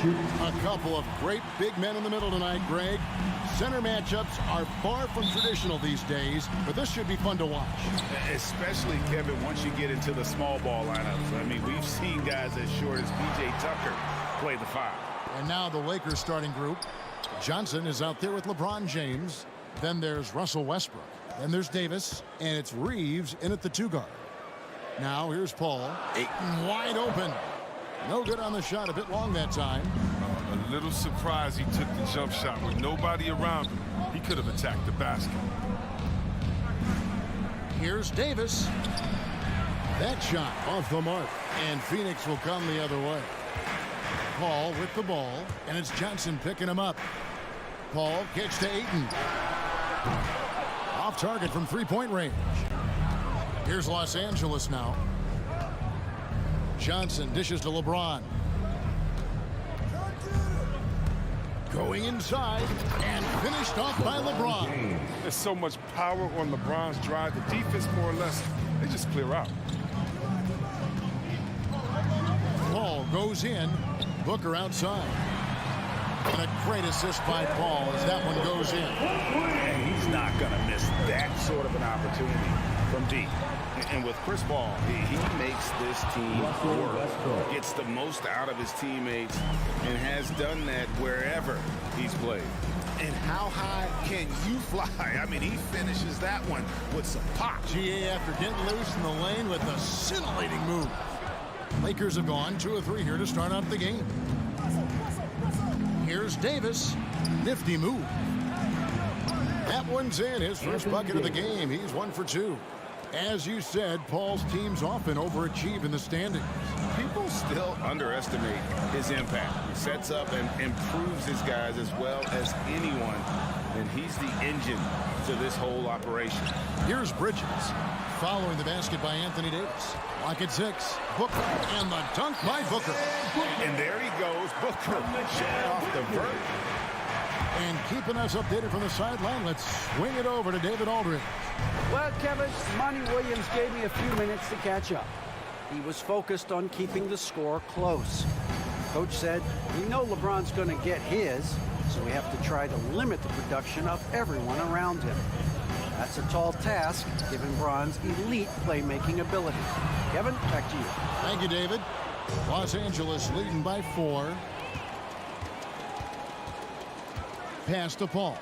A couple of great big men in the middle tonight, Greg. Center matchups are far from traditional these days, but this should be fun to watch. Especially, Kevin, once you get into the small ball lineups. I mean, we've seen guys as short as P.J. Tucker play the 5. And now the Lakers starting group. Johnson is out there with LeBron James. Then there's Russell Westbrook. Then there's Davis, and it's Reeves in at the 2 guard. Now here's Paul. Ayton wide open. No good on the shot. A bit long that time. A little surprised he took the jump shot with nobody around him. He could have attacked the basket. Here's Davis. That shot off the mark. And Phoenix will come the other way. Paul with the ball. And it's Johnson picking him up. Paul kicks to Ayton. Off target from three-point range. Here's Los Angeles now. Johnson dishes to LeBron. Going inside and finished off by LeBron. There's so much power on LeBron's drive. The defense, more or less, they just clear out. Paul goes in. Booker outside. And a great assist by Paul as that one goes in. And he's not going to miss that sort of an opportunity from deep. And with Chris Paul, he makes this team work, gets the most out of his teammates, and has done that wherever he's played. And how high can you fly? I mean, he finishes that one with some pop. GA after getting loose in the lane with a scintillating move. Lakers have gone 2 of 3 here to start out the game. Here's Davis. Nifty move. That one's in. His first bucket of the game. He's 1 for 2. As you said, Paul's teams often overachieve in the standings. People still underestimate his impact. He sets up and improves his guys as well as anyone, and he's the engine to this whole operation. Here's Bridges. Following the basket by Anthony Davis. Lock at 6. Booker. And the dunk by Booker. And there he goes. Booker shot off the vert. And keeping us updated from the sideline, let's swing it over to David Aldridge. Well, Kevin, Monty Williams gave me a few minutes to catch up. He was focused on keeping the score close. Coach said, we know LeBron's going to get his, so we have to try to limit the production of everyone around him. That's a tall task, given Bron's elite playmaking ability. Kevin, back to you. Thank you, David. Los Angeles leading by 4. Pass to Paul.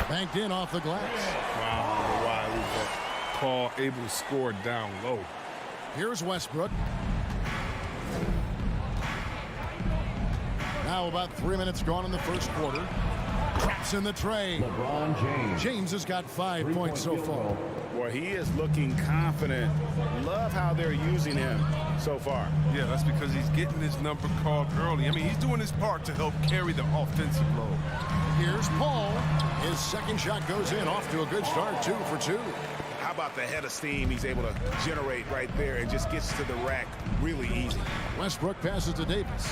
Banked in off the glass. Wow, wide loop. Paul able to score down low. Here's Westbrook. Now about 3 minutes gone in the first quarter. Traps in the tray. LeBron James. James has got 5 points so far. Well, he is looking confident. Love how they're using him so far. Yeah, that's because he's getting his number called early. I mean, he's doing his part to help carry the offensive load. Here's Paul. His second shot goes in. Off to a good start. 2 for 2. How about the head of steam he's able to generate right there and just gets to the rack really easy. Westbrook passes to Davis.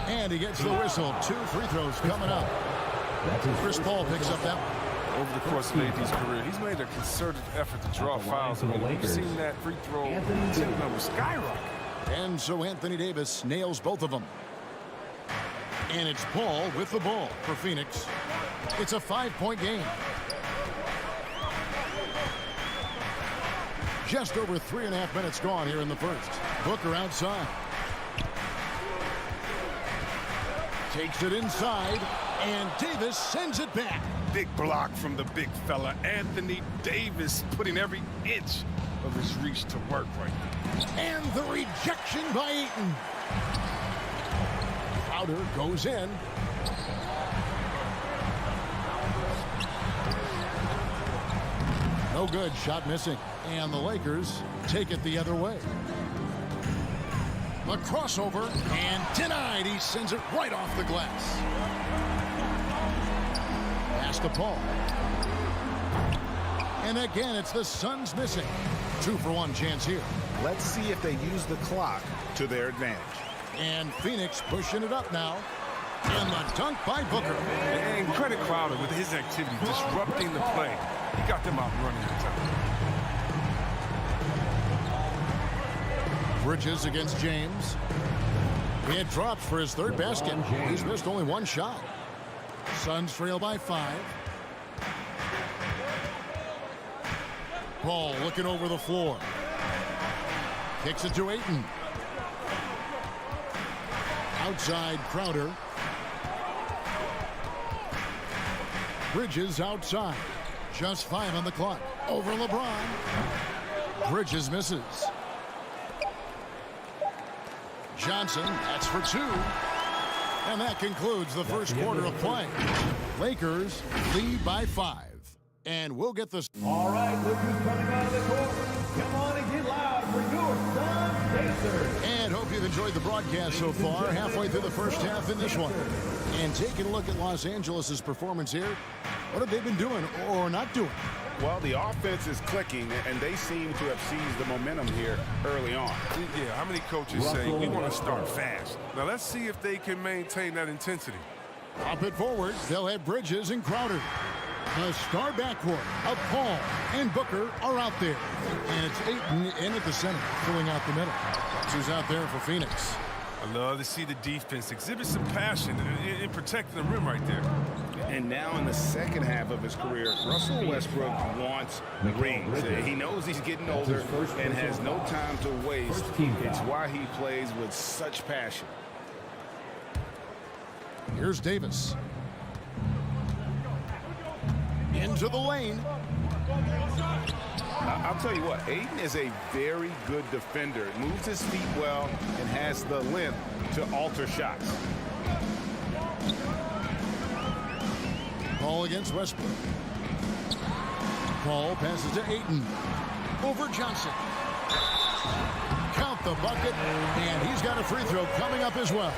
And he gets the whistle. 2 free throws coming up. Chris Paul picks up that one. Over the course of AD's career, he's made a concerted effort to draw fouls. And we've seen that free throw number skyrocket. And so Anthony Davis nails both of them. And it's Paul with the ball for Phoenix. It's a 5-point game. Just over 3.5 minutes gone here in the first. Booker outside. Takes it inside, and Davis sends it back. Big block from the big fella. Anthony Davis putting every inch of his reach to work right now. And the rejection by Ayton. Crowder goes in. No good, shot missing. And the Lakers take it the other way. The crossover, and denied. He sends it right off the glass. Pass to Paul. And again, it's the Suns missing. 2 for 1 chance here. Let's see if they use the clock to their advantage. And Phoenix pushing it up now. And the dunk by Booker. And credit Crowder with his activity, disrupting the play. He got them out running the time. Bridges against James. He had drops for his third basket. He's missed only one shot. Suns trail by 5. Paul looking over the floor. Kicks it to Ayton. Outside Crowder. Bridges outside. Just 5 on the clock. Over LeBron. Bridges misses. Johnson, that's for 2. And that concludes the first quarter of play. Lakers lead by 5. And we'll get this. All right, look who's coming out of the court. Come on and get loud for your Sun Pacers. And hope you've enjoyed the broadcast so far. Halfway through the first half in this one. And taking a look at Los Angeles' performance here. What have they been doing or not doing? Well, the offense is clicking, and they seem to have seized the momentum here early on. Yeah, how many coaches say we want to start fast? Now let's see if they can maintain that intensity. Up it forward, they'll have Bridges and Crowder. The star backcourt of Paul and Booker are out there. And it's Ayton in at the center, filling out the middle. That's who's out there for Phoenix. I love to see the defense exhibit some passion in protecting the rim right there. And now in the second half of his career, Russell Westbrook wants rings. He knows he's getting older and has no time to waste. It's why he plays with such passion. Here's Davis. Into the lane. I'll tell you what, Ayton is a very good defender. Moves his feet well and has the length to alter shots. Paul against Westbrook. Paul passes to Ayton. Over Johnson. Count the bucket, and he's got a free throw coming up as well.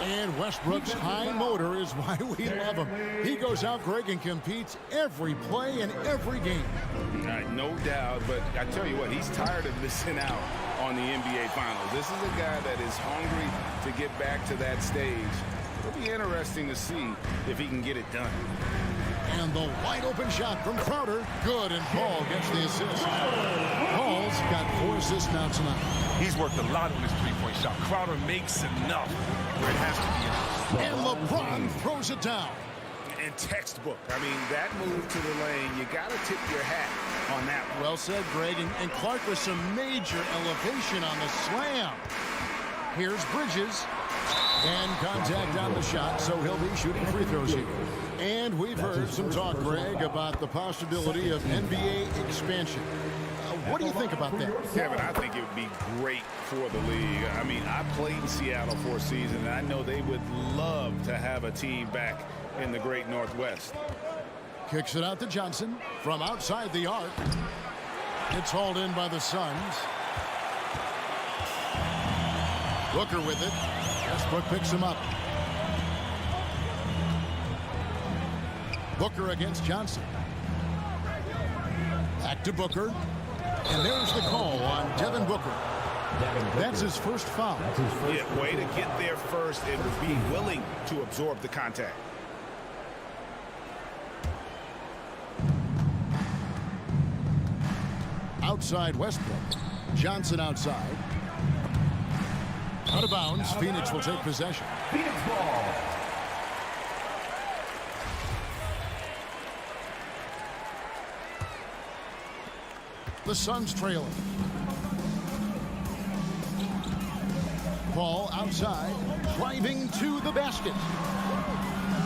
And Westbrook's high motor is why we love him. He goes out, Greg, and competes every play and every game. No doubt, but I tell you what, he's tired of missing out on the NBA Finals. This is a guy that is hungry to get back to that stage. It'll be interesting to see if he can get it done. And the wide open shot from Crowder. Good, and Paul gets the assist. Paul's got 4 assists now tonight. He's worked a lot on his three-point shot. Crowder makes enough where it has to be. And LeBron throws it down. And textbook. I mean, that move to the lane, you got to tip your hat on that one. Well said, Greg. And Clark with some major elevation on the slam. Here's Bridges. And contact on the shot, so he'll be shooting free throws here. And we've heard some talk, Greg, about the possibility of NBA expansion. What do you think about that? Kevin, I think it would be great for the league. I mean, I played in Seattle for a season, and I know they would love to have a team back in the great Northwest. Kicks it out to Johnson from outside the arc. It's hauled in by the Suns. Booker with it. Westbrook picks him up. Booker against Johnson. Back to Booker. And there's the call on Devin Booker. That's his first foul. Yeah, way to get there first and be willing to absorb the contact. Outside Westbrook. Johnson outside. Out of bounds. Phoenix will take possession. Phoenix ball. The Suns trailing. Paul outside. Driving to the basket.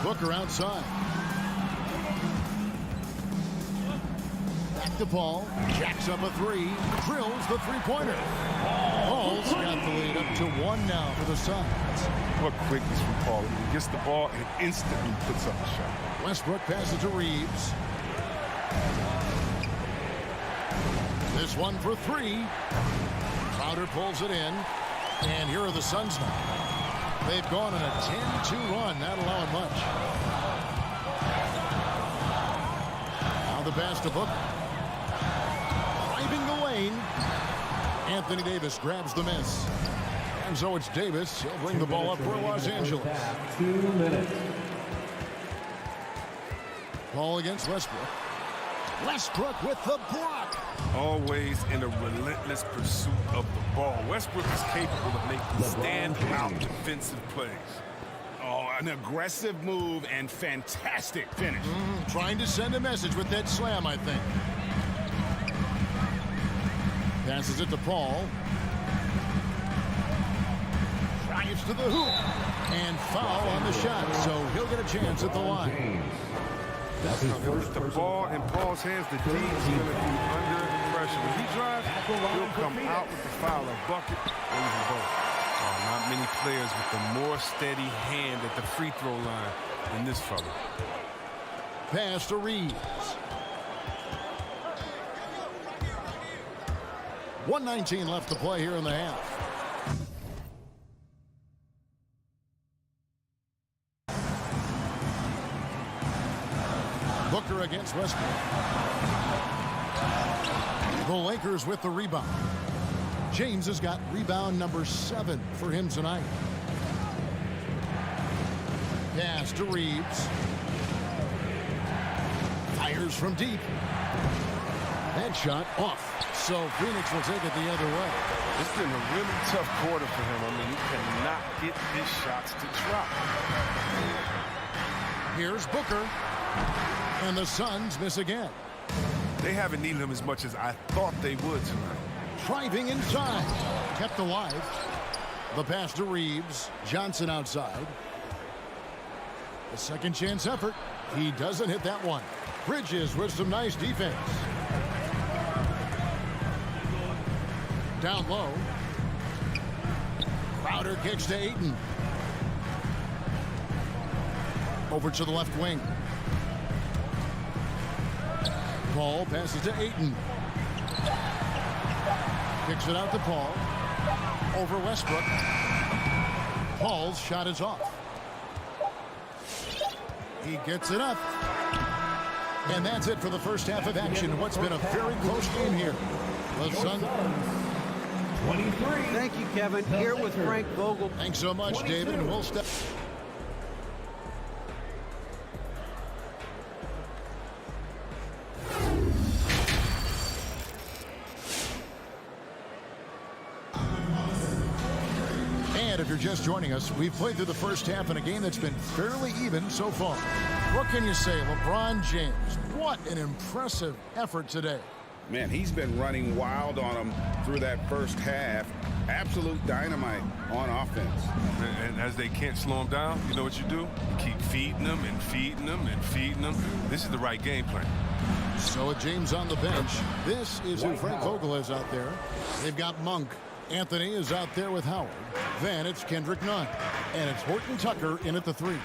Booker outside. Back to Paul. Jacks up a 3. Drills the three-pointer. Paul's got the lead up to 1 now for the Suns. What quickness from Paul. He gets the ball and instantly puts up a shot. Westbrook passes to Reeves. This one for 3. Crowder pulls it in. And here are the Suns now. They've gone on a 10-2 run, not allowing much. Now the pass to Booker. Driving the lane. Anthony Davis grabs the miss. And so it's Davis. He'll bring the ball up for Los Angeles. 2 minutes. Paul against Westbrook. Westbrook with the block. Always in a relentless pursuit of the ball. Westbrook is capable of making stand-out defensive plays. Oh, an aggressive move and fantastic finish. Trying to send a message with that slam, I think. Passes it to Paul. Drives to the hoop. And foul on the shot, so he'll get a chance at the line. With the ball in Paul's hands, the D is going to be under pressure. When he drives, he'll come out with the foul, a bucket, or even both. Not many players with a more steady hand at the free throw line than this fella. Pass to Reeves. 1:19 left to play here in the half. Booker against Westbrook. The Lakers with the rebound. James has got rebound number 7 for him tonight. Pass to Reeves. Fires from deep. That shot off. So Phoenix will take it the other way. It's been a really tough quarter for him. I mean, he cannot get his shots to drop. Here's Booker. And the Suns miss again. They haven't needed him as much as I thought they would tonight. Driving inside. Kept alive. The pass to Reeves. Johnson outside. A second chance effort. He doesn't hit that one. Bridges with some nice defense. Down low. Crowder kicks to Ayton. Over to the left wing. Paul passes to Ayton. Kicks it out to Paul. Over Westbrook. Paul's shot is off. He gets it up. And that's it for the first half of action. What's been a very close game here. The Suns. 23. Thank you, Kevin. Here with Frank Vogel. Thanks so much, David. And we'll step. If you're just joining us, we've played through the first half in a game that's been fairly even so far. What can you say? LeBron James, what an impressive effort today. Man, he's been running wild on him through that first half. Absolute dynamite on offense. And as they can't slow him down, you know what you do? You keep feeding them and feeding them and feeding them. This is the right game plan. So with James on the bench, this is who Frank Vogel is out there. They've got Monk. Anthony is out there with Howard. Then it's Kendrick Nunn. And it's Horton Tucker in at the 3.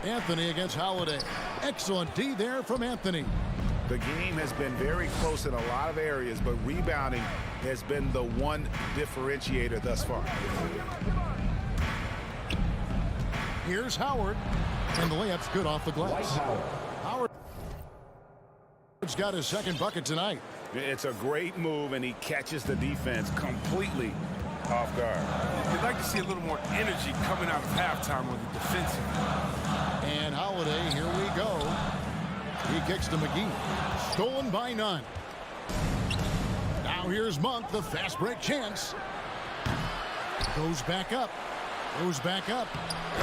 Anthony against Holiday. Excellent D there from Anthony. The game has been very close in a lot of areas, but rebounding has been the one differentiator thus far. Here's Howard. And the layup's good off the glass. Howard's got his second bucket tonight. It's a great move, and he catches the defense completely off guard. You'd like to see a little more energy coming out of halftime with the defensive. And Holiday, here we go. He kicks to McGee. Stolen by Nunn. Now here's Monk, the fast break chance. Goes back up. Goes back up.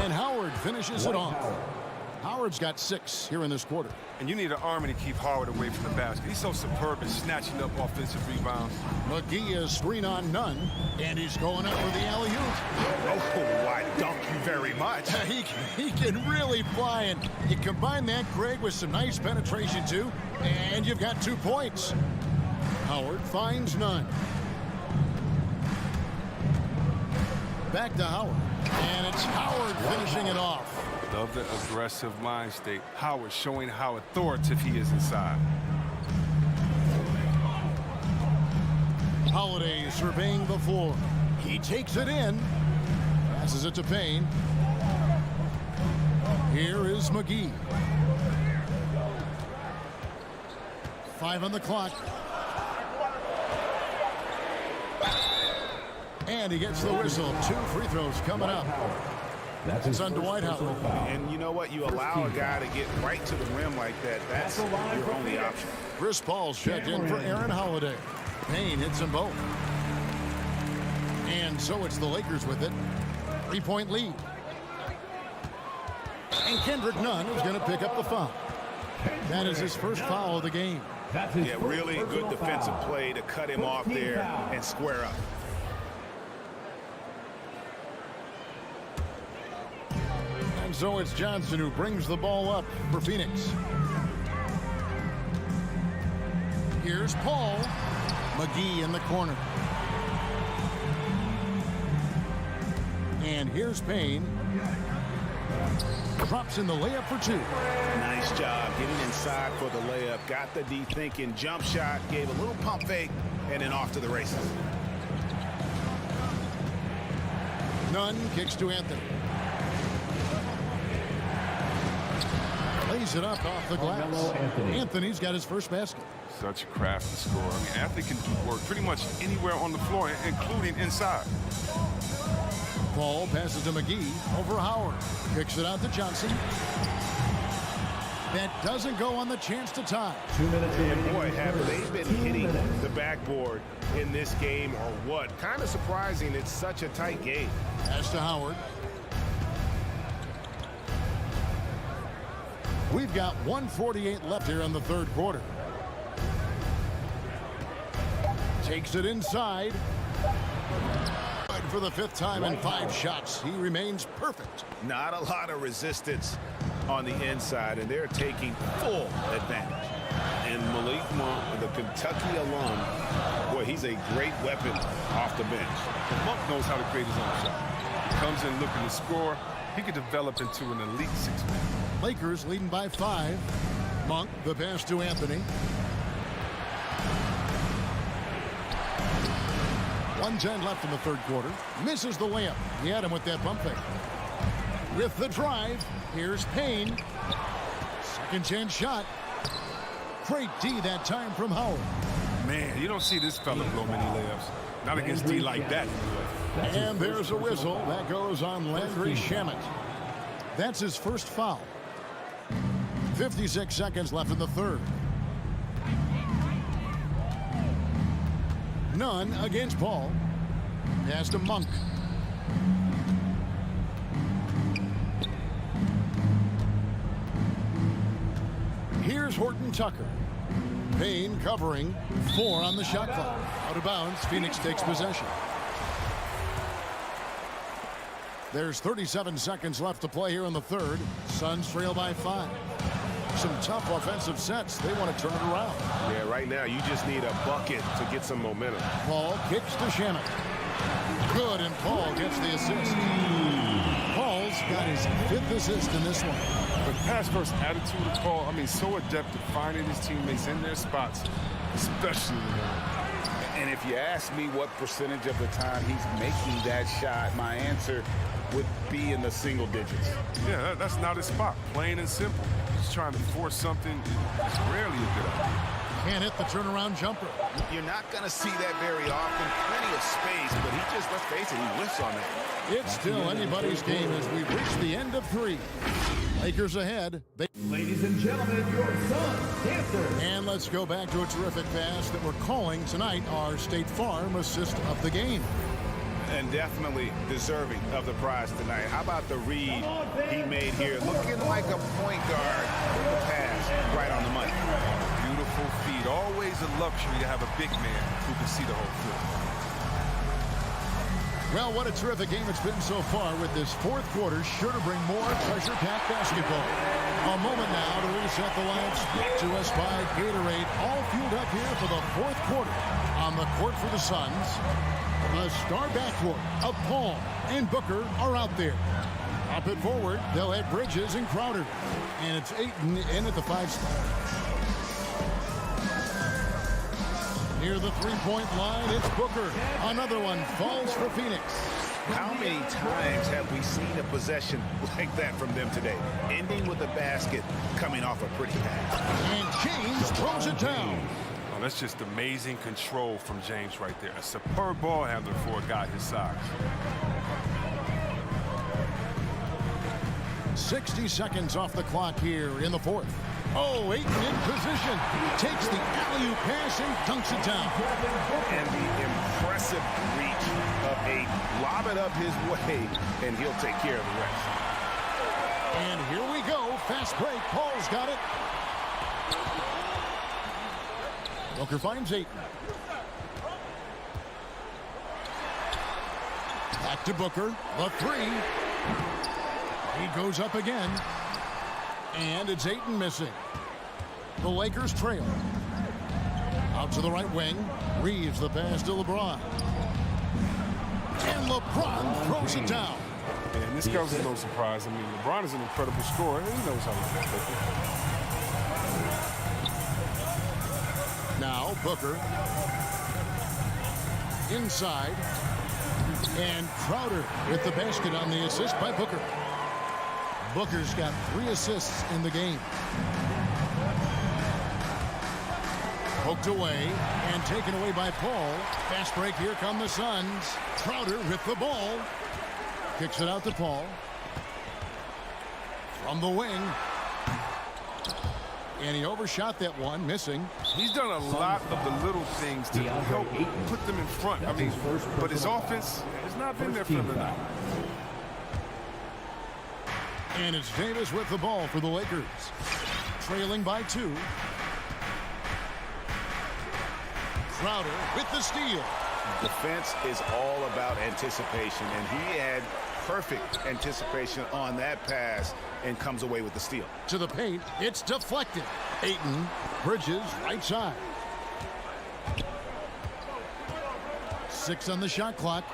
And Howard finishes it off. Howard's got 6 here in this quarter. And you need an army to keep Howard away from the basket. He's so superb in snatching up offensive rebounds. McGee is screen on Nunn, and he's going up for the alley-oop. Oh, I dunk you very much. He can really fly, and you combine that, Greg, with some nice penetration, too, and you've got 2 points. Howard finds Nunn. Back to Howard, and it's Howard finishing it off. Love the aggressive mind state. Howard showing how authoritative he is inside. Holiday surveying the floor. He takes it in. Passes it to Payne. Here is McGee. 5 on the clock. And he gets the whistle. 2 free throws coming up. It's on Dwight Howard. And you know what? You allow a guy to get right to the rim like that. That's your only option. Chris Paul's checked in for Aaron Holiday. Payne hits them both. And so it's the Lakers with it. 3-point lead. And Kendrick Nunn is going to pick up the foul. That is his first foul of the game. Yeah, really good defensive play to cut him off there and square up. And so it's Johnson who brings the ball up for Phoenix. Here's Paul. McGee in the corner. And here's Payne. Drops in the layup for two. Nice job getting inside for the layup. Got the D thinking, jump shot, gave a little pump fake, and then off to the races. Nunn kicks to Anthony. Lays it up off the glass. Anthony's got his first basket. Such a crafty scorer. I mean, Anthony can do work pretty much anywhere on the floor, including inside. Paul passes to McGee over Howard. Kicks it out to Johnson. That doesn't go on the chance to tie. 2 minutes. And boy, have they been hitting the backboard in this game or what? Kind of surprising. It's such a tight game. Pass to Howard. We've got 1:48 left here in the third quarter. Takes it inside. For the fifth time in 5 shots. He remains perfect. Not a lot of resistance on the inside, and they're taking full advantage. And Malik Monk, the Kentucky alum, boy, he's a great weapon off the bench. Monk knows how to create his own shot. He comes in looking to score. He could develop into an elite 6-man. Lakers leading by 5. Monk, the pass to Anthony. 1:10 left in the third quarter. Misses the layup. He had him with that pump fake. With the drive, here's Payne. Second chance shot. Great D that time from Howard. Man, you don't see this fella blow many layups. Not against D like that. And there's a whistle. That goes on Landry Shamet. That's his first foul. 56 seconds left in the third. Nunn against Paul. Pass to Monk. Here's Horton Tucker. Payne covering. 4 on the shot clock. Out of bounds. Phoenix takes possession. There's 37 seconds left to play here in the third. Suns trail by 5. Some tough offensive sets. They want to turn it around. Yeah, right now you just need a bucket to get some momentum. Paul kicks to Shamet. Good, and Paul gets the assist. Paul's got his 5th assist in this one. The pass-first attitude of Paul, I mean, so adept at finding his teammates in their spots, especially And if you ask me what percentage of the time he's making that shot, my answer would be in the single digits. Yeah, that's not his spot. Plain and simple. Just trying to force something is rarely a good idea. Can't hit the turnaround jumper. You're not going to see that very often. Plenty of space, but he just, let's face it, he whiffs on that. It's still anybody's game as we've reached the end of 3. Lakers ahead. Ladies and gentlemen, your Suns Dancers. And let's go back to a terrific pass that we're calling tonight our State Farm assist of the game. And definitely deserving of the prize tonight. How about the read he made here? Looking like a point guard with the pass right on the money. Beautiful feed. Always a luxury to have a big man who can see the whole field. Well, what a terrific game it's been so far with this fourth quarter. Sure to bring more pressure-packed basketball. A moment now to reset the lamps. Brought to us by Gatorade. All fueled up here for the fourth quarter. On the court for the Suns, the star backcourt of Paul and Booker are out there. Up it forward, they'll have Bridges and Crowder. And it's Ayton in at the 5 spot. Near the three-point line, it's Booker. Another one falls for Phoenix. How many times have we seen a possession like that from them today? Ending with a basket, coming off a pretty pass. And James throws it down. Oh, that's just amazing control from James right there. A superb ball handler for a guy his size. 60 seconds off the clock here in the fourth. Oh, Ayton in position. Takes the alley-oop pass and dunks it down. And the impressive reach of Ayton. Lob it up his way, and he'll take care of the rest. And here we go. Fast break. Paul's got it. Booker finds Ayton. Back to Booker. The three. He goes up again. And it's Ayton missing. The Lakers trail. Out to the right wing. Reeves the pass to LeBron. And LeBron throws it down. And this comes as no surprise. I mean, LeBron is an incredible scorer. He knows how to do it. Now Booker. Inside. And Crowder with the basket on the assist by Booker. Booker's got 3 assists in the game. Poked away and taken away by Paul. Fast break. Here come the Suns. Crowder with the ball. Kicks it out to Paul. From the wing. And he overshot that one, missing. He's done a lot of the little things to help put them in front. I mean, but his offense has not been there for him tonight. And it's Davis with the ball for the Lakers. Trailing by 2. Crowder with the steal. Defense is all about anticipation, and he had perfect anticipation on that pass and comes away with the steal. To the paint, it's deflected. Ayton, Bridges, right side. 6 on the shot clock.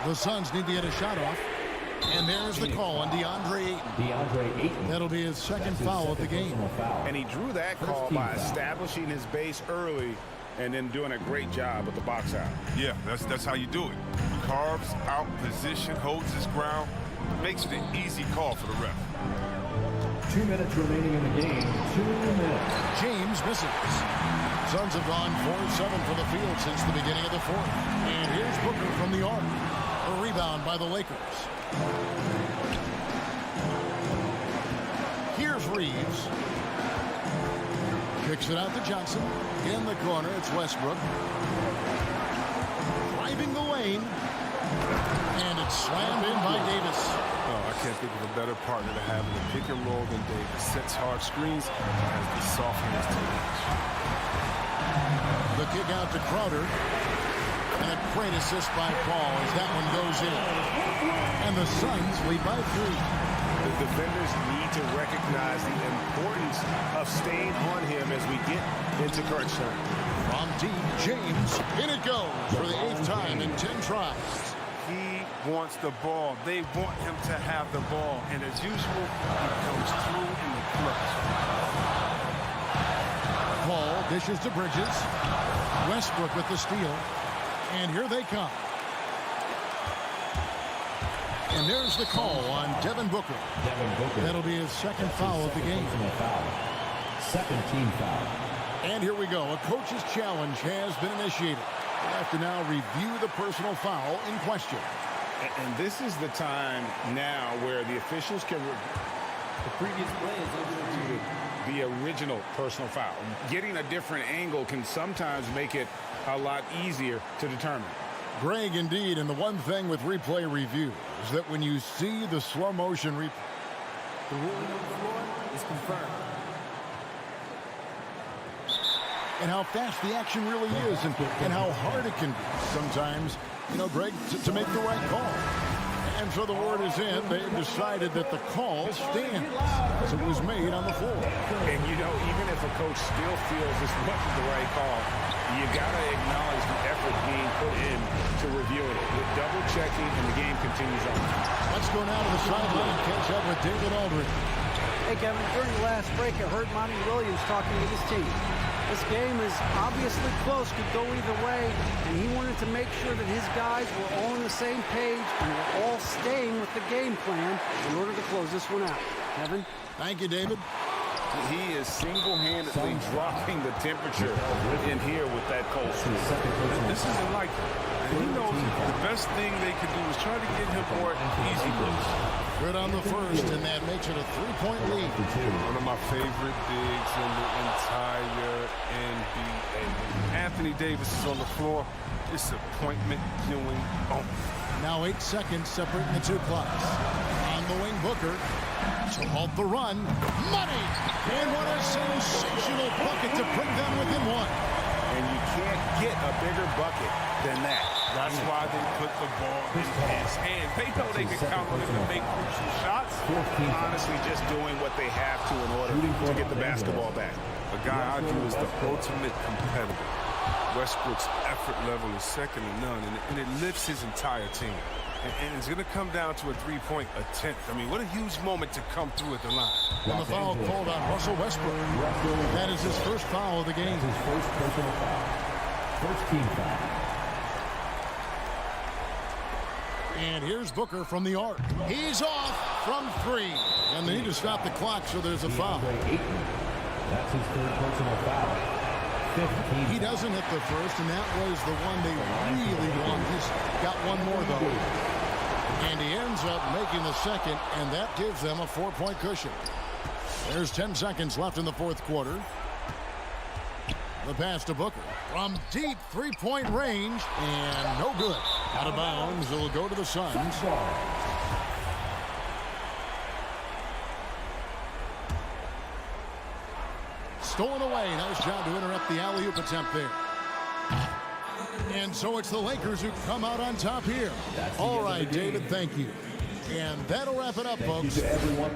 The Suns need to get a shot off. And there's the call on DeAndre Ayton. That'll be his second foul of the game. And he drew that call by establishing his base early and then doing a great job with the box out. Yeah, that's how you do it. Carves out position, holds his ground, makes it an easy call for the ref. 2 minutes remaining in the game. 2 minutes. James misses. Suns have gone 4-7 from the field since the beginning of the fourth. And here's Booker from the arc. A rebound by the Lakers. Here's Reeves. Kicks it out to Johnson. In the corner, it's Westbrook. Driving the lane. And it's slammed in by Davis. Oh, I can't think of a better partner to have in the pick and roll than Davis. Sets hard screens and has the soft hands to reach. The kick out to Crowder. And a great assist by Paul as that one goes in. And the Suns lead by 3. The defenders need to recognize the importance of staying on him as we get into crunch time. From deep, James. In it goes for the 8th time in 10 tries. He wants the ball. They want him to have the ball. And as usual, he comes through in the clutch. Paul dishes to Bridges. Westbrook with the steal. And here they come. And there's the call on Devin Booker. That'll be his second foul of the game. Second team foul. And here we go. A coach's challenge has been initiated. We have to now review the personal foul in question. And this is the time now where the officials can... The previous play is over to the original personal foul. Getting a different angle can sometimes make it a lot easier to determine. Greg, indeed, and the one thing with replay review is that when you see the slow motion replay, the ruling on the floor is confirmed. And how fast the action really is and how hard it can be sometimes, you know, Greg, to make the right call. And so the word is in. They've decided that the call stands as it was made on the floor. And, you know, even if a coach still feels this wasn't the right call, you got to acknowledge the effort being put in to reviewing it. With double checking, and the game continues on. Let's go now to the sideline and catch up with David Aldridge. Hey, Kevin, during the last break, I heard Monty Williams talking to his team. This game is obviously close, could go either way, and he wanted to make sure that his guys were all on the same page and were all staying with the game plan in order to close this one out. Kevin? Thank you, David. He is single-handedly dropping the temperature in here with that cold streak. This isn't like him. And he knows the best thing they can do is try to get him more easy looks. Good on the first, and that makes it a 3-point lead. One of my favorite bigs in the entire NBA. Anthony Davis is on the floor. Disappointment doing both. Now 8 seconds separating the two clocks. On the wing, Booker to halt the run. Money! And what a sensational bucket to bring them within one. And you can't get a bigger bucket than that. That's why they put the ball in his hand. They know they can count on him to make crucial shots. Honestly, just doing what they have to in order to get the basketball back. A guy I view as the ultimate competitor. Westbrook's effort level is second to none, and it lifts his entire team. And it's going to come down to a three-point attempt. I mean, what a huge moment to come through at the line. And the foul called on Russell Westbrook. That is his first foul of the game. His first personal foul. First team foul. And here's Booker from the arc. He's off from 3. And they need to stop the clock, so there's a foul. That's his third personal foul. 15. He doesn't hit the first, and that was the one they really want. He's got one more, though. And he ends up making the second, and that gives them a 4-point cushion. There's 10 seconds left in the fourth quarter. The pass to Booker from deep 3-point range, and no good. Out of bounds, it'll go to the Suns. Stolen away. Nice job to interrupt the alley-oop attempt there. And so it's the Lakers who come out on top here. All right, David, thank you. And that'll wrap it up, folks. Thank you to everyone.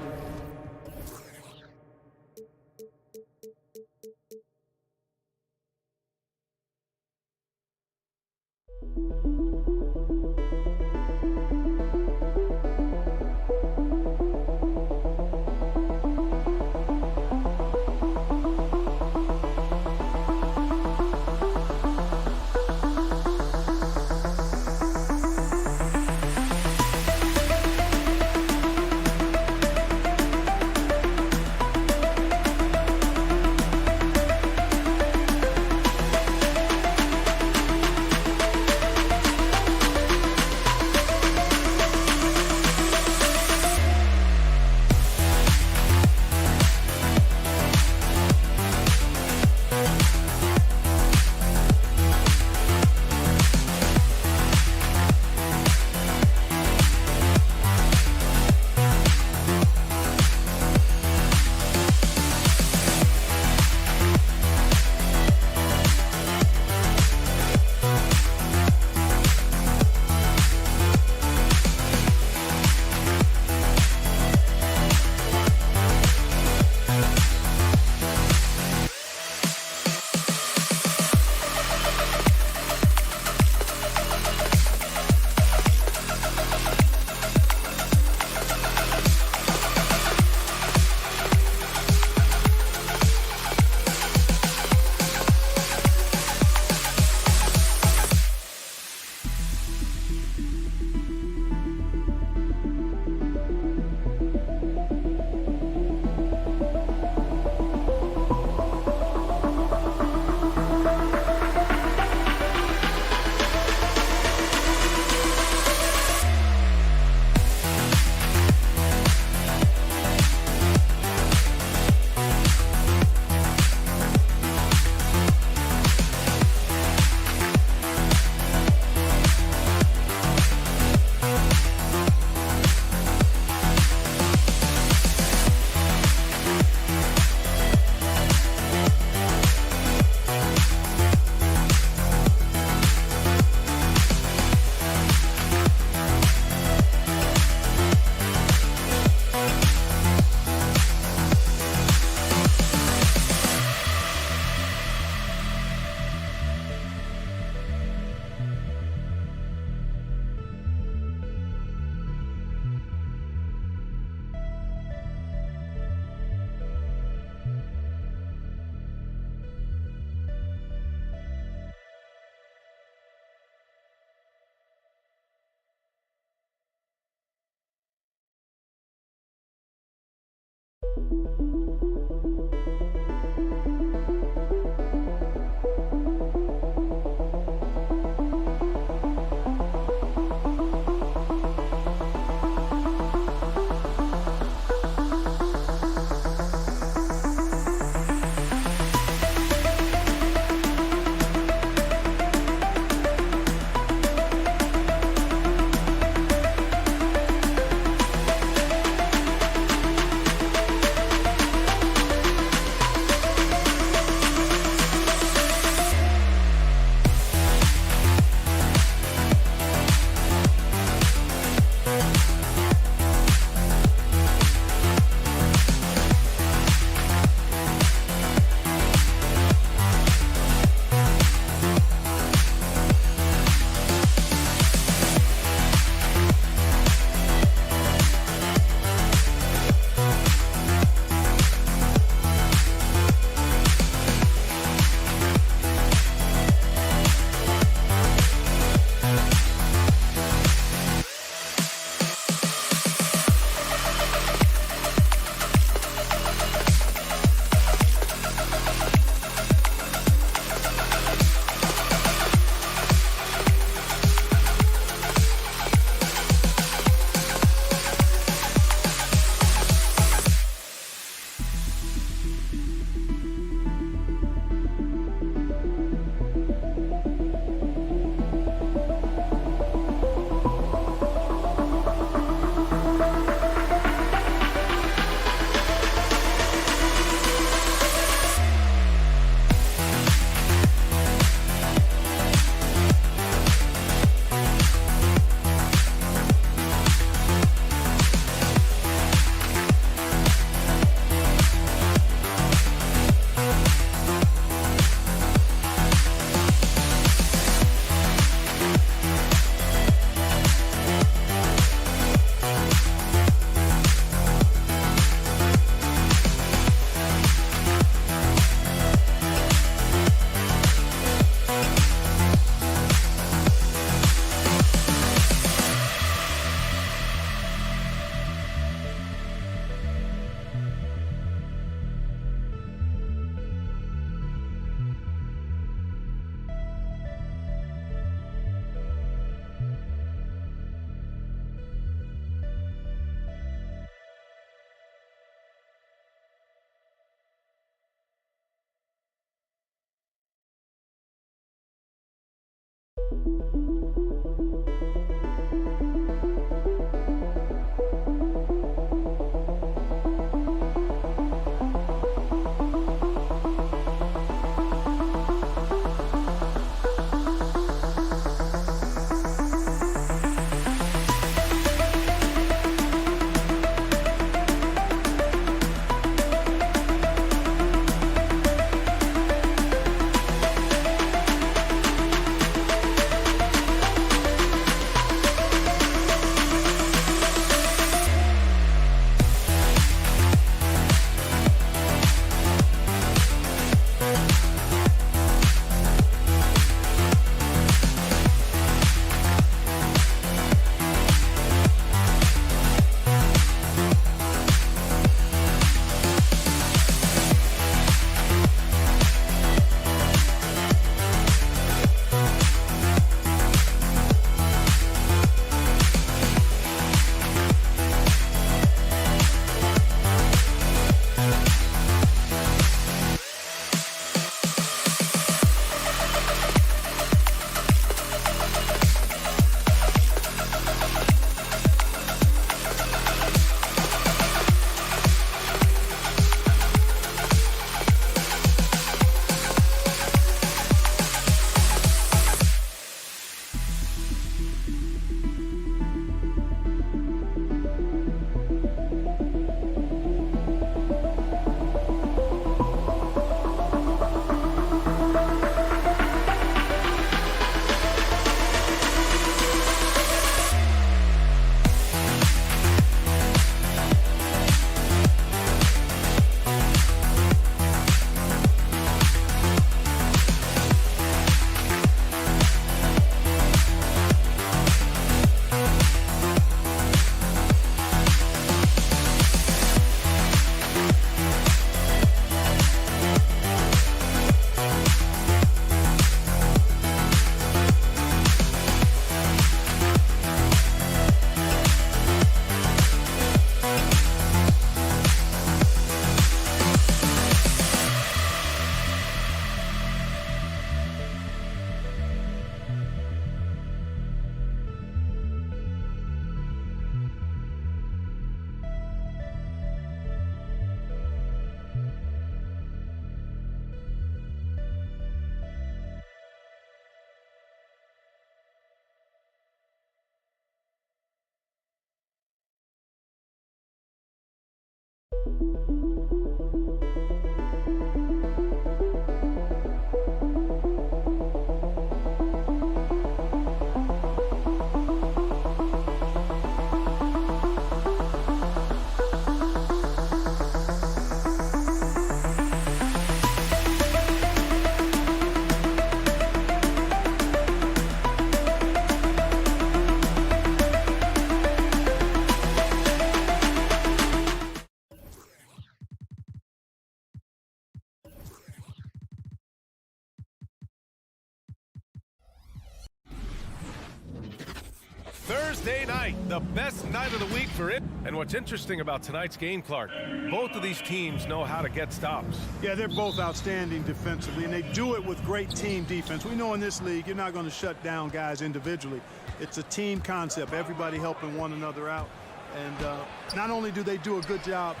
Thursday night, the best night of the week for it. And what's interesting about tonight's game, Clark, both of these teams know how to get stops. Yeah, they're both outstanding defensively, and they do it with great team defense. We know in this league, you're not going to shut down guys individually. It's a team concept, everybody helping one another out. And not only do they do a good job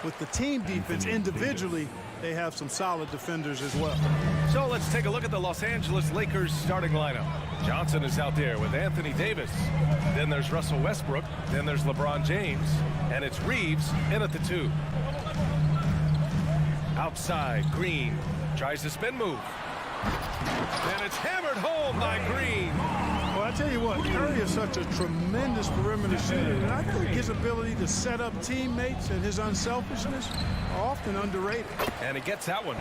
with the team defense individually, they have some solid defenders as well. So let's take a look at the Los Angeles Lakers starting lineup. Johnson is out there with Anthony Davis. Then there's Russell Westbrook. Then there's LeBron James. And it's Reeves in at the 2. Outside, Green tries to spin move. And it's hammered home by Green. Well, I tell you what, Curry is such a tremendous perimeter shooter, and I think his ability to set up teammates and his unselfishness are often underrated. And he gets that one.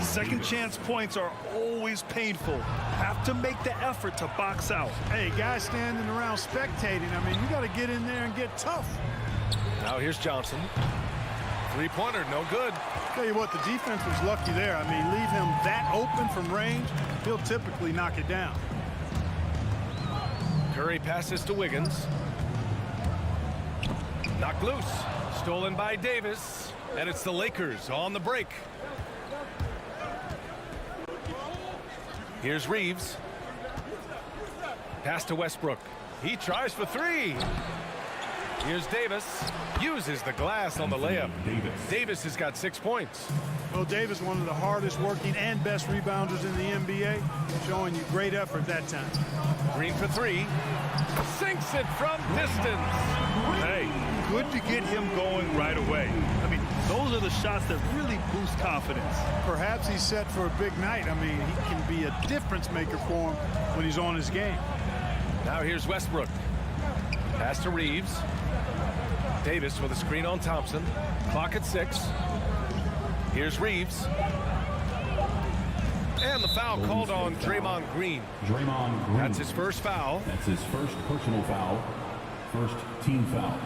Second chance points are always painful. Have to make the effort to box out. Hey, guys standing around spectating, I mean, you got to get in there and get tough. Now here's Johnson. Three-pointer, no good. Tell you what, the defense was lucky there. I mean, leave him that open from range, he'll typically knock it down. Curry passes to Wiggins. Knocked loose. Stolen by Davis. And it's the Lakers on the break. Here's Reeves. Pass to Westbrook. He tries for three. Here's Davis. Uses the glass on the layup. Davis has got 6 points. Well, Davis, one of the hardest working and best rebounders in the NBA, showing you great effort that time. Green for three. Sinks it from distance. Hey, good to get him going right away. I mean, those are the shots that really boost confidence. Perhaps he's set for a big night. I mean, he can be a difference maker for him when he's on his game. Now here's Westbrook. Pass to Reeves. Davis with a screen on Thompson. Clock at 6. Here's Reeves. And the foul called on Draymond Green. Draymond Green. That's his first foul. That's his first personal foul. First team foul.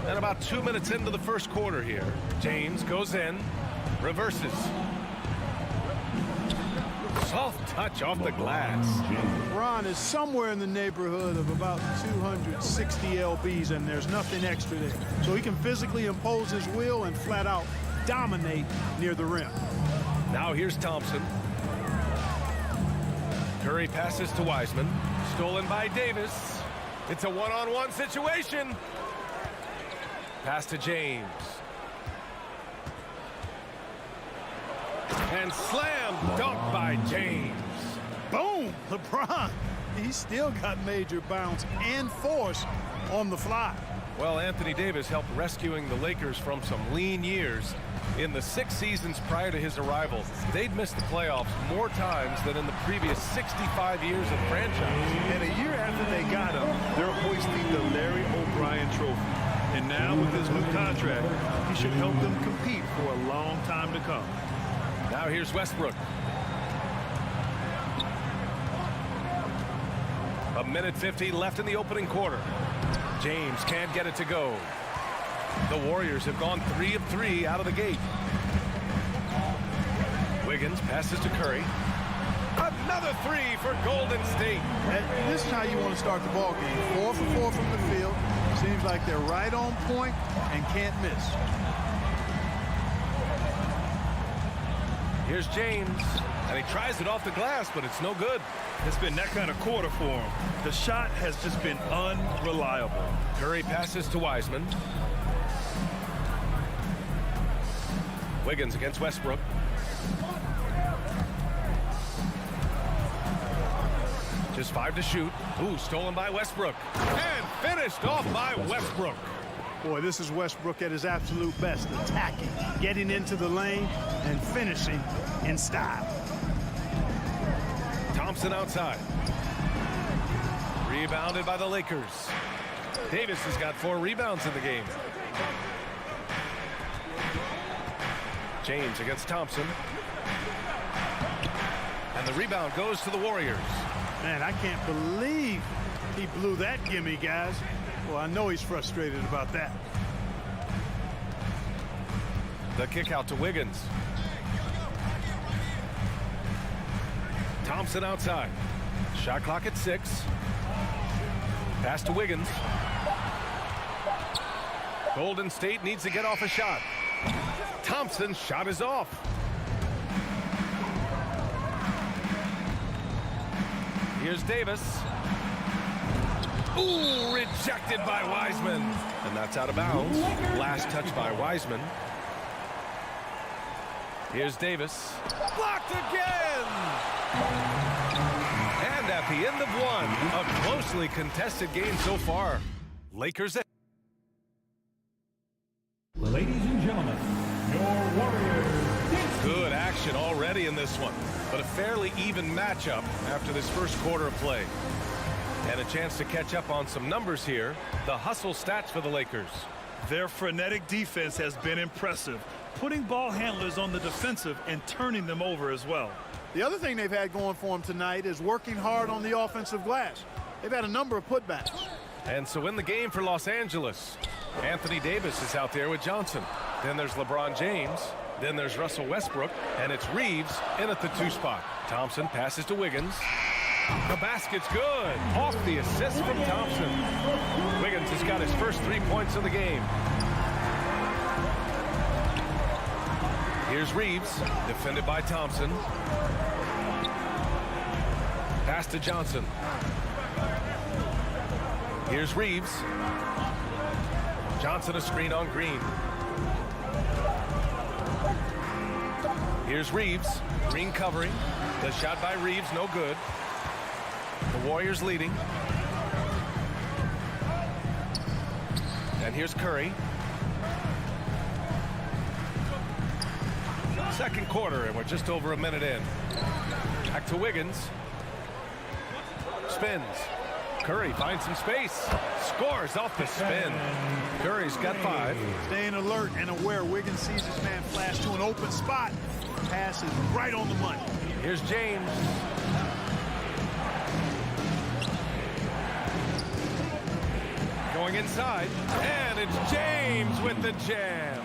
And about 2 minutes into the first quarter here. James goes in. Reverses. Soft touch off the glass. Ron is somewhere in the neighborhood of about 260 lbs, and there's nothing extra there. So he can physically impose his will and flat out dominate near the rim. Now here's Thompson. Curry passes to Wiseman. Stolen by Davis. It's a one-on-one situation. Pass to James. And slam dunk by James. Boom! LeBron. He's still got major bounce and force on the fly. Well, Anthony Davis helped rescuing the Lakers from some lean years. In the 6 seasons prior to his arrival, they'd missed the playoffs more times than in the previous 65 years of franchise. And a year after they got him, they're hoisting the Larry O'Brien trophy. And now with his new contract, he should help them compete for a long time to come. Now here's Westbrook. A minute 50 left in the opening quarter. James can't get it to go. The Warriors have gone 3 of 3 out of the gate. Wiggins passes to Curry. Another three for Golden State. And this is how you want to start the ball game. 4 for 4 from the field. Seems like they're right on point and can't miss. Here's James, and he tries it off the glass, but it's no good. It's been that kind of quarter for him. The shot has just been unreliable. Curry passes to Wiseman. Wiggins against Westbrook. Just 5 to shoot. Ooh, stolen by Westbrook. And finished off by Westbrook. Boy, this is Westbrook at his absolute best, attacking, getting into the lane, and finishing in style. Thompson outside. Rebounded by the Lakers. Davis has got 4 rebounds in the game. James against Thompson. And the rebound goes to the Warriors. Man, I can't believe he blew that gimme, guys. Well, I know he's frustrated about that. The kick out to Wiggins. Thompson outside. Shot clock at 6. Pass to Wiggins. Golden State needs to get off a shot. Thompson's shot is off. Here's Davis. Ooh, rejected by Wiseman. And that's out of bounds. Last touch by Wiseman. Here's Davis. Blocked again! And at the end of one, a closely contested game so far. Lakers. Ladies and gentlemen, your Warriors. Good action already in this one, but a fairly even matchup after this first quarter of play. And a chance to catch up on some numbers here. The hustle stats for the Lakers. Their frenetic defense has been impressive, putting ball handlers on the defensive and turning them over as well. The other thing they've had going for them tonight is working hard on the offensive glass. They've had a number of putbacks. And so in the game for Los Angeles, Anthony Davis is out there with Johnson. Then there's LeBron James. Then there's Russell Westbrook. And it's Reeves in at the 2 spot. Thompson passes to Wiggins. The basket's good. Off the assist from Thompson. Wiggins has got his first 3 points of the game. Here's Reeves, defended by Thompson. Pass Pass to Johnson. Here's Reeves. Johnson a screen on Green. Here's Reeves. Green covering. The shot by Reeves, no good. The Warriors leading. And here's Curry. Second quarter, and we're just over a minute in. Back to Wiggins. Spins. Curry finds some space. Scores off the spin. Curry's got 5. Staying alert and aware. Wiggins sees his man flash to an open spot. Pass is right on the money. Here's James. Going inside, and it's James with the jam.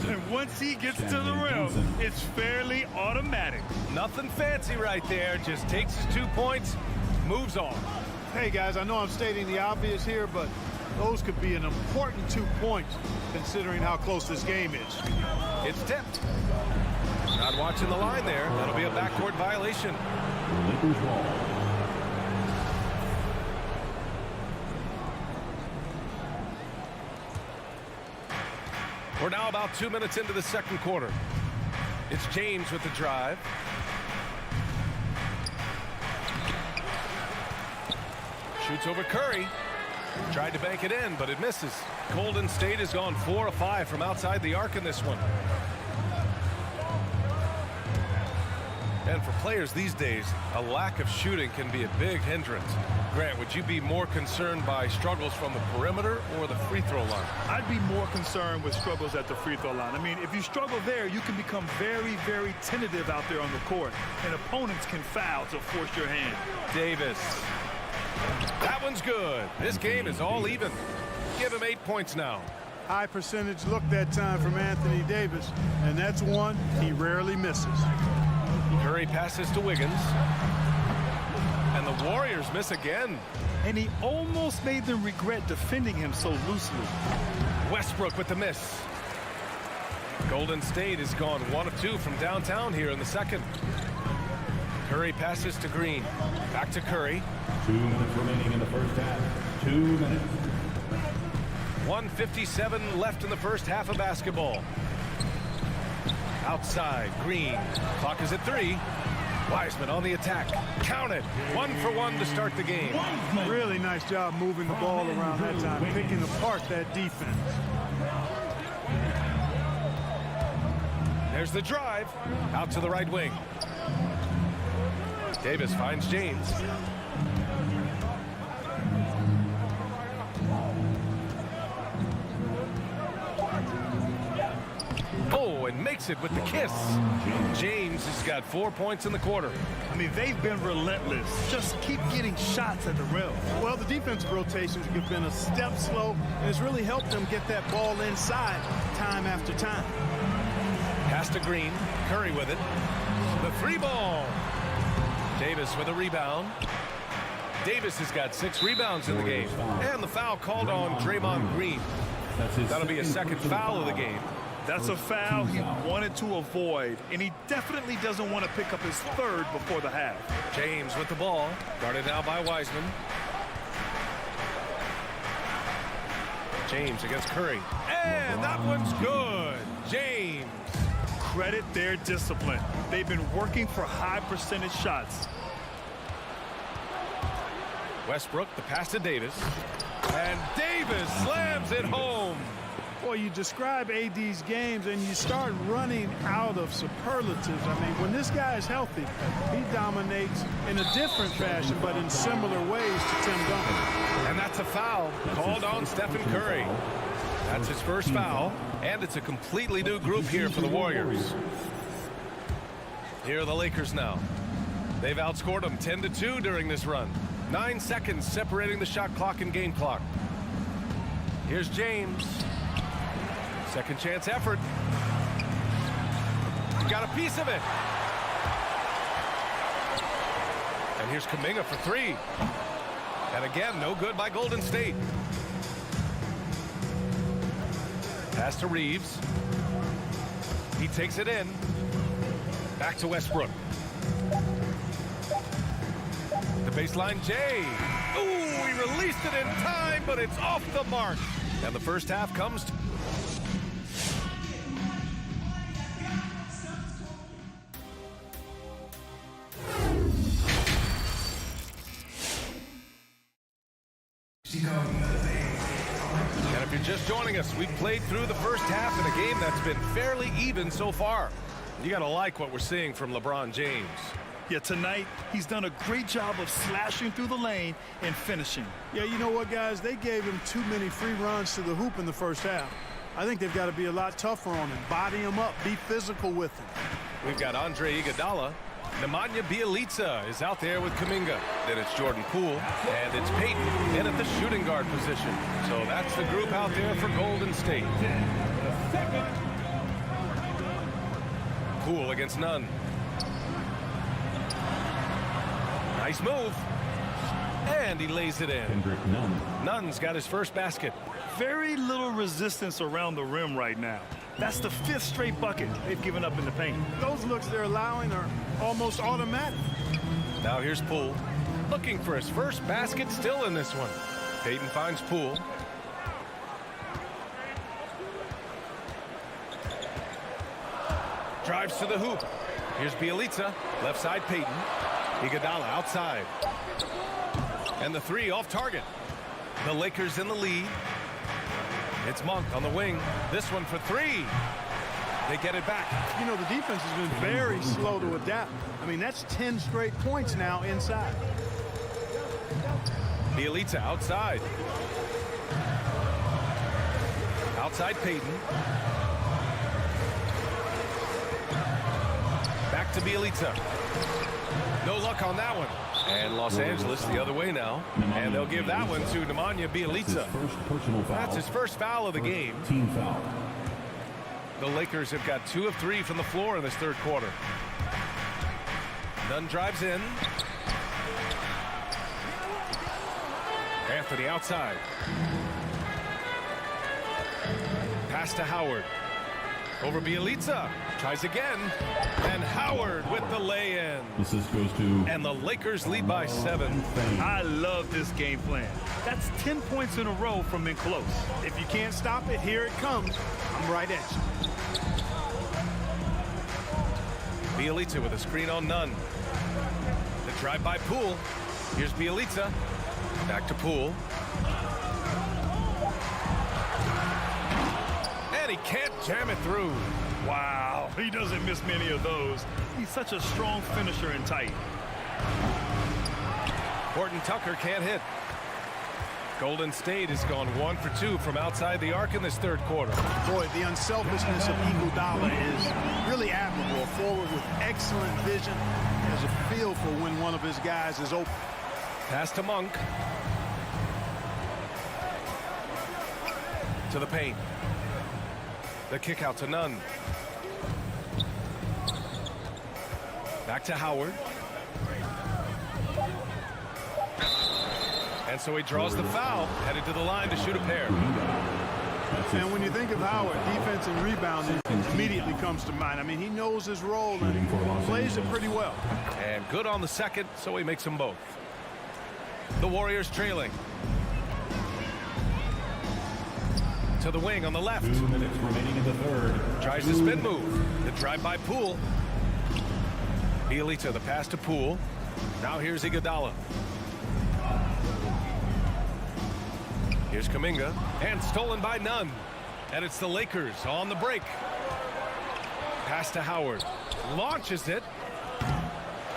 And once he gets to the rim, it's fairly automatic. Nothing fancy right there. Just takes his 2 points, moves on. Hey, guys, I know I'm stating the obvious here, but those could be an important 2 points considering how close this game is. It's tipped. Not watching the line there. That'll be a backcourt violation. Lakers ball. We're now about 2 minutes into the second quarter. It's James with the drive. Shoots over Curry. Tried to bank it in, but it misses. Golden State has gone 4 of 5 from outside the arc in this one. And for players these days, a lack of shooting can be a big hindrance. Grant, would you be more concerned by struggles from the perimeter or the free throw line? I'd be more concerned with struggles at the free throw line. I mean, if you struggle there, you can become very, very tentative out there on the court, and opponents can foul to force your hand. Davis. That one's good. This game is all even. Give him 8 points now. High percentage look that time from Anthony Davis, and that's one he rarely misses. Curry passes to Wiggins. And the Warriors miss again. And he almost made them regret defending him so loosely. Westbrook with the miss. Golden State has gone 1 of 2 from downtown here in the second. Curry passes to Green. Back to Curry. 2 minutes remaining in the first half. 2 minutes. 1:57 left in the first half of basketball. Outside, Green. Clock is at 3. Wiseman on the attack. Count it. 1 for 1 to start the game. Really nice job moving the ball around that time, picking apart that defense. There's the drive. Out to the right wing. Davis finds James. Oh, and makes it with the kiss. James has got 4 points in the quarter. I mean, they've been relentless. Just keep getting shots at the rim. Well, the defensive rotations have been a step slow, and it's really helped them get that ball inside time after time. Pass to Green. Curry with it. The 3 ball. Davis with a rebound. Davis has got 6 rebounds in the game. And the foul called on Draymond Green. That'll be a second foul of the game. That's a foul he wanted to avoid, and he definitely doesn't want to pick up his 3rd before the half. James with the ball. Guarded now by Wiseman. James against Curry. And that one's good. James. Credit their discipline. They've been working for high percentage shots. Westbrook, the pass to Davis. And Davis slams it home. Well, you describe AD's games and you start running out of superlatives. I mean, when this guy is healthy, he dominates in a different fashion, but in similar ways to Tim Duncan. And that's a foul called on Stephen Curry. That's his first foul, and it's a completely new group here for the Warriors. Here are the Lakers now. They've outscored them 10-2 during this run. 9 seconds separating the shot clock and game clock. Here's James. Second chance effort. Got a piece of it. And here's Kuminga for 3. And again, no good by Golden State. Pass to Reeves. He takes it in. Back to Westbrook. The Baseline J. Ooh, he released it in time, but it's off the mark. And the first half comes to... And if you're just joining us, we've played through the first half in a game that's been fairly even so far. You got to like what we're seeing from LeBron James. Yeah, tonight, he's done a great job of slashing through the lane and finishing. Yeah, you know what, guys? They gave him too many free runs to the hoop in the first half. I think they've got to be a lot tougher on him. Body him up. Be physical with him. We've got Andre Iguodala. Nemanja Bjelica is out there with Kuminga. Then it's Jordan Poole, and it's Peyton in at the shooting guard position. So that's the group out there for Golden State. Poole against Nunn. Nice move. And he lays it in. Nunn's got his first basket. Very little resistance around the rim right now. That's the 5th straight bucket they've given up in the paint. Those looks they're allowing are almost automatic. Now here's Poole. Looking for his first basket, still in this one. Peyton finds Poole. Drives to the hoop. Here's Bjelica. Left side Peyton. Iguodala outside. And the three off target. The Lakers in the lead. It's Monk on the wing. This one for three. They get it back. You know, the defense has been very slow to adapt. I mean, that's 10 straight points now inside. Bjelica outside. Outside Peyton. Back to Bjelica. No luck on that one. And Los Angeles the other way now. And they'll give that one to Nemanja Bjelica. That's his first foul of the game. Team foul. The Lakers have got 2 of 3 from the floor in this third quarter. Nunn drives in. Anthony outside. Pass to Howard. Over Bjelica. Tries again. And Howard with the lay-in. Assist goes to... And the Lakers lead by 7. I love this game plan. That's 10 points in a row from in close. If you can't stop it, here it comes. I'm right at you. Bjelica with a screen on Nunn. The drive by Poole. Here's Bjelica. Back to Poole. And he can't jam it through. Wow, he doesn't miss many of those. He's such a strong finisher and tight. Horton Tucker can't hit. Golden State has gone 1 for 2 from outside the arc in this third quarter. Boy, the unselfishness of Iguodala is really admirable. A forward with excellent vision. Has a feel for when one of his guys is open. Pass to Monk. To the paint. The kick out to Nunn. Back to Howard. And so he draws the foul, headed to the line to shoot a pair. And when you think of Howard, defense and rebounding immediately comes to mind. I mean, he knows his role and plays it pretty well. And good on the second, so he makes them both. The Warriors trailing. To the wing on the left. 2 minutes remaining in the third. Tries the spin move. The drive by Poole. Bjelica, the pass to Poole. Now here's Iguodala. Here's Kuminga. And stolen by Nunn. And it's the Lakers on the break. Pass to Howard. Launches it.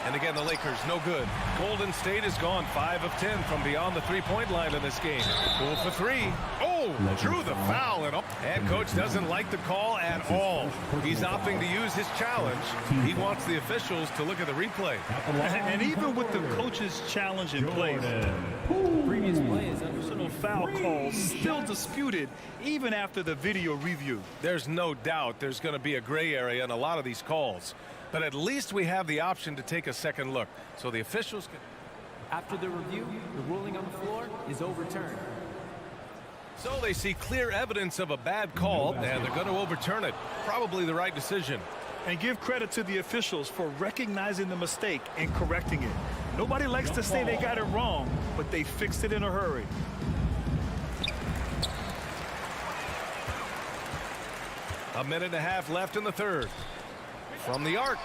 And again, the Lakers, no good. Golden State has gone 5 of 10 from beyond the three-point line in this game. Poole for 3. Oh, drew the foul. And coach doesn't like the call at all. He's opting to use his challenge. He wants the officials to look at the replay. And even with the coach's challenge in place, Previous play is under personal foul calls still disputed even after the video review. There's no doubt there's going to be a gray area in a lot of these calls. But at least we have the option to take a second look. So the officials can... After the review, the ruling on the floor is overturned. So they see clear evidence of a bad call, and they're going to overturn it. Probably the right decision. And give credit to the officials for recognizing the mistake and correcting it. Nobody likes to say they got it wrong, but they fixed it in a hurry. A minute and a half left in the third. From the arc,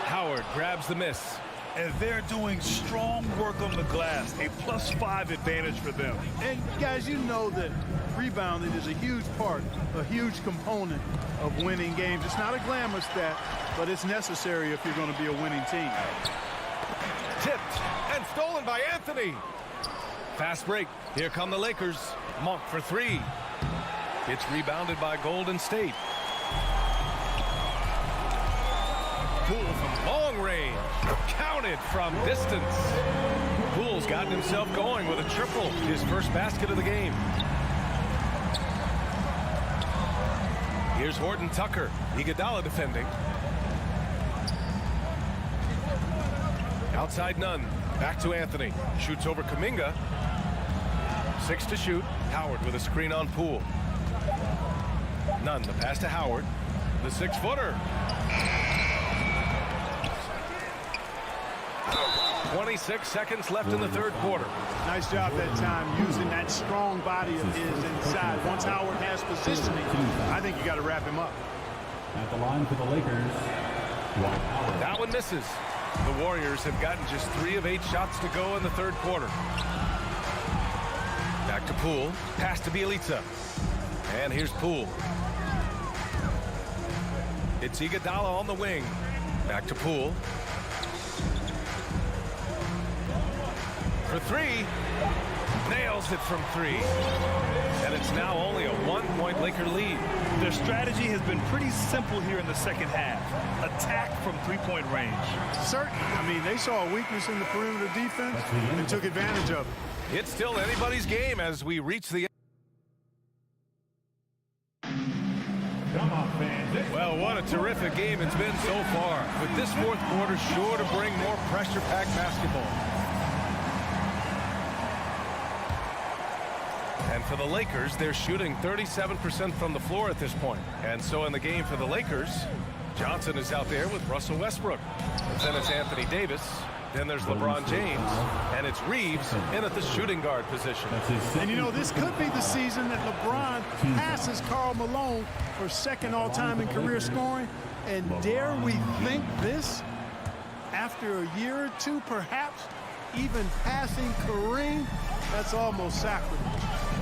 Howard grabs the miss. And they're doing strong work on the glass, a +5 advantage for them. And guys, you know that rebounding is a huge part, a huge component of winning games. It's not a glamour stat, but it's necessary if you're going to be a winning team. Tipped and stolen by Anthony. Fast break. Here come the Lakers. Monk for three. It's rebounded by Golden State. Poole from long range. Counted from distance. Poole's gotten himself going with a triple. His first basket of the game. Here's Horton Tucker. Iguodala defending. Outside none. Back to Anthony. Shoots over Kuminga. 6 to shoot. Howard with a screen on Poole. None. The pass to Howard. The 6-footer. 26 seconds left in the third quarter. Nice job that time using that strong body of his inside. Once Howard has positioning, I think you got to wrap him up. At the line for the Lakers, Dwight Howard. That one misses. The Warriors have gotten just 3 of 8 shots to go in the third quarter. Back to Poole. Pass to Bielitsa. And here's Poole. It's Iguodala on the wing. Back to Poole. For 3. Nails it from 3. And it's now only a 1-point Laker lead. Their strategy has been pretty simple here in the second half. Attack from 3-point range. Certainly. I mean, they saw a weakness in the perimeter defense and took advantage of it. It's still anybody's game as we reach the... Come on, fans. Well, what a terrific game it's been so far. With this fourth quarter sure to bring more pressure-packed basketball. And for the Lakers, they're shooting 37% from the floor at this point. And so in the game for the Lakers, Johnson is out there with Russell Westbrook. Then it's Anthony Davis. Then there's LeBron James. And it's Reeves in at the shooting guard position. And you know, this could be the season that LeBron passes Karl Malone for second all-time in career scoring. And dare we think this? After a year or two, perhaps even passing Kareem? That's almost sacrilege.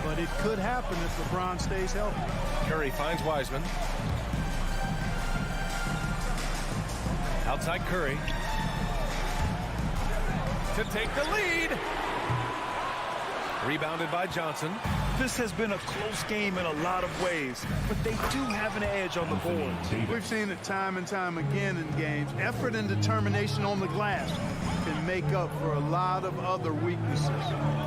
But it could happen if LeBron stays healthy. Curry finds Wiseman. Outside Curry. To take the lead. Rebounded by Johnson. This has been a close game in a lot of ways, but they do have an edge on the boards. We've seen it time and time again in games. Effort and determination on the glass can make up for a lot of other weaknesses.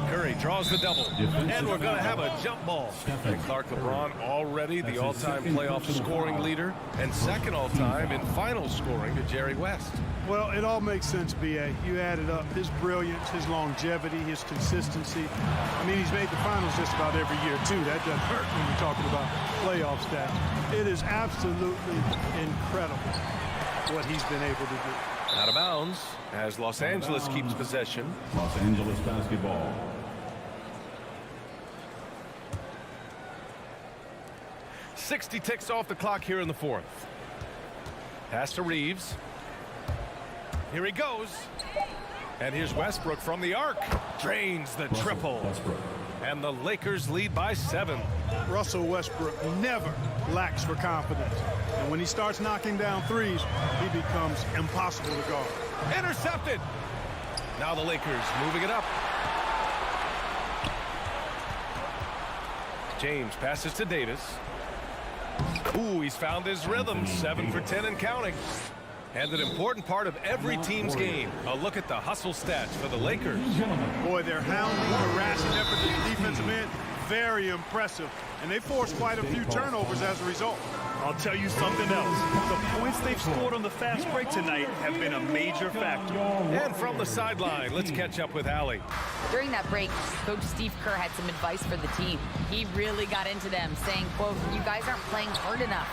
Curry draws the double, and we're going to have a jump ball. And Clark LeBron already the all-time playoff scoring leader, and second all-time in final scoring to Jerry West. Well, it all makes sense, B.A. You added up his brilliance, his longevity, his consistency. I mean, he's made the finals just about every year, too. That doesn't hurt when you're talking about playoff stats. It is absolutely incredible what he's been able to do. Out of bounds as Los Angeles keeps possession. Los Angeles basketball. 60 ticks off the clock here in the fourth. Pass to Reeves. Here he goes. And here's Westbrook from the arc. Drains the triple. And the Lakers lead by 7. Russell Westbrook never lacks for confidence. And when he starts knocking down threes, he becomes impossible to guard. Intercepted. Now the Lakers moving it up. James passes to Davis. Ooh, he's found his rhythm. 7 for 10 and counting. And an important part of every team's game. A look at the hustle stats for the Lakers. Boy, their hounding, harassing effort to the defensive end, very impressive. And they forced quite a few turnovers as a result. I'll tell you something else. The points they've scored on the fast break tonight have been a major factor. And from the sideline, let's catch up with Allie. During that break, Coach Steve Kerr had some advice for the team. He really got into them, saying, quote, "You guys aren't playing hard enough.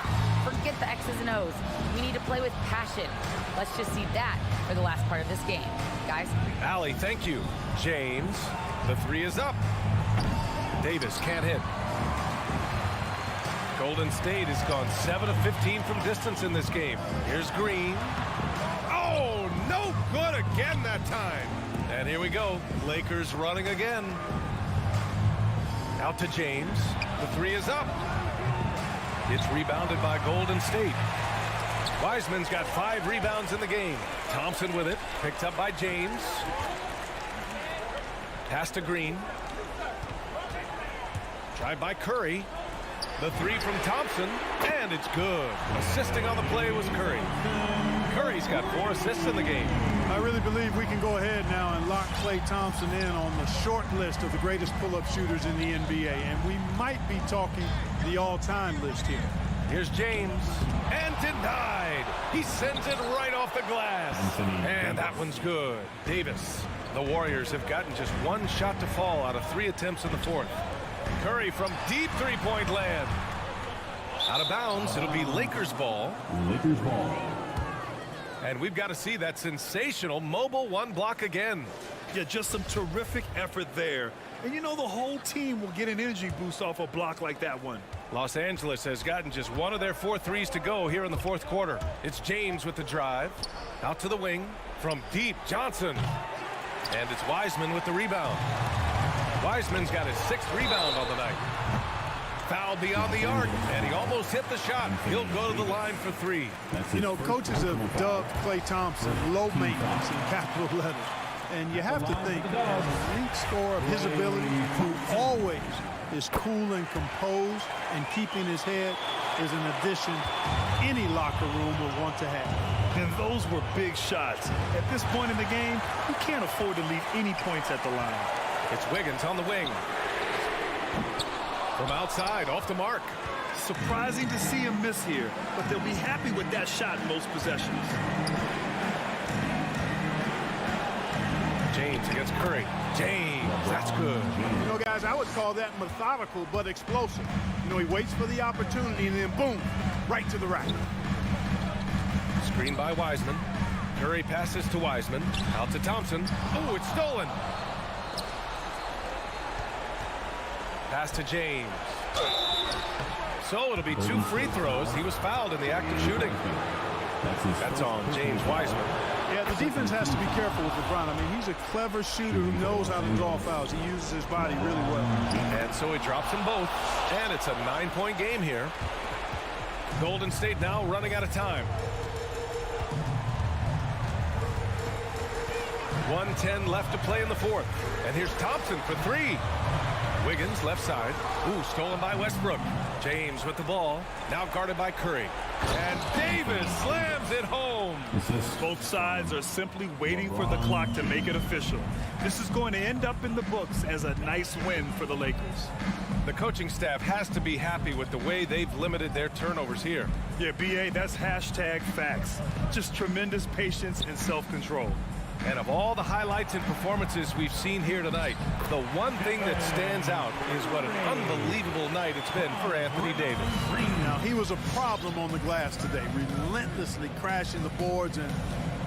Forget the X's and O's. We need to play with passion." Let's just see that for the last part of this game. Guys? Allie, thank you. James, the three is up. Davis can't hit. Golden State has gone 7 of 15 from distance in this game. Here's Green. Oh, no good again that time. And here we go. Lakers running again. Out to James. The three is up. It's rebounded by Golden State. Wiseman's got 5 rebounds in the game. Thompson with it. Picked up by James. Pass to Green. Tried by Curry. The three from Thompson, and it's good. Assisting on the play was Curry. Curry's got 4 assists in the game. I really believe we can go ahead now and lock Klay Thompson in on the short list of the greatest pull-up shooters in the NBA, and we might be talking the all-time list here. Here's James, and denied. He sends it right off the glass, and that one's good. Davis. The Warriors have gotten just 1 shot to fall out of 3 attempts in the fourth. Curry from deep three-point land. Out of bounds. It'll be Lakers ball. Lakers ball. And we've got to see that sensational mobile 1 block again. Yeah, just some terrific effort there. And you know the whole team will get an energy boost off a block like that one. Los Angeles has gotten just 1 of their 4 threes to go here in the fourth quarter. It's James with the drive. Out to the wing. From deep, Johnson. And it's Wiseman with the rebound. Wiseman's got his 6th rebound on the night. Foul beyond the arc, and he almost hit the shot. He'll go to the line for 3. You know, coaches have dubbed Klay Thompson low maintenance in capital letters. And you have to think, as an elite scorer of his ability, who always is cool and composed and keeping his head, is an addition any locker room would want to have. And those were big shots. At this point in the game, you can't afford to leave any points at the line. It's Wiggins on the wing. From outside, off the mark. Surprising to see him miss here, but they'll be happy with that shot in most possessions. James against Curry. James, that's good. You know, guys, I would call that methodical but explosive. You know, he waits for the opportunity and then boom, right to the rack. Screen by Wiseman. Curry passes to Wiseman. Out to Thompson. Oh, it's stolen. Pass to James. So it'll be 2 free throws. He was fouled in the act of shooting. That's on James Wiseman. Yeah, the defense has to be careful with LeBron. I mean, he's a clever shooter who knows how to draw fouls. He uses his body really well. And so he drops them both. And it's a 9-point game here. Golden State now running out of time. 1:10 left to play in the fourth. And here's Thompson for 3. Wiggins left side. Ooh, stolen by Westbrook. James with the ball. Now guarded by Curry. And Davis slams it home. Both sides are simply waiting for the clock to make it official. This is going to end up in the books as a nice win for the Lakers. The coaching staff has to be happy with the way they've limited their turnovers here. Yeah, BA, that's hashtag facts. Just tremendous patience and self-control. And of all the highlights and performances we've seen here tonight, the one thing that stands out is what an unbelievable night it's been for Anthony Davis. Now, he was a problem on the glass today, relentlessly crashing the boards and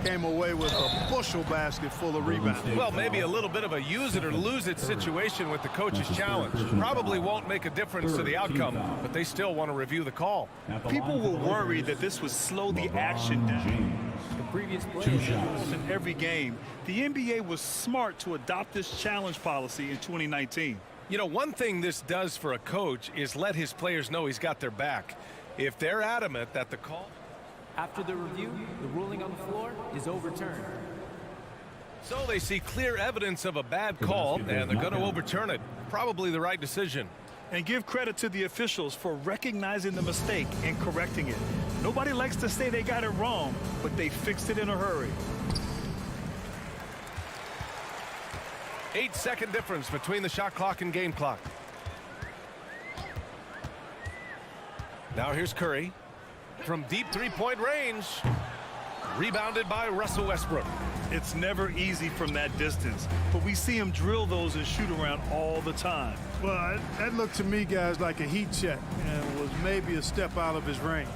came away with a bushel basket full of rebounds. Well, maybe a little bit of a use it or lose it situation with the coach's challenge. Probably won't make a difference to the outcome, but they still want to review the call. People were worried that this would slow the action down. Previous play. In every game, the NBA was smart to adopt this challenge policy in 2019. You know, one thing this does for a coach is let his players know he's got their back. If they're adamant that the call... After the review, the ruling on the floor is overturned. So they see clear evidence of a bad call, and they're going to overturn it. Probably the right decision. And give credit to the officials for recognizing the mistake and correcting it. Nobody likes to say they got it wrong, but they fixed it in a hurry. 8-second difference between the shot clock and game clock. Now here's Curry. from deep three-point range. Rebounded by Russell Westbrook. It's never easy from that distance, but we see him drill those and shoot around all the time. Well, that looked to me, guys, like a heat check and was maybe a step out of his range.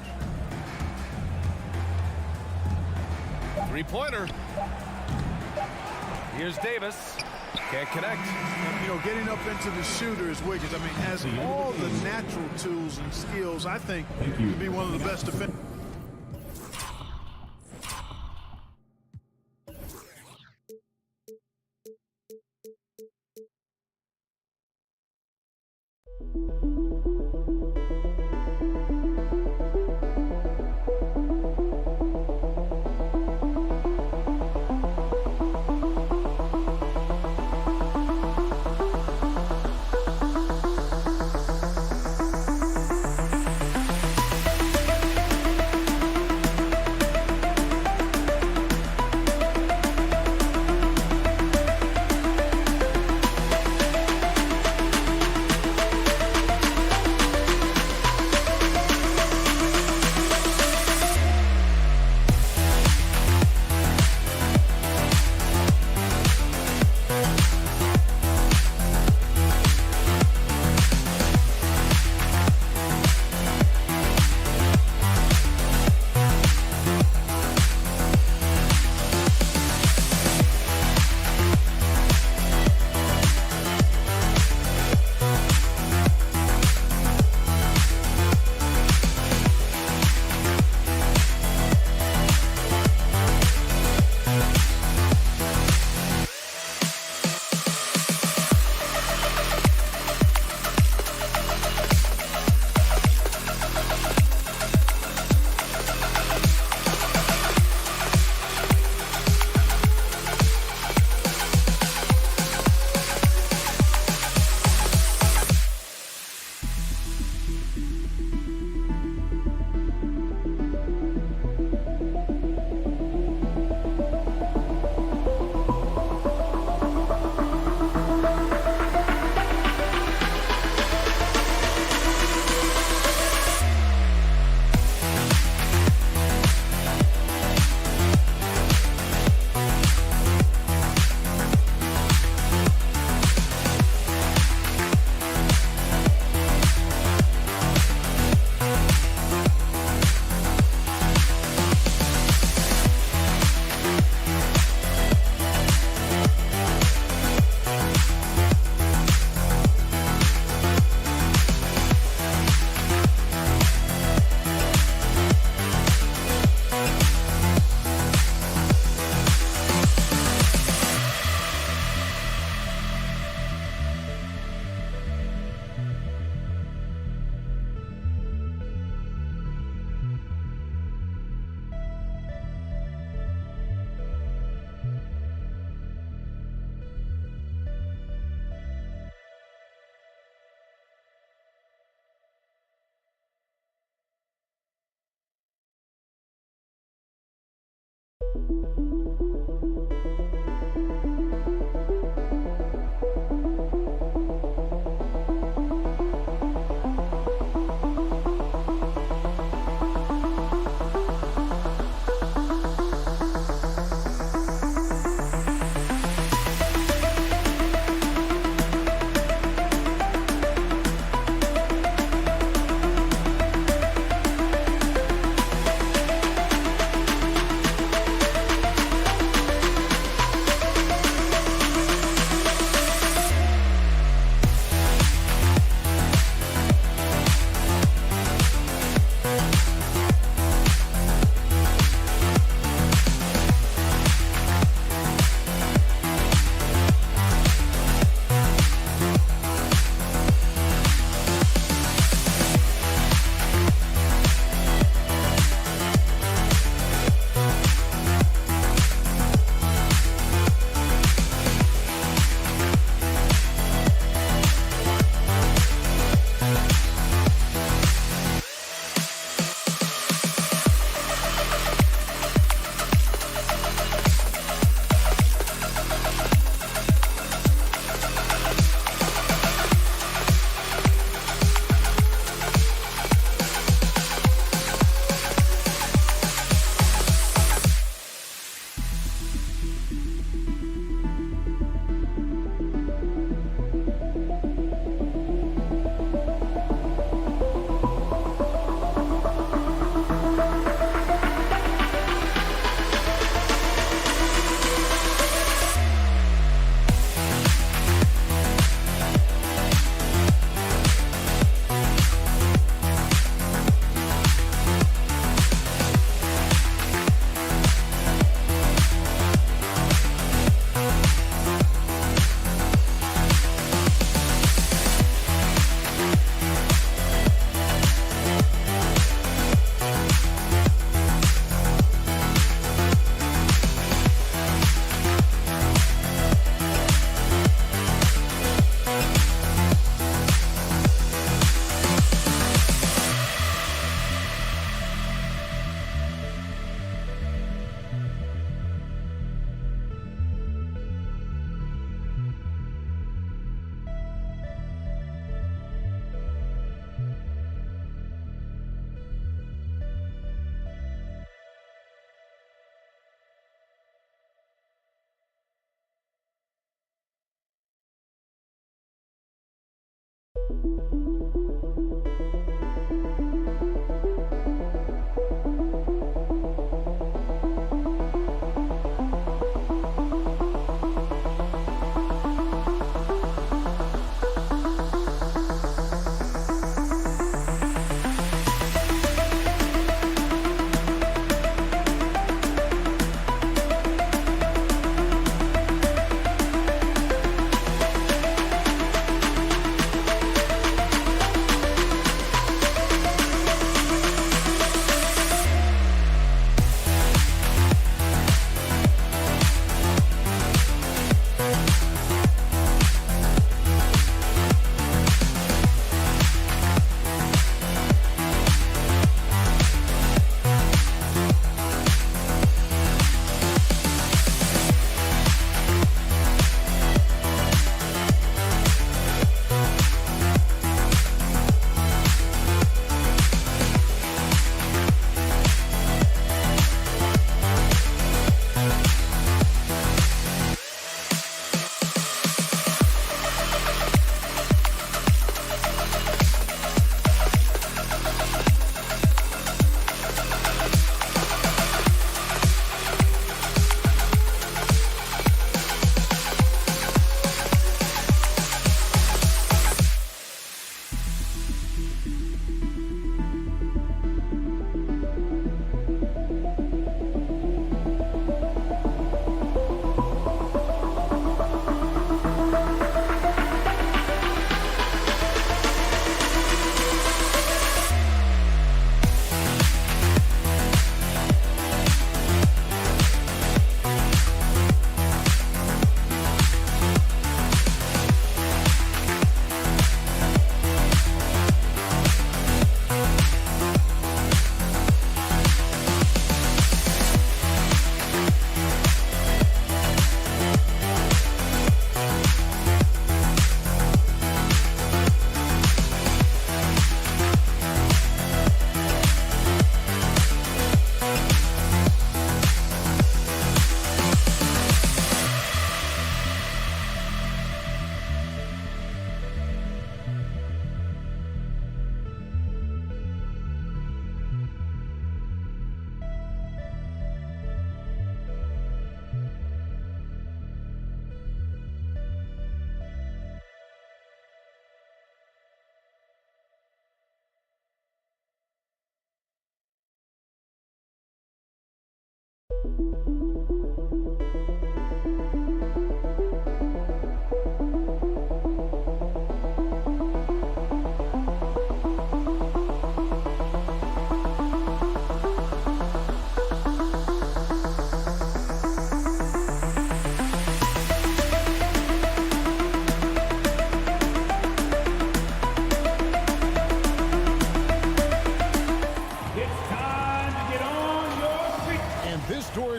Three-pointer. Here's Davis. Can't connect. You know, getting up into the shooter is Wiggins. I mean, has all the natural tools and skills, I think, to be one of the best defenders.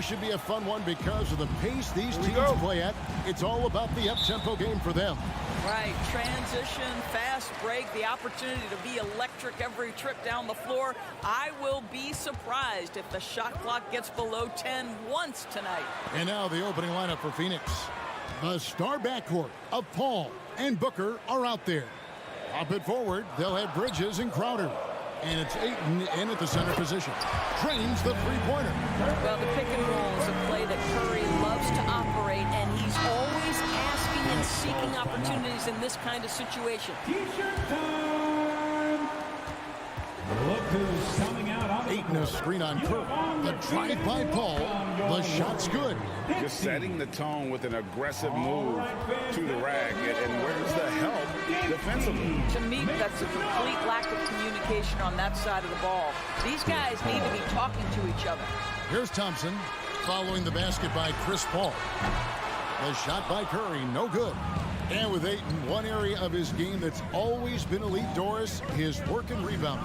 Should be a fun one because of the pace these teams play at. It's all about the up-tempo game for them. Right, transition, fast break, the opportunity to be electric every trip down the floor. I will be surprised if the shot clock gets below 10 once tonight. And now the opening lineup for Phoenix. The star backcourt of Paul and Booker are out there. Up it forward, they'll have Bridges and Crowder. And it's Ayton in at the center position. Trains the three-pointer. Well, the pick and roll is a play that Curry loves to operate, and he's always asking and seeking opportunities in this kind of situation. T-shirt time. Look who's coming out on Ayton a screen on Curry. The drive by Paul. The shot's good. Just setting the tone with an aggressive move to the rack. And where's the help defensively? To me, that's a complete lack of communication on that side of the ball. These guys need to be talking to each other. Here's Thompson following the basket by Chris Paul. The shot by Curry, no good. And with Ayton, one area of his game that's always been elite, Doris, his work and rebound.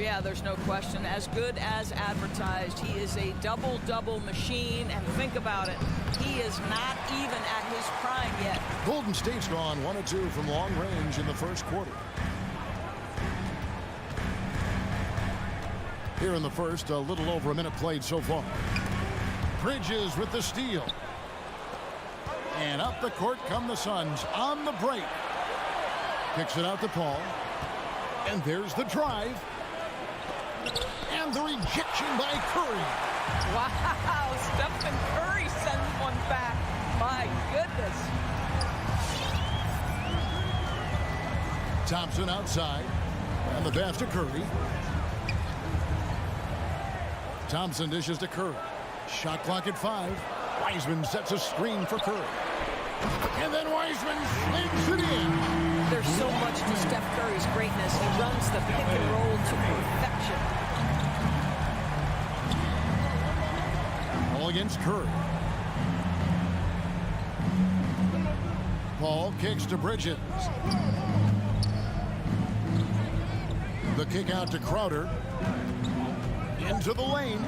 Yeah, there's no question. As good as advertised, he is a double-double machine. And think about it, he is not even at his prime yet. Golden State's gone 1 of 2 from long range in the first quarter. Here in the first, a little over a minute played so far. Bridges with the steal. And up the court come the Suns on the break. Kicks it out to Paul. And there's the drive. And the rejection by Curry. Wow, Stephen Curry sends one back. My goodness. Thompson outside. And the pass to Curry. Thompson dishes to Curry. Shot clock at 5. Wiseman sets a screen for Curry. And then Wiseman slings it in. There's so much to Steph Curry's greatness. He runs the pick and roll to perfection. All against Curry. Paul kicks to Bridges. The kick out to Crowder. Into the lane.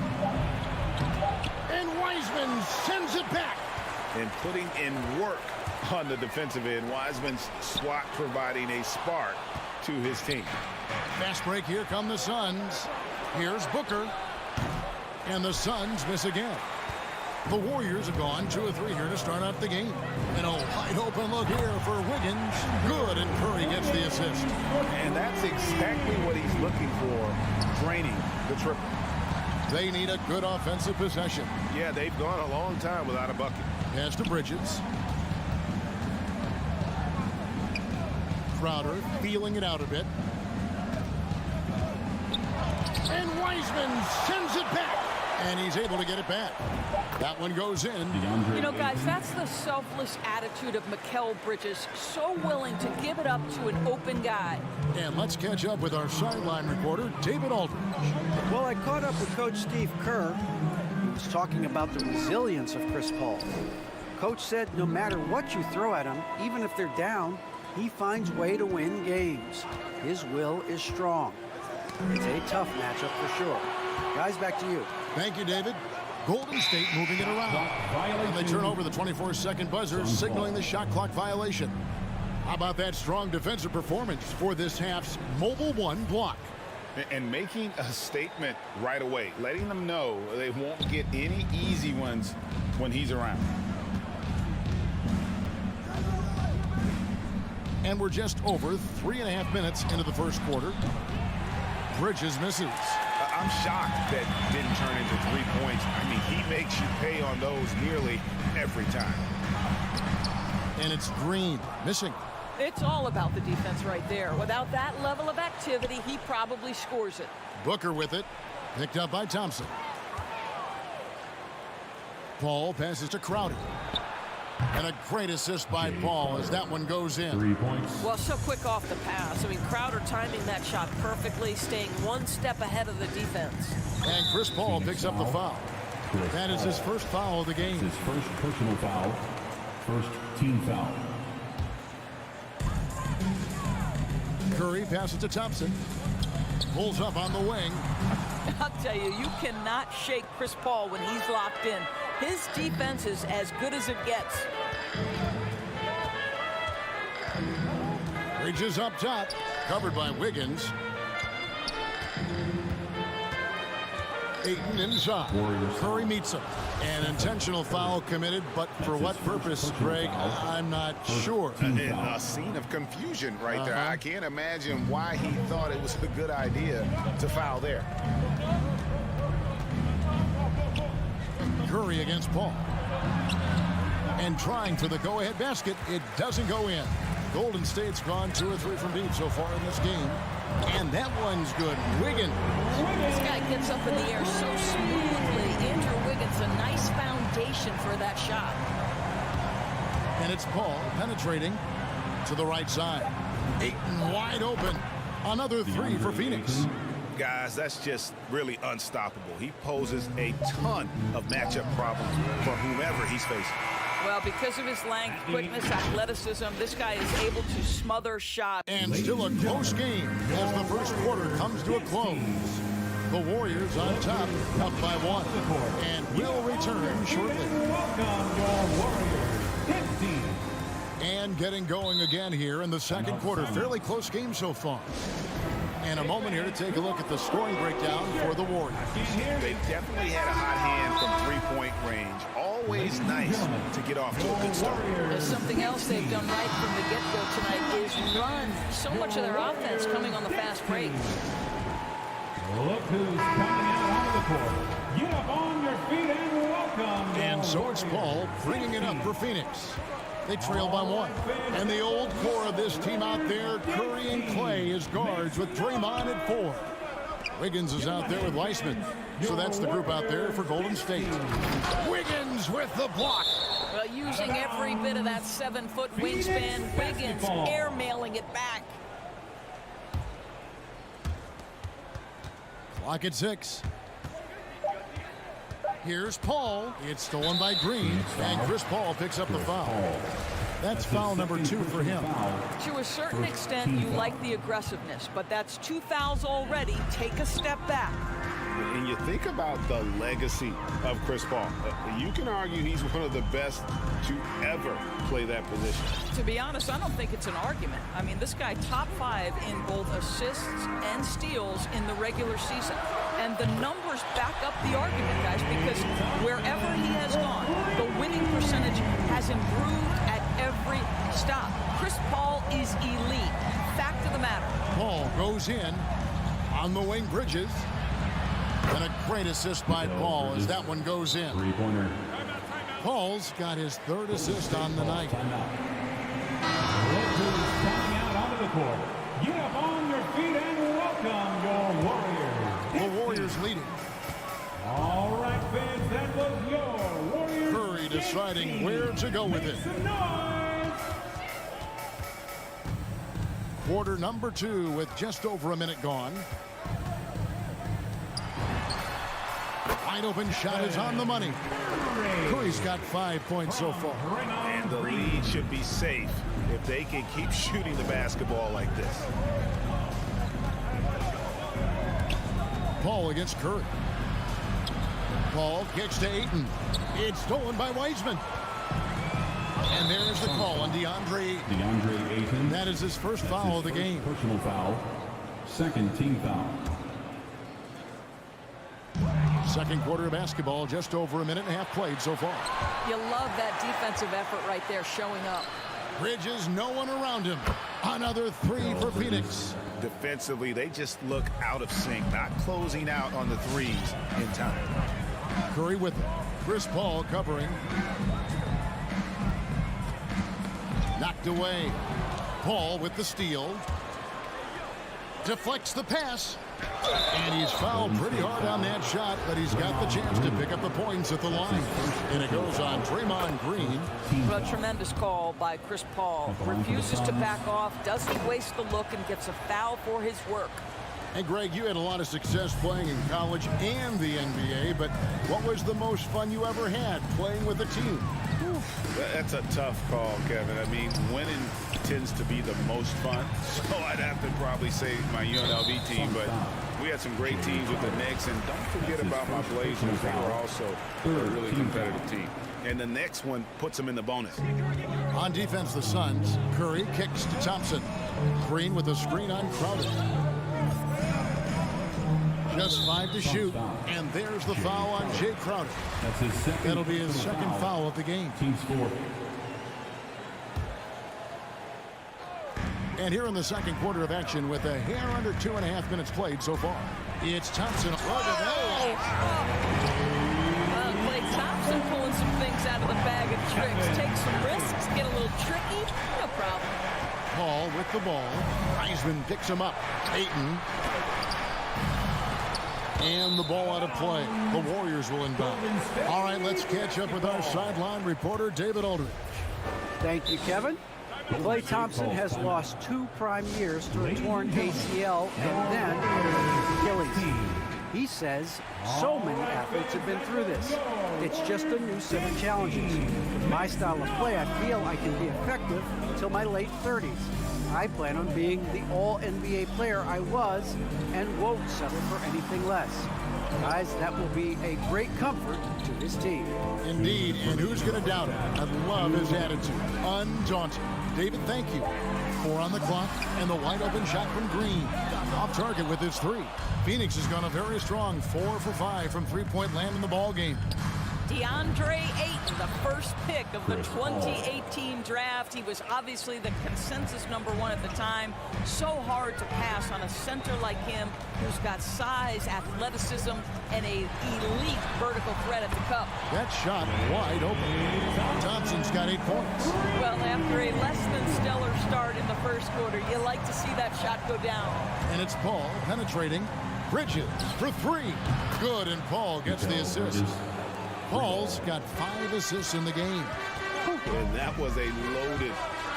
And Wiseman sends it back. And putting in work on the defensive end. Wiseman's swat providing a spark to his team. Fast break. Here come the Suns. Here's Booker. And the Suns miss again. The Warriors have gone 2 of 3 here to start out the game. And a wide open look here for Wiggins. Good, and Curry gets the assist. And that's exactly what he's looking for, draining the triple. They need a good offensive possession. Yeah, they've gone a long time without a bucket. Pass to Bridges. Crowder feeling it out a bit. And Wiseman sends it back. And he's able to get it back. That one goes in. You know, guys, that's the selfless attitude of Mikal Bridges. So willing to give it up to an open guy. And let's catch up with our sideline reporter, David Aldridge. Well, I caught up with Coach Steve Kerr. He was talking about the resilience of Chris Paul. Coach said no matter what you throw at him, even if they're down, he finds way to win games. His will is strong. It's a tough matchup for sure. Guys, back to you. Thank you, David. Golden State moving it around. And they turn over the 24-second buzzer, signaling the shot clock violation. How about that strong defensive performance for this half's Mobile One block? And making a statement right away, letting them know they won't get any easy ones when he's around. And we're just over 3.5 minutes into the first quarter. Bridges misses. I'm shocked that didn't turn into 3 points. I mean, he makes you pay on those nearly every time. And it's Green missing. It's all about the defense right there. Without that level of activity, he probably scores it. Booker with it. Picked up by Thompson. Paul passes to Crowder. And a great assist by Paul as that one goes in. 3 points. Well, so quick off the pass. I mean, Crowder timing that shot perfectly, staying one step ahead of the defense. And Chris Paul picks up the foul. That is his first foul of the game. His first personal foul. First team foul. Curry passes to Thompson. Pulls up on the wing. I'll tell you, you cannot shake Chris Paul when he's locked in. His defense is as good as it gets. Reaches up top. Covered by Wiggins. Ayton inside. Curry meets him. An intentional foul committed, but for what purpose, Greg, I'm not sure. A scene of confusion right there. I can't imagine why he thought it was a good idea to foul there. Curry against Paul. And trying for the go-ahead basket. It doesn't go in. Golden State's gone 2 or 3 from deep so far in this game. And that one's good. Wiggins. This guy gets up in the air so smoothly. Andrew Wiggins, a nice foundation for that shot. And it's Paul penetrating to the right side. Ayton wide open. Another 3 for Phoenix. Guys, that's just really unstoppable. He poses a ton of matchup problems for whomever he's facing. Well, because of his length, quickness, athleticism, this guy is able to smother shots. And still a close game as the first quarter comes to a close. The Warriors on top, up by 1. And will return shortly. And getting going again here in the second quarter. Fairly close game so far. And a moment here to take a look at the scoring breakdown for the Warriors. They definitely had a hot hand from three-point range. Always nice to get off to a good start. There's something else they've done right from the get-go tonight is run. So much of their offense coming on the fast break. Look who's coming out onto the court. Get up on your feet and welcome. And so it's Paul bringing it up for Phoenix. They trail by 1. And the old core of this team out there, Curry and Clay as guards with Draymond at 4. Wiggins is out there with Weissman. So that's the group out there for Golden State. Wiggins with the block. Well, using every bit of that 7-foot wingspan, Wiggins airmailing it back. Clock at 6. Here's Paul. It's stolen by Green, and Chris Paul picks up the foul. That's foul number 2 for him. To a certain extent, you like the aggressiveness, but that's 2 fouls already. Take a step back. And you think about the legacy of Chris Paul. You can argue he's one of the best to ever play that position. To be honest, I don't think it's an argument. I mean, this guy top 5 in both assists and steals in the regular season. And the numbers back up the argument, guys, because wherever he has gone, the winning percentage has improved at every stop. Chris Paul is elite. Fact of the matter. Paul goes in on the wing. Bridges. And a great assist by Paul as that one goes in. Three-pointer. Paul's got his 3rd assist on the night. Look who's coming out onto the court. Get up on your feet and welcome your Warriors. The Warriors leading. All right, fans, that was your Warriors. Curry deciding where to go with it. Quarter number 2 with just over a minute gone. Wide open shot is on the money. Curry's got 5 points so far. And the lead should be safe if they can keep shooting the basketball like this. Paul against Curry. Paul kicks to Ayton. It's stolen by Weissman. And there's the call on DeAndre Ayton. That is his first foul of the game. Personal foul. Second team foul. Second quarter of basketball, just over a minute and a half played so far. You love that defensive effort right there showing up. Bridges, no one around him. Another 3 for Phoenix. Defensively, they just look out of sync, not closing out on the threes in time. Curry with it. Chris Paul covering. Knocked away. Paul with the steal. Deflects the pass. And he's fouled pretty hard on that shot, but he's got the chance to pick up the points at the line. And it goes on Draymond Green. Well, tremendous call by Chris Paul. Refuses to back off, doesn't waste the look, and gets a foul for his work. And Greg, you had a lot of success playing in college and the NBA, but what was the most fun you ever had playing with a team? That's a tough call, Kevin. I mean, winning tends to be the most fun. So I'd have to probably say my UNLV team, but we had some great teams with the Knicks. And don't forget about my Blazers. They were also a really competitive team. And the next one puts them in the bonus. On defense, the Suns. Curry kicks to Thompson. Green with a screen on Crowder. Just 5 to shoot, and there's the foul on Jay Crowder. That's his second. That'll be his second foul of the game. Team score. And here in the second quarter of action with a hair under 2.5 minutes played so far. It's Thompson. Look at that. Klay Thompson pulling some things out of the bag of tricks. Take some risks, get a little tricky. No problem. Paul with the ball. Wiseman picks him up. Ayton. And the ball out of play. The Warriors will inbound. All right, let's catch up with our sideline reporter, David Aldridge. Thank you, Kevin. Klay Thompson has lost 2 prime years to a torn ACL and then Achilles. He says so many athletes have been through this. It's just a new set of challenges. With my style of play, I feel I can be effective until my late 30s. I plan on being the all-NBA player I was and won't settle for anything less. Guys, that will be a great comfort to his team. Indeed, and who's going to doubt it? I love his attitude. Undaunted. David, thank you. 4 on the clock, and the wide-open shot from Green. Off target with his 3. Phoenix has gone a very strong 4 for 5 from three-point land in the ball game. DeAndre Ayton, the first pick of the 2018 draft. He was obviously the consensus #1 at the time. So hard to pass on a center like him who's got size, athleticism, and an elite vertical threat at the cup. That shot wide open. Thompson's got 8 points. Well, after a less than stellar start in the first quarter, you like to see that shot go down. And it's Paul penetrating. Bridges for 3. Good, and Paul gets the assist. Paul's got 5 assists in the game. And that was a loaded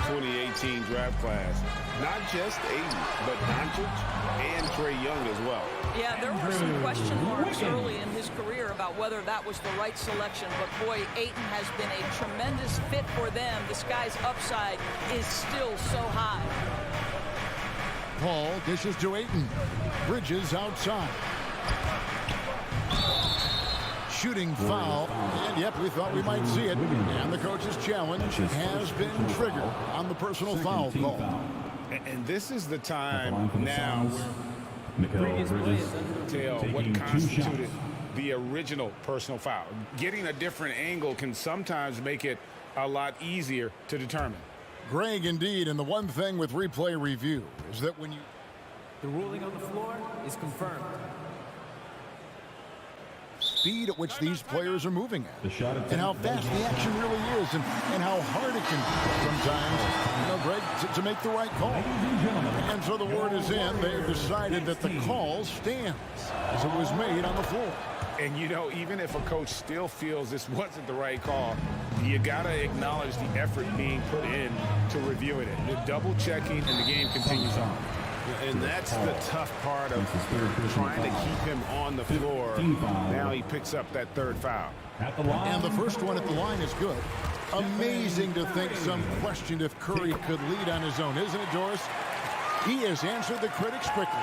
2018 draft class. Not just Ayton, but Doncic and Trae Young as well. Yeah, there were some question marks early in his career about whether that was the right selection. But, boy, Ayton has been a tremendous fit for them. This guy's upside is still so high. Paul dishes to Ayton. Bridges outside. Shooting foul. And, yep, we thought we might see it. And the coach's challenge has been triggered on the personal foul call. And this is the time now tell what constituted the original personal foul. Getting a different angle can sometimes make it a lot easier to determine. Greg, indeed, and the one thing with replay review is that when you... The ruling on the floor is confirmed. Speed at which these players are moving at, and how fast the action really is, and how hard it can be sometimes, Greg, to make the right call. And so the word is in. They've decided that the call stands as it was made on the floor. And, even if a coach still feels this wasn't the right call, you got to acknowledge the effort being put in to reviewing it. The double checking, and the game continues on. And that's the tough part of trying to keep him on the floor. Now he picks up that 3rd foul. And the first one at the line is good. Amazing to think some questioned if Curry could lead on his own, isn't it, Doris? He has answered the critics quickly.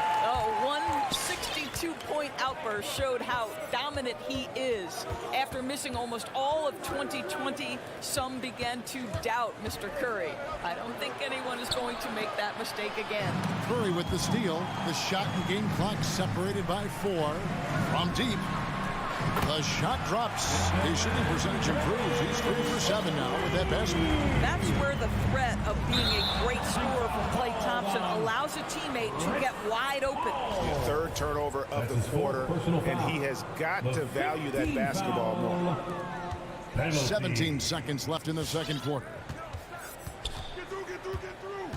One 62-point outburst showed how dominant he is. After missing almost all of 2020, some began to doubt Mr. Curry. I don't think anyone is going to make that mistake again. Curry with the steal. The shot and game clock separated by 4 from deep. The shot drops. His shooting percentage improves. He's 3 for 7 now with that basket. That's where the threat of being a great scorer from Klay Thompson allows a teammate to get wide open. 3rd turnover of the quarter, and he has got to value that basketball more. 17 seconds left in the second quarter. Get through.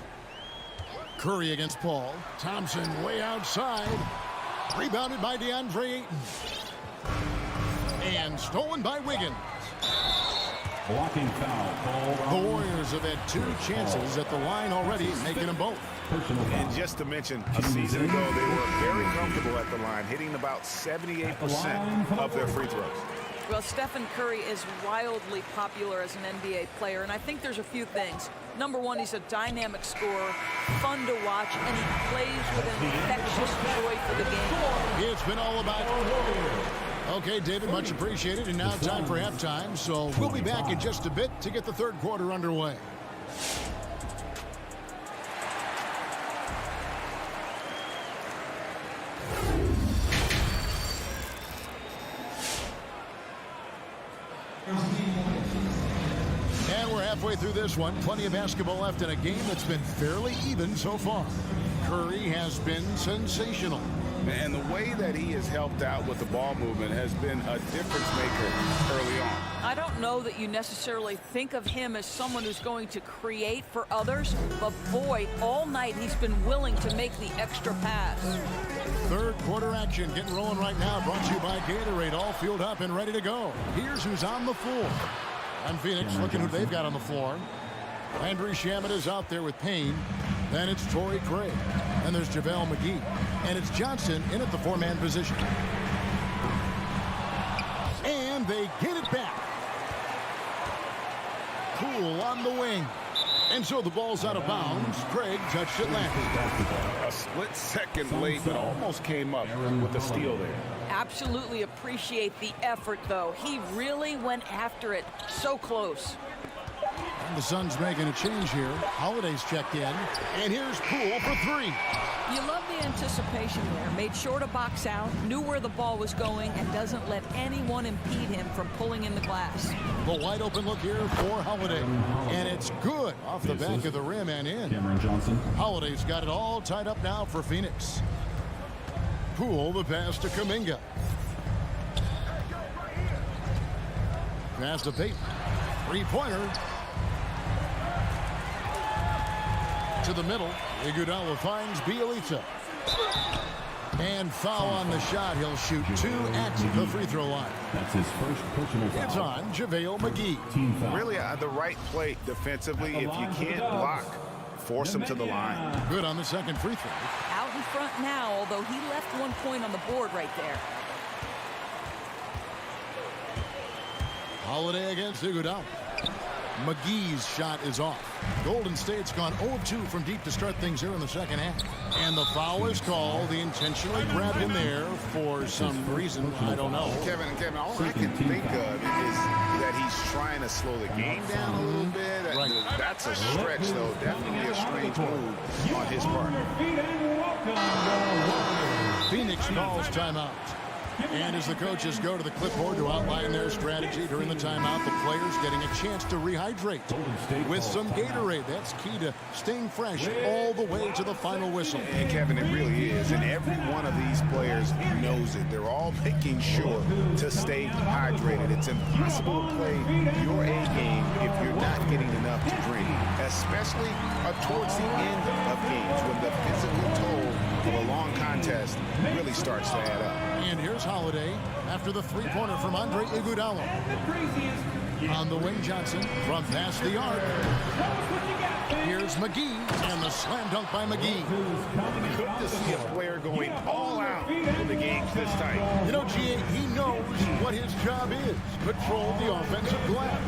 Curry against Paul. Thompson way outside. Rebounded by DeAndre Ayton. And stolen by Wiggins. Blocking foul. The Warriors have had 2 chances at the line already, making them both. And just to mention, a season ago, they were very comfortable at the line, hitting about 78% of their free throws. Well, Stephen Curry is wildly popular as an NBA player, and I think there's a few things. Number one, he's a dynamic scorer, fun to watch, and he plays with an infectious joy for the game. It's been all about... Okay, David, much appreciated. And now time for halftime. So we'll be back in just a bit to get the 3rd quarter underway. And we're halfway through this one. Plenty of basketball left in a game that's been fairly even so far. Curry has been sensational. And the way that he has helped out with the ball movement has been a difference maker early on. I don't know that you necessarily think of him as someone who's going to create for others, but boy, all night he's been willing to make the extra pass. 3rd quarter action getting rolling right now. Brought to you by Gatorade. All fueled up and ready to go. Here's who's on the floor. And Phoenix looking who they've got on the floor. Landry Shamet is out there with Payne. Then it's Torrey Craig. And there's JaVale McGee. And it's Johnson in at the 4-man position. And they get it back. Poole on the wing. And so the ball's out of bounds. Craig touched it last. A split second late, but almost came up with a steal there. Absolutely appreciate the effort, though. He really went after it so close. And the Suns making a change here. Holiday's checked in. And here's Poole for three. You love the anticipation there. Made sure to box out, knew where the ball was going, and doesn't let anyone impede him from pulling in the glass. The wide open look here for Holiday. And it's good off the back of the rim and in. Cameron Johnson. Holiday's got it all tied up now for Phoenix. Poole the pass to Kuminga. Pass to Payton. Three-pointer. To the middle. Iguodala finds Bielitsa. And foul on the shot. He'll shoot two at the free throw line. That's his first personal foul. It's on JaVale McGee. Team foul. Really the right play defensively. If you can't block, force him to the line. Good on the second free throw. Out in front now, although he left 1 point on the board right there. Holiday against Iguodala. McGee's shot is off. Golden State's gone 0-2 from deep to start things here in the second half. And the foul is called. They intentionally grabbed him there for some reason. I don't know. Kevin, all I can think of is that he's trying to slow the game down a little bit. Right. That's a stretch, though. Definitely a strange move on his part. Phoenix calls timeout. And as the coaches go to the clipboard to outline their strategy during the timeout, the players getting a chance to rehydrate with some Gatorade. That's key to staying fresh all the way to the final whistle. And Kevin, it really is. And every one of these players knows it. They're all making sure to stay hydrated. It's impossible to play your A game if you're not getting enough to drink, especially towards the end of games when the physical toll of a long contest really starts to add up. And here's Holiday after the three-pointer from Andre Iguodala. On the wing, Johnson from past the arc. Here's McGee, and the slam dunk by McGee. Good to see a player going all out when the game's this tight. You know, G.A., he knows what his job is. Control the offensive glass.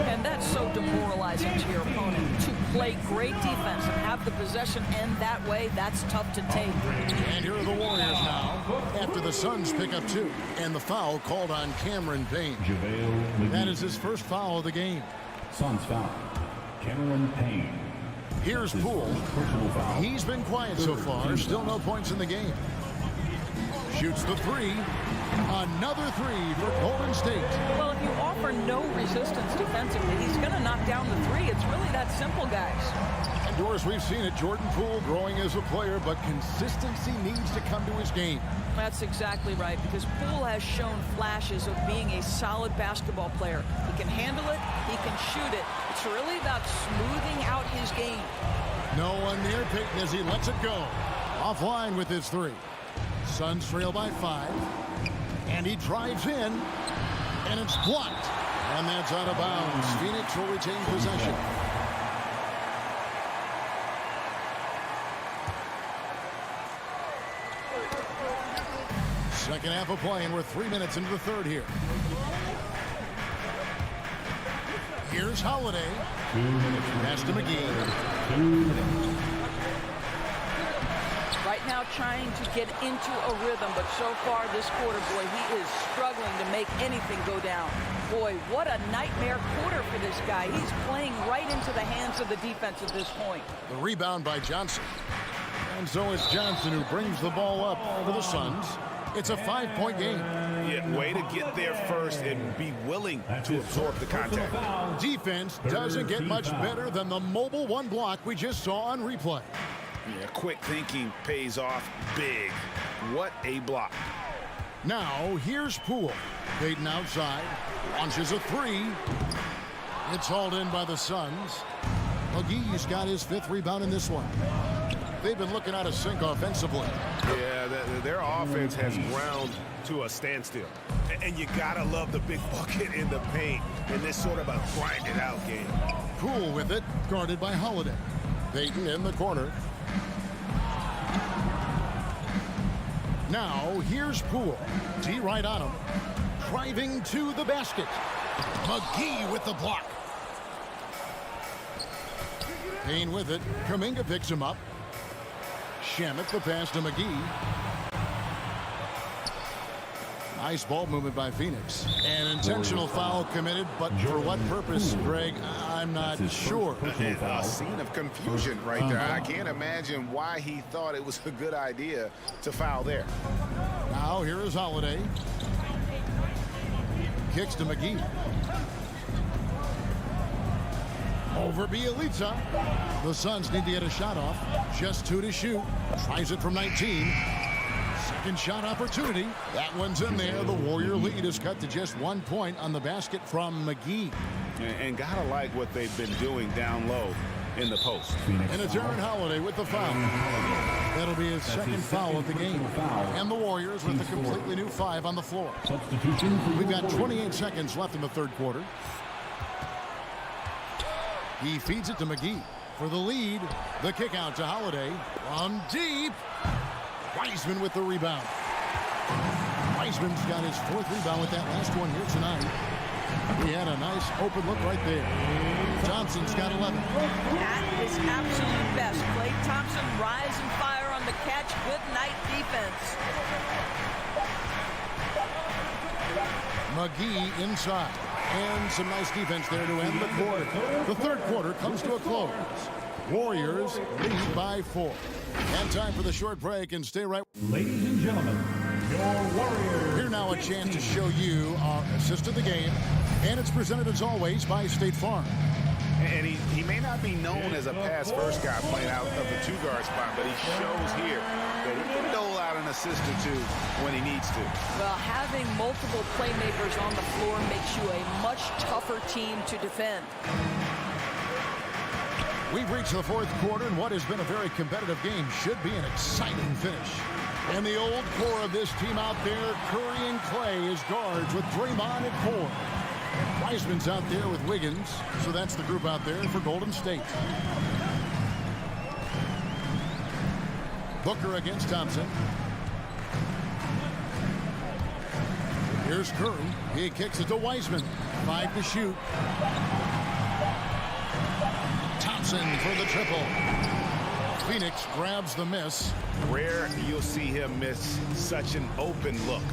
And that's so demoralizing to your opponent. To play great defense and have the possession end that way, that's tough to take. And here are the Warriors now after the Suns pick up two. And the foul called on Cameron Payne. JaVale McGee. That is his first foul of the game. Suns foul. Cameron Payne. Here's Poole. He's been quiet so far. Still no points in the game. Shoots the three. Another three for Golden State. Well, if you offer no resistance defensively, he's going to knock down the three. It's really that simple, guys. And Doris, we've seen it. Jordan Poole growing as a player, but consistency needs to come to his game. That's exactly right, because Poole has shown flashes of being a solid basketball player. He can handle it. He can shoot it. It's really about smoothing out his game. No one near Payton as he lets it go. Offline with his three. Suns trail by 5. And he drives in. And it's blocked. And that's out of bounds. Phoenix will retain possession. Second half of play, and we're 3 minutes into the third here. Here's Holiday. Pass to McGee. Right now trying to get into a rhythm, but so far this quarter, boy, he is struggling to make anything go down. Boy, what a nightmare quarter for this guy. He's playing right into the hands of the defense at this point. The rebound by Johnson. And so it's Johnson who brings the ball up for the Suns. It's a 5-point game. Yeah, way to get there first and be willing to absorb the contact. Defense doesn't get much better than the mobile one block we just saw on replay. Yeah, quick thinking pays off big. What a block. Now, here's Poole. Payton outside. Launches a three. It's hauled in by the Suns. McGee's got his 5th rebound in this one. They've been looking out of sync offensively. Yeah, their offense has ground to a standstill. And you gotta love the big bucket in the paint in this sort of a grind-it-out game. Poole with it, guarded by Holiday. Payton in the corner. Now, here's Poole. D right on him. Driving to the basket. McGee with the block. Payne with it. Kuminga picks him up. Shamet the pass to McGee. Nice ball movement by Phoenix. An intentional foul committed, but for what purpose, Greg? I'm not sure. A scene of confusion right there. I can't imagine why he thought it was a good idea to foul there. Now here is Holiday. Kicks to McGee. Over Bielitsa. The Suns need to get a shot off. Just 2 to shoot. Tries it from 19. Second shot opportunity. That one's in there. The Warrior lead is cut to just 1 point on the basket from McGee. And gotta like what they've been doing down low in the post. And it's Aaron Holiday with the foul. That'll be his second foul of the game. And the Warriors with a completely new 5 on the floor. We've got 28 seconds left in the third quarter. He feeds it to McGee for the lead. The kick out to Holiday. From deep. Wiseman with the rebound. Wiseman's got his 4th rebound with that last one here tonight. He had a nice open look right there. Thompson's got 11. At his absolute best. Klay Thompson rise and fire on the catch. Good night defense. McGee inside. And some nice defense there to end the quarter. The third quarter comes to a close. Warriors lead by 4. And time for the short break, and stay right. Ladies and gentlemen, your Warriors. Here now a chance to show you our assist of the game. And it's presented as always by State Farm. And he may not be known as a pass-first guy playing out of the 2-guard spot, but he shows here that he can dole out an assist or 2 when he needs to. Well, having multiple playmakers on the floor makes you a much tougher team to defend. We've reached the fourth quarter, and what has been a very competitive game should be an exciting finish. And the old core of this team out there, Curry and Klay as guards with Draymond at 4. Wiseman's out there with Wiggins, so that's the group out there for Golden State. Booker against Thompson. Here's Curry. He kicks it to Wiseman. 5 to shoot. Thompson for the triple. Phoenix grabs the miss. Rare you'll see him miss such an open look.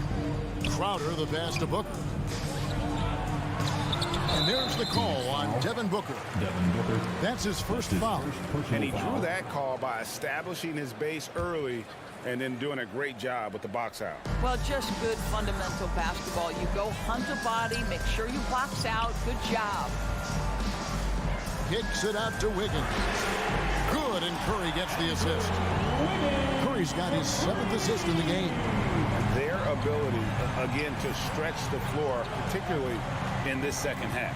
Crowder the pass to Booker. And there's the call on Devin Booker. That's his first foul. And he drew that call by establishing his base early and then doing a great job with the box out. Well, just good fundamental basketball. You go hunt a body, make sure you box out. Good job. Kicks it out to Wiggins. Good, and Curry gets the assist. Curry's got his 7th assist in the game. Their ability, again, to stretch the floor, particularly in this second half.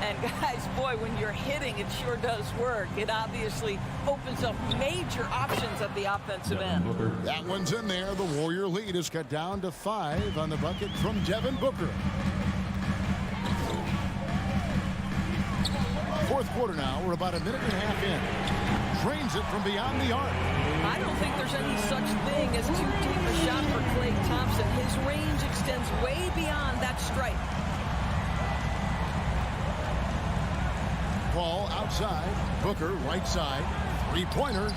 And guys, boy, when you're hitting, it sure does work. It obviously opens up major options at the offensive end. That one's in there. The Warrior lead is cut down to 5 on the bucket from Devin Booker. Fourth quarter now. We're about a minute and a half in. Drains it from beyond the arc. I don't think there's any such thing as too deep a shot for Klay Thompson. His range extends way beyond that stripe. Ball outside. Booker right side. 3-pointer.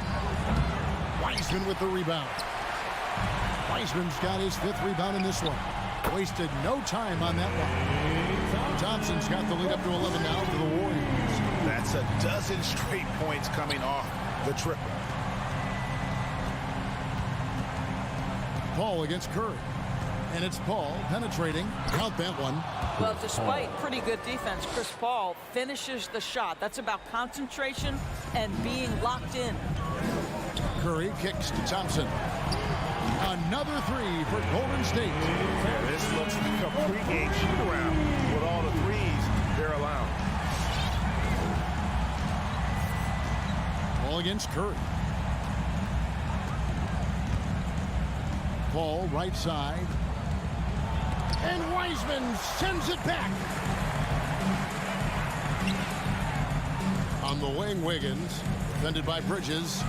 Wiseman with the rebound. Wiseman's got his 5th rebound in this one. Wasted no time on that one. Thompson's got the lead up to 11 now for the Warriors. That's a dozen straight points coming off the triple. Paul against Curry. And it's Paul penetrating. Count that one. Well, despite pretty good defense, Chris Paul finishes the shot. That's about concentration and being locked in. Curry kicks to Thompson. Another 3 for Golden State. Yeah, this looks like a pregame shoot-around with all the threes they're allowing. Paul against Curry. Paul right side. And Wiseman sends it back. On the wing, Wiggins. Defended by Bridges.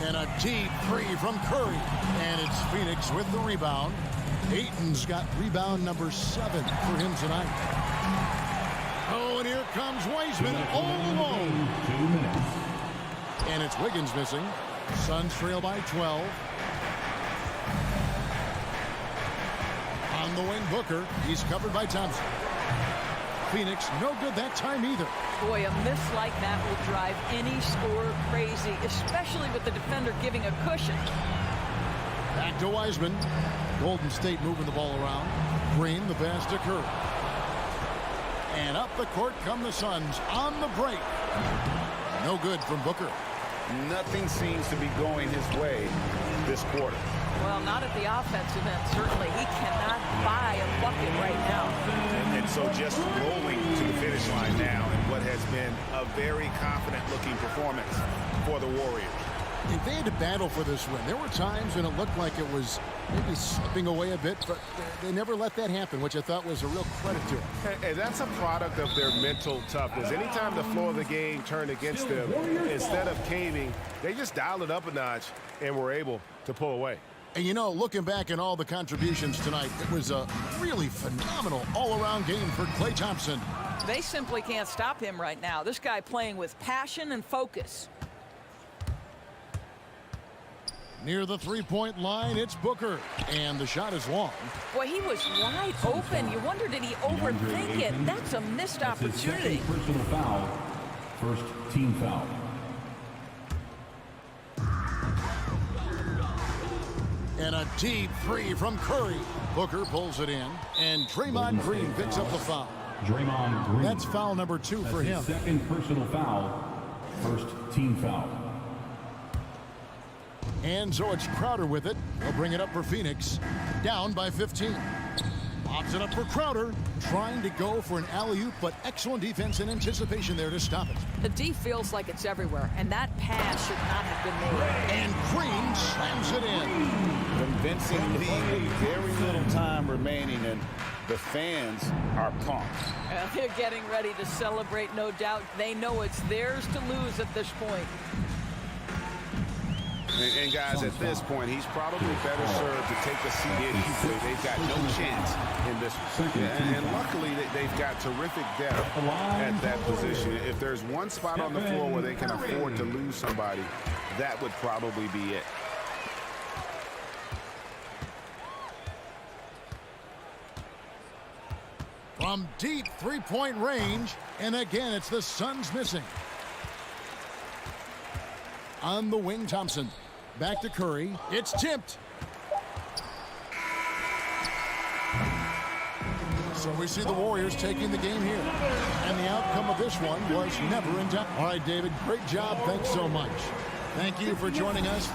And a deep 3 from Curry. And it's Phoenix with the rebound. Ayton's got rebound number 7 for him tonight. Oh, and here comes Wiseman all alone. 2 minutes. And it's Wiggins missing. Suns trail by 12. On the wing, Booker. He's covered by Thompson. Phoenix, no good that time either. Boy, a miss like that will drive any scorer crazy, especially with the defender giving a cushion. Back to Wiseman. Golden State moving the ball around. Green, the pass to Curry. And up the court come the Suns on the break. No good from Booker. Nothing seems to be going his way this quarter. Well, not at the offensive end, certainly. He cannot buy a bucket right now. And so just rolling to the finish line now in what has been a very confident-looking performance for the Warriors. If they had to battle for this win, there were times when it looked like it was maybe slipping away a bit, but they never let that happen, which I thought was a real credit to them. And that's a product of their mental toughness. Anytime the flow of the game turned against them, instead of caving, they just dialed it up a notch and were able to pull away. And you know, looking back at all the contributions tonight, it was a really phenomenal all-around game for Klay Thompson. They simply can't stop him right now. This guy playing with passion and focus. Near the three-point line, it's Booker. And the shot is long. Boy, he was wide open. You wonder, did he overthink it? That's a missed opportunity. Personal foul. First team foul. And a deep three from Curry. Booker pulls it in. And Draymond Green picks up the foul. Draymond Green. That's foul number 2 for him. Second personal foul. First team foul. And so it's Crowder with it. He'll bring it up for Phoenix. Down by 15. Lobs it up for Crowder. Trying to go for an alley-oop, but excellent defense and anticipation there to stop it. The D feels like it's everywhere, and that pass should not have been made. And Green slams it in. Convincing lead with very little time remaining, and the fans are pumped. They're getting ready to celebrate, no doubt. They know it's theirs to lose at this point. And guys, at this point, he's probably better served to take a seat here. They've got no chance in this. And luckily, they've got terrific depth at that position. If there's one spot on the floor where they can afford to lose somebody, that would probably be it. From deep three-point range, and again, it's the Suns missing. On the wing, Thompson. Back to Curry. It's tipped. So we see the Warriors taking the game here. And the outcome of this one was never in doubt. All right, David, great job. Thanks so much. Thank you for joining us.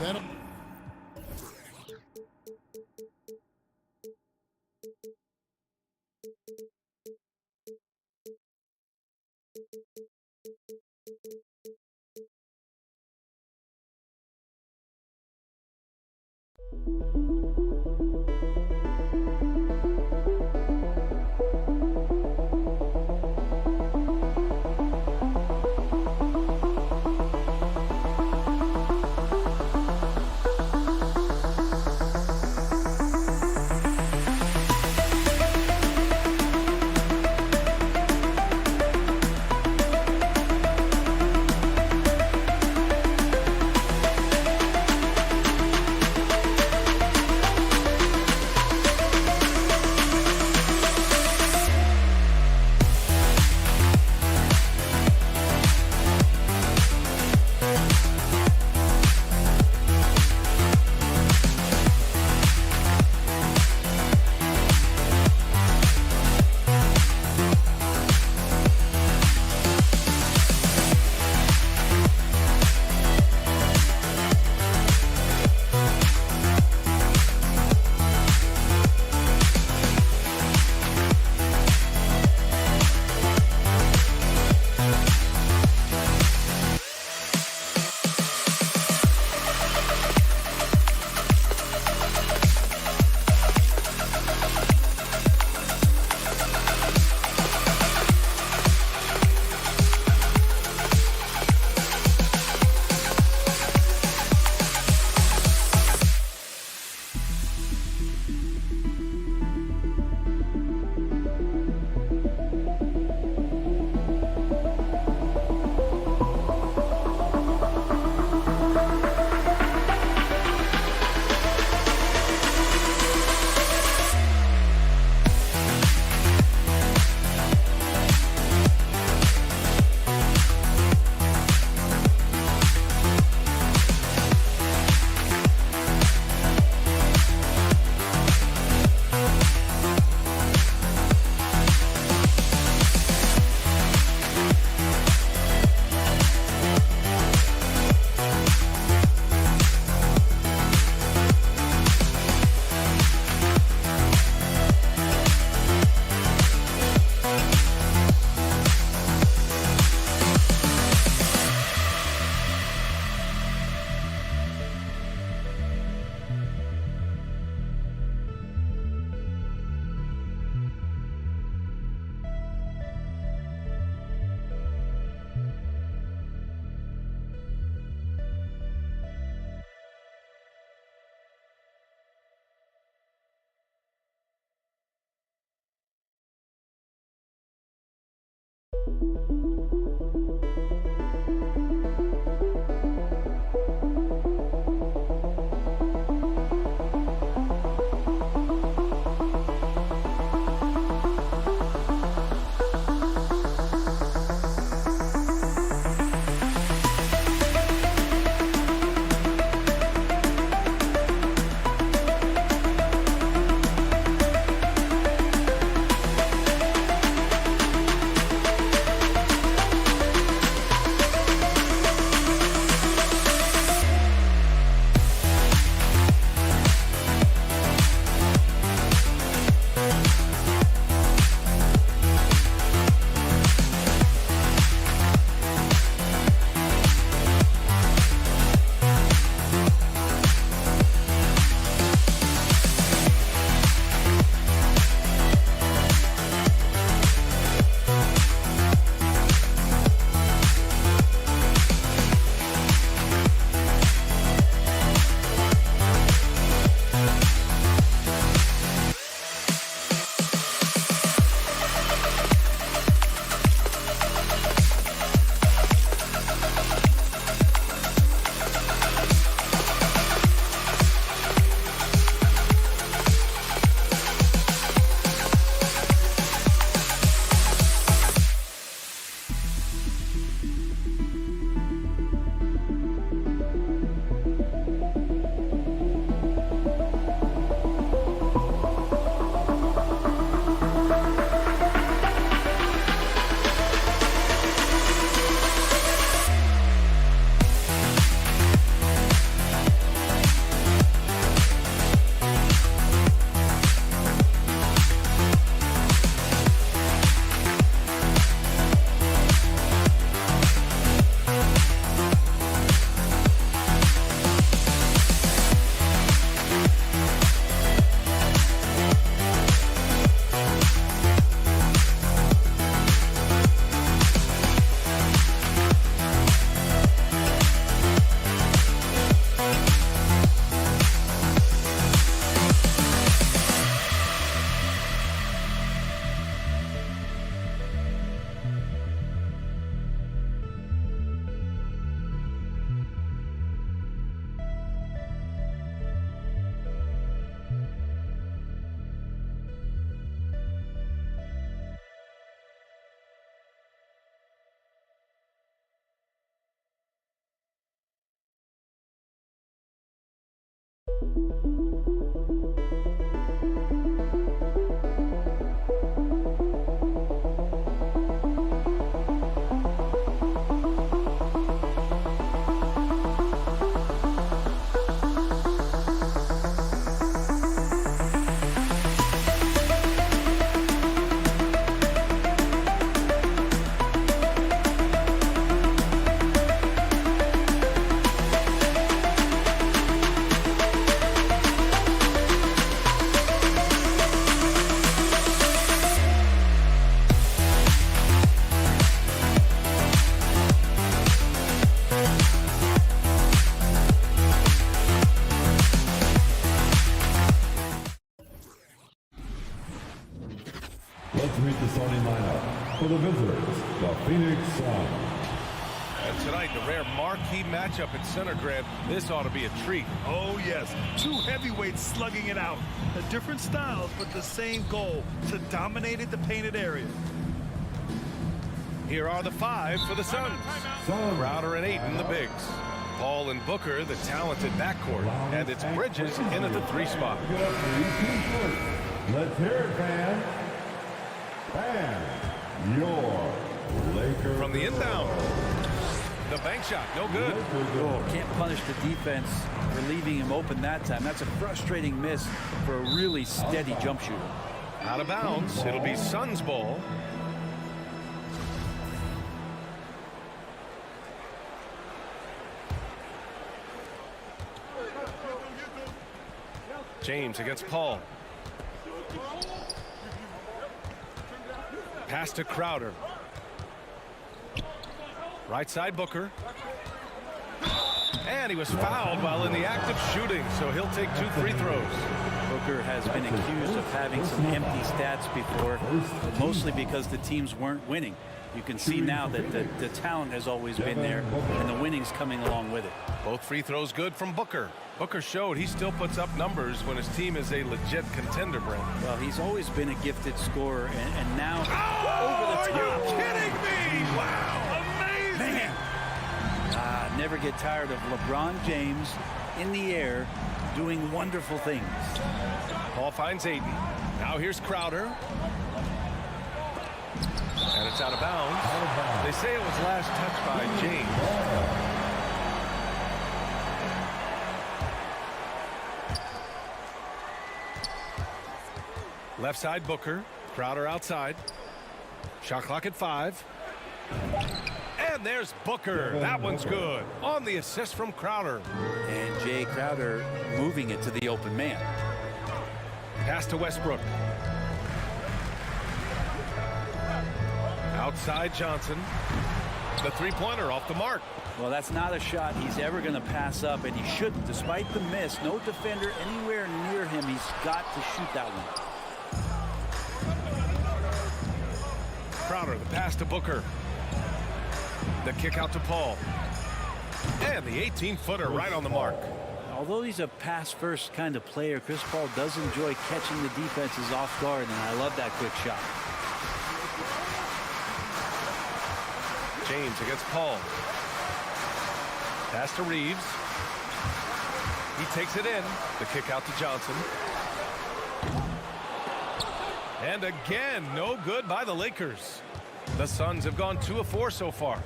Let's meet the starting lineup for the visitors, the Phoenix Suns. And tonight, the rare marquee matchup at center, Grant. This ought to be a treat. Oh, yes. Two heavyweights slugging it out. The different styles, but the same goal, to dominate the painted area. Here are the five for the Suns. Crowder and Ayton, the bigs. Paul and Booker, the talented backcourt. And it's Bridges in at the 3 spot. Let's hear it, fans. And your Lakers. From the inbound. The bank shot, no good. Oh, can't punish the defense for leaving him open that time. That's a frustrating miss for a really steady jump shooter. Out of bounds. It'll be Suns ball. James against Paul. Pass to Crowder. Right side Booker. And he was fouled while in the act of shooting, so he'll take 2 free throws. Booker has been accused of having some empty stats before, mostly because the teams weren't winning. You can see now that the talent has always been there, and the winning's coming along with it. Both free throws good from Booker. Booker showed he still puts up numbers when his team is a legit contender, Brent. Well, he's always been a gifted scorer, and now over the top. Are you kidding me? Wow, amazing! Man, never get tired of LeBron James in the air doing wonderful things. Ball finds Ayton. Now here's Crowder. And it's out of bounds. They say it was last touched by James. Left side Booker. Crowder outside. Shot clock at 5. And there's Booker. That one's good. On the assist from Crowder. And Jay Crowder moving it to the open man. Pass to Westbrook. Outside Johnson. The three-pointer off the mark. Well, that's not a shot he's ever going to pass up, and he shouldn't. Despite the miss, no defender anywhere near him. He's got to shoot that one. Crowder, the pass to Booker. The kick out to Paul. And the 18-footer right on the mark. Although he's a pass-first kind of player, Chris Paul does enjoy catching the defenses off guard, and I love that quick shot. James against Paul. Pass to Reeves. He takes it in. The kick out to Johnson. And again, no good by the Lakers. The Suns have gone 2 of 4 so far.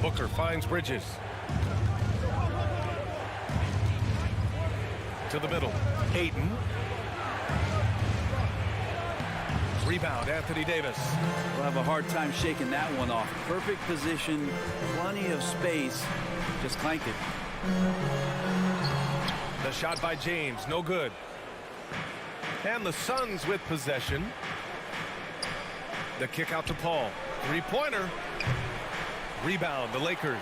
Booker finds Bridges. To the middle. Ayton. Rebound, Anthony Davis. We'll have a hard time shaking that one off. Perfect position, plenty of space. Just clanked it. The shot by James, no good. And the Suns with possession. The kick out to Paul. Three-pointer. Rebound, the Lakers.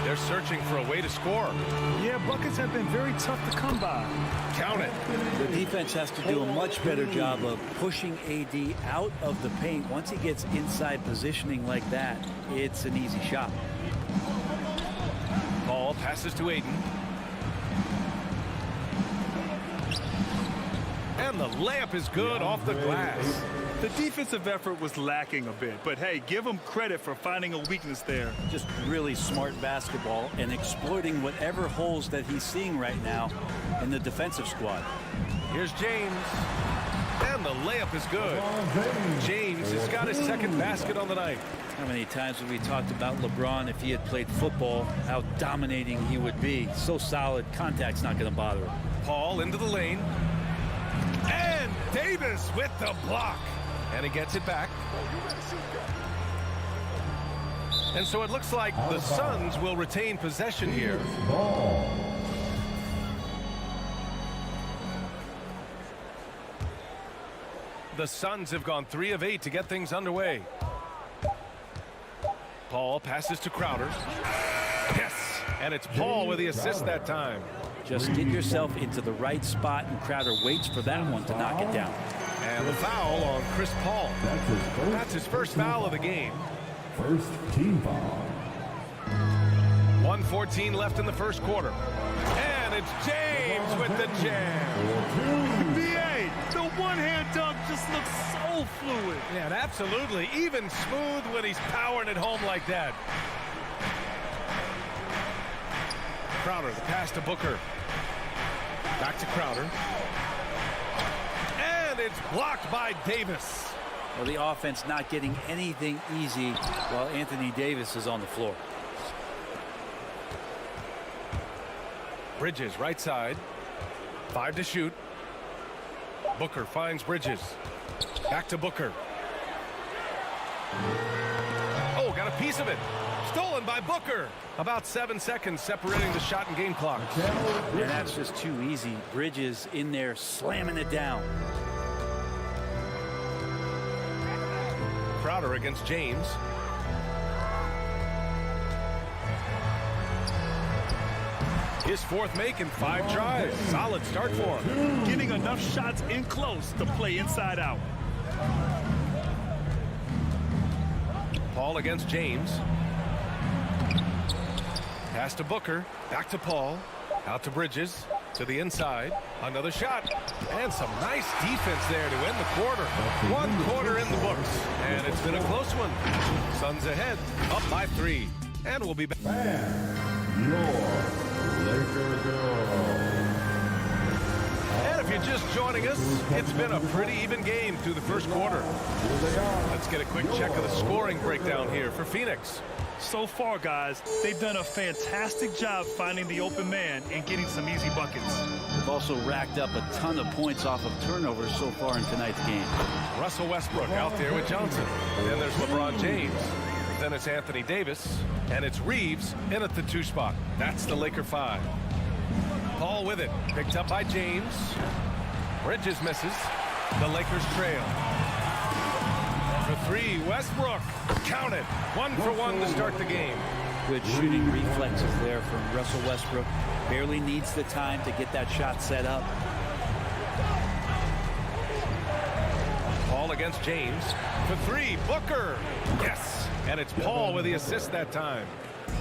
They're searching for a way to score. Yeah, buckets have been very tough to come by. Count it. The defense has to do a much better job of pushing AD out of the paint. Once he gets inside positioning like that, it's an easy shot. Paul passes to Ayton. And the layup is good off the glass. The defensive effort was lacking a bit, but hey, give him credit for finding a weakness there. Just really smart basketball and exploiting whatever holes that he's seeing right now in the defensive squad. Here's James. And the layup is good. James has got his second basket on the night. How many times have we talked about LeBron, if he had played football, how dominating he would be. So solid, contact's not going to bother him. Paul into the lane. And Davis with the block. And he gets it back. And so it looks like the Suns will retain possession here. The Suns have gone 3 of 8 to get things underway. Paul passes to Crowder. Yes, and it's Paul with the assist that time. Just get yourself into the right spot, and Crowder waits for that one to knock it down. And the foul on Chris Paul. That's his first foul of the game. First team foul. 1:14 left in the first quarter. And it's James with the jam. BA, the one-hand dunk just looks so fluid. Yeah, and absolutely. Even smooth when he's powering it home like that. Crowder, the pass to Booker. Back to Crowder. And it's blocked by Davis. Well, the offense not getting anything easy while Anthony Davis is on the floor. Bridges, right side. 5 to shoot. Booker finds Bridges. Back to Booker. Oh, got a piece of it. Stolen by Booker. About 7 seconds separating the shot and game clock. And that's just too easy. Bridges in there slamming it down. Crowder against James. His fourth make in 5 tries. Solid start for him. Getting enough shots in close to play inside out. Paul against James. Pass to Booker. Back to Paul. Out to Bridges. To the inside. Another shot. And some nice defense there to end the quarter. 1 quarter in the books. And it's been a close one. Suns ahead. Up by 3. And we'll be back. And if you're just joining us, it's been a pretty even game through the first quarter. Let's get a quick check of the scoring breakdown here for Phoenix. So far, guys, they've done a fantastic job finding the open man and getting some easy buckets. They've also racked up a ton of points off of turnovers so far in tonight's game. Russell Westbrook out there with Johnson. Then there's LeBron James. Then it's Anthony Davis. And it's Reeves in at the 2 spot. That's the Laker 5. Paul with it. Picked up by James. Bridges misses. The Lakers trail. For 3, Westbrook. Count it. 1 for 1 to start the game. Good shooting reflexes there from Russell Westbrook. Barely needs the time to get that shot set up. Paul against James. For 3, Booker. Yes. And it's Paul with the assist that time.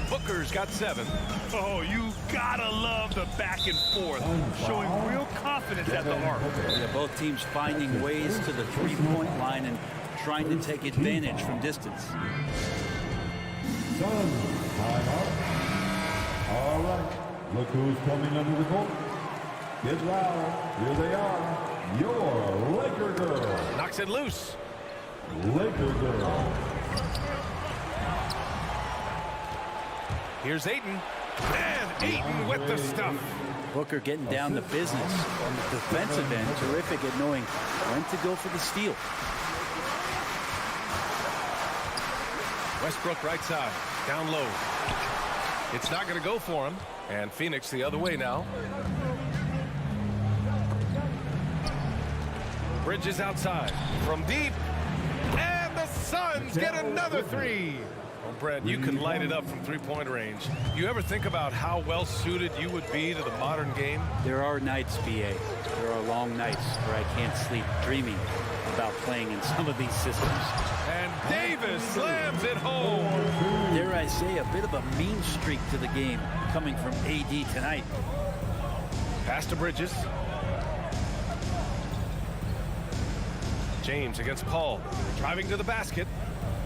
Booker's got 7. Oh, you gotta love the back and forth. Showing real confidence at the arc. Yeah, both teams finding ways to the 3-point line and trying to take advantage from distance. Suns, time out. All right, look who's coming under the court. Get loud. Here they are. Your Laker girl. Knocks it loose. Laker girl. Here's Ayton. And Ayton with the stuff. Booker getting down to business on the defensive end. Terrific at knowing when to go for the steal. Westbrook right side. Down low. It's not going to go for him. And Phoenix the other way now. Bridges outside. From deep. And the Suns get another 3. Well, Brad, you can light it up from 3-point range. You ever think about how well suited you would be to the modern game? There are nights, BA. There are long nights where I can't sleep dreaming about playing in some of these systems. And Davis slams it home. Dare I say, a bit of a mean streak to the game coming from AD tonight. Pass to Bridges. James against Paul. Driving to the basket.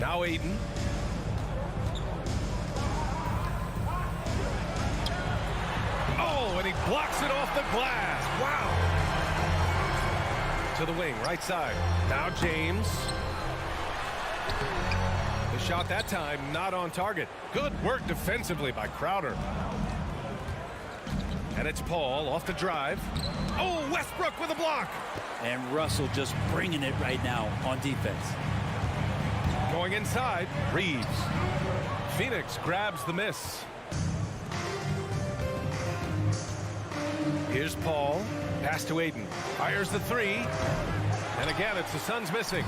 Now Ayton. Oh, and he blocks it off the glass. Wow. To the wing, right side. Now James. The shot that time not on target. Good work defensively by Crowder. And it's Paul off the drive. Oh, Westbrook with a block. And Russell just bringing it right now on defense. Going inside, Reeves. Phoenix grabs the miss. Here's Paul. Pass to Ayton. Fires the 3. And again, it's the Suns missing.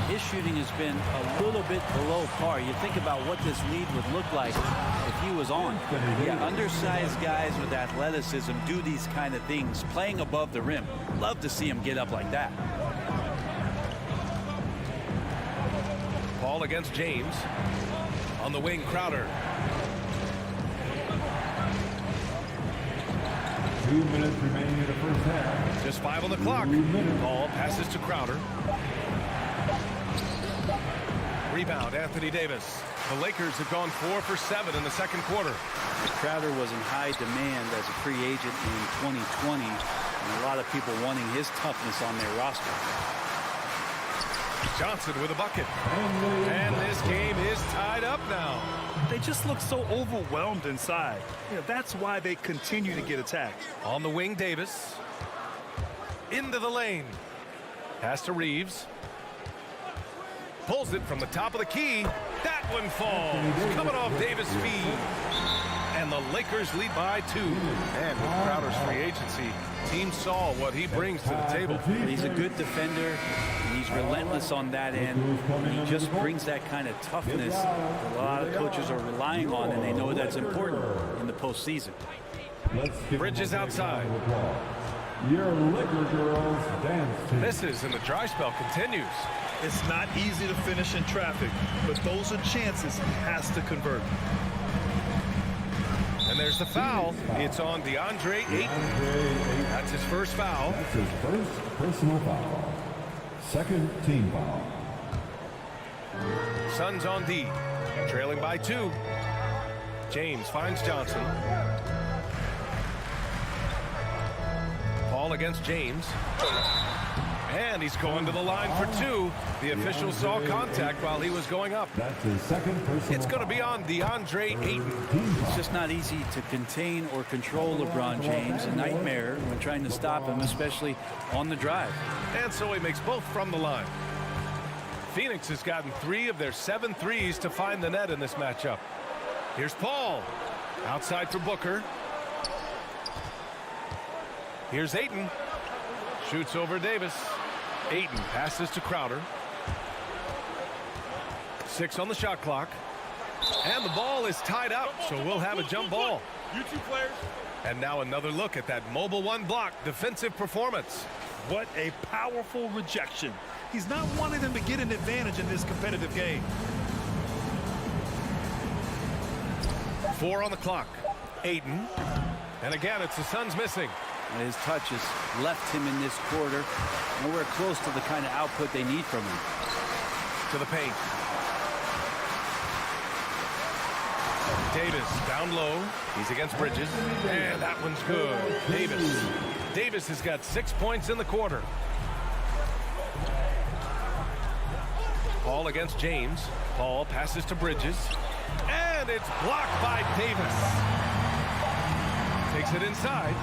His shooting has been a little bit below par. You think about what this lead would look like if he was on. Yeah, undersized guys with athleticism do these kind of things, playing above the rim. Love to see him get up like that. Paul against James. On the wing, Crowder. 2 minutes remaining in the first half. Just 5 on the clock. Paul passes to Crowder. Rebound, Anthony Davis. The Lakers have gone 4 for 7 in the second quarter. Crowder was in high demand as a free agent in 2020, and a lot of people wanting his toughness on their roster. Johnson with a bucket. And this game is tied up now. They just look so overwhelmed inside. You know, that's why they continue to get attacked. On the wing, Davis. Into the lane. Pass to Reeves. Pulls it from the top of the key. That one falls. Coming off Davis' feed. And the Lakers lead by 2. And with Crowder's free agency, team saw what he brings to the table. He's a good defender. He's relentless on that end. He just brings that kind of toughness that a lot of coaches are relying on, and they know that's important in the postseason. Let's give Bridges outside. Your Liquor Girls dance team. Misses, and the dry spell continues. It's not easy to finish in traffic, but those are chances he has to convert. And there's the foul. It's on DeAndre Ayton. That's his first foul. That's his first personal foul. Second team foul. Suns on D, trailing by 2. James finds Johnson. Paul against James. And he's going to the line for 2. The official saw contact while he was going up. That's his second personal. It's going to be on DeAndre Ayton. It's just not easy to contain or control LeBron James. A nightmare when trying to stop him, especially on the drive. And so he makes both from the line. Phoenix has gotten 3 of their 7 threes to find the net in this matchup. Here's Paul. Outside for Booker. Here's Ayton. Shoots over Davis. Ayton passes to Crowder. 6 on the shot clock. And the ball is tied up, so we'll have a jump ball. You two players. And now another look at that mobile 1 block defensive performance. What a powerful rejection. He's not wanting them to get an advantage in this competitive game. 4 on the clock. Ayton. And again, it's the Suns missing. His touches left him in this quarter. Nowhere close to the kind of output they need from him. To the paint. Davis down low. He's against Bridges. And that one's good. Davis has got 6 points in the quarter. Paul against James. Paul passes to Bridges. And it's blocked by Davis. Takes it inside.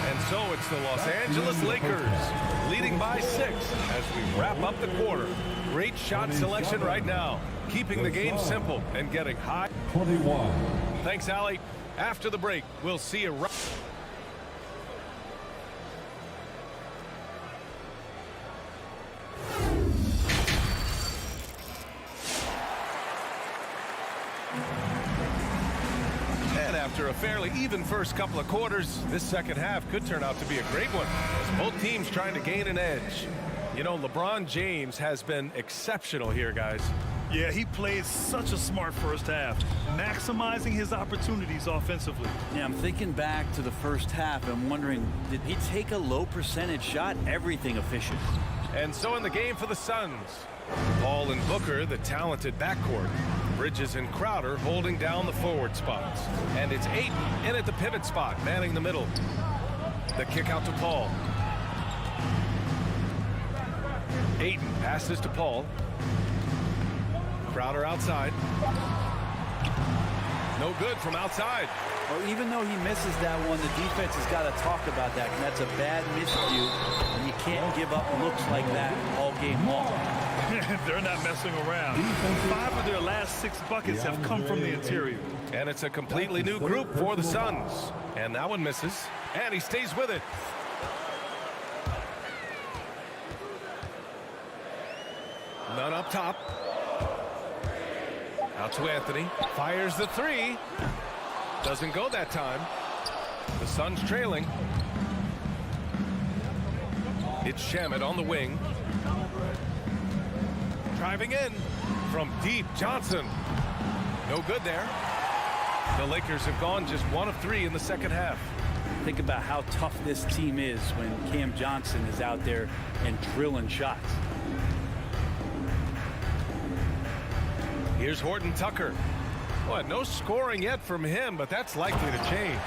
And so it's the Los Angeles Lakers leading by 6 as we wrap up the quarter. Great shot selection right now, keeping the game simple and getting high. 21. Thanks, Allie. After the break, we'll see you right. After a fairly even first couple of quarters, this second half could turn out to be a great one, as both teams trying to gain an edge. You know, LeBron James has been exceptional here, guys. Yeah, he played such a smart first half, maximizing his opportunities offensively. Yeah, I'm thinking back to the first half. I'm wondering, did he take a low percentage shot? Everything efficient. And so in the game for the Suns, Paul and Booker, the talented backcourt. Bridges and Crowder holding down the forward spots. And it's Ayton in at the pivot spot, manning the middle. The kick out to Paul. Ayton passes to Paul. Crowder outside. No good from outside. Well, even though he misses that one, the defense has got to talk about that. And that's a bad miscue, and you can't give up looks like that all game long. They're not messing around. 5 of their last 6 buckets have come from the interior. And it's a completely new group for the Suns. And that one misses. And he stays with it. None up top. Out to Anthony. Fires the 3. Doesn't go that time. The Suns trailing. It's Shamet on the wing. Driving in from deep, Johnson. No good there. The Lakers have gone just 1 of 3 in the second half. Think about how tough this team is when Cam Johnson is out there and drilling shots. Here's Horton Tucker. Boy, no scoring yet from him, but that's likely to change.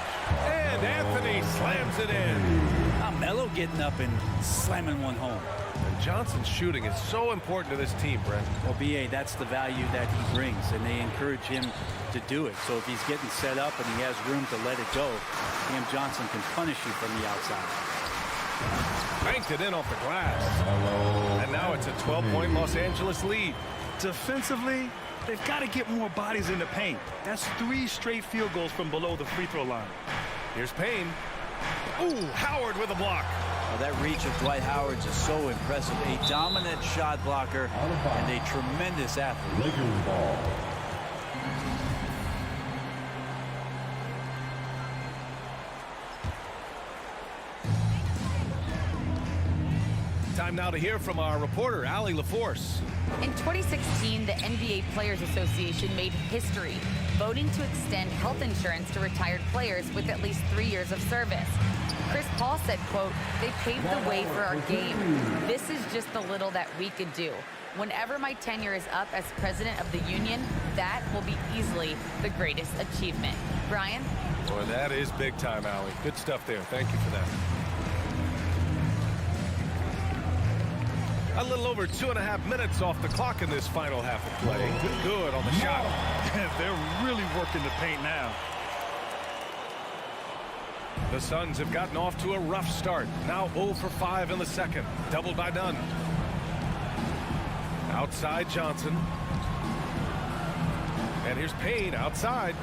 And Anthony slams it in. Melo getting up and slamming one home. And Johnson's shooting is so important to this team, Brent. Well, B.A., that's the value that he brings, and they encourage him to do it. So if he's getting set up and he has room to let it go, Cam Johnson can punish you from the outside. Banked it in off the glass. And now it's a 12-point Los Angeles lead. Defensively, they've got to get more bodies in the paint. That's 3 straight field goals from below the free throw line. Here's Payne. Ooh, Howard with a block. Well, that reach of Dwight Howard's is so impressive. A dominant shot blocker and a tremendous athlete. Lakers ball. now to hear from our reporter, Allie LaForce. In 2016, the NBA Players Association made history, voting to extend health insurance to retired players with at least 3 years of service. Chris Paul said, quote, "They paved the way for our game. This is just the little that we could do. Whenever my tenure is up as president of the union, that will be easily the greatest achievement." Brian? Boy, that is big time, Allie. Good stuff there. Thank you for that. A little over 2.5 minutes off the clock in this final half of play. Good on the shot. They're really working the paint now. The Suns have gotten off to a rough start. Now 0 for 5 in the second. Doubled by Nunn. Outside Johnson. And here's Payne outside.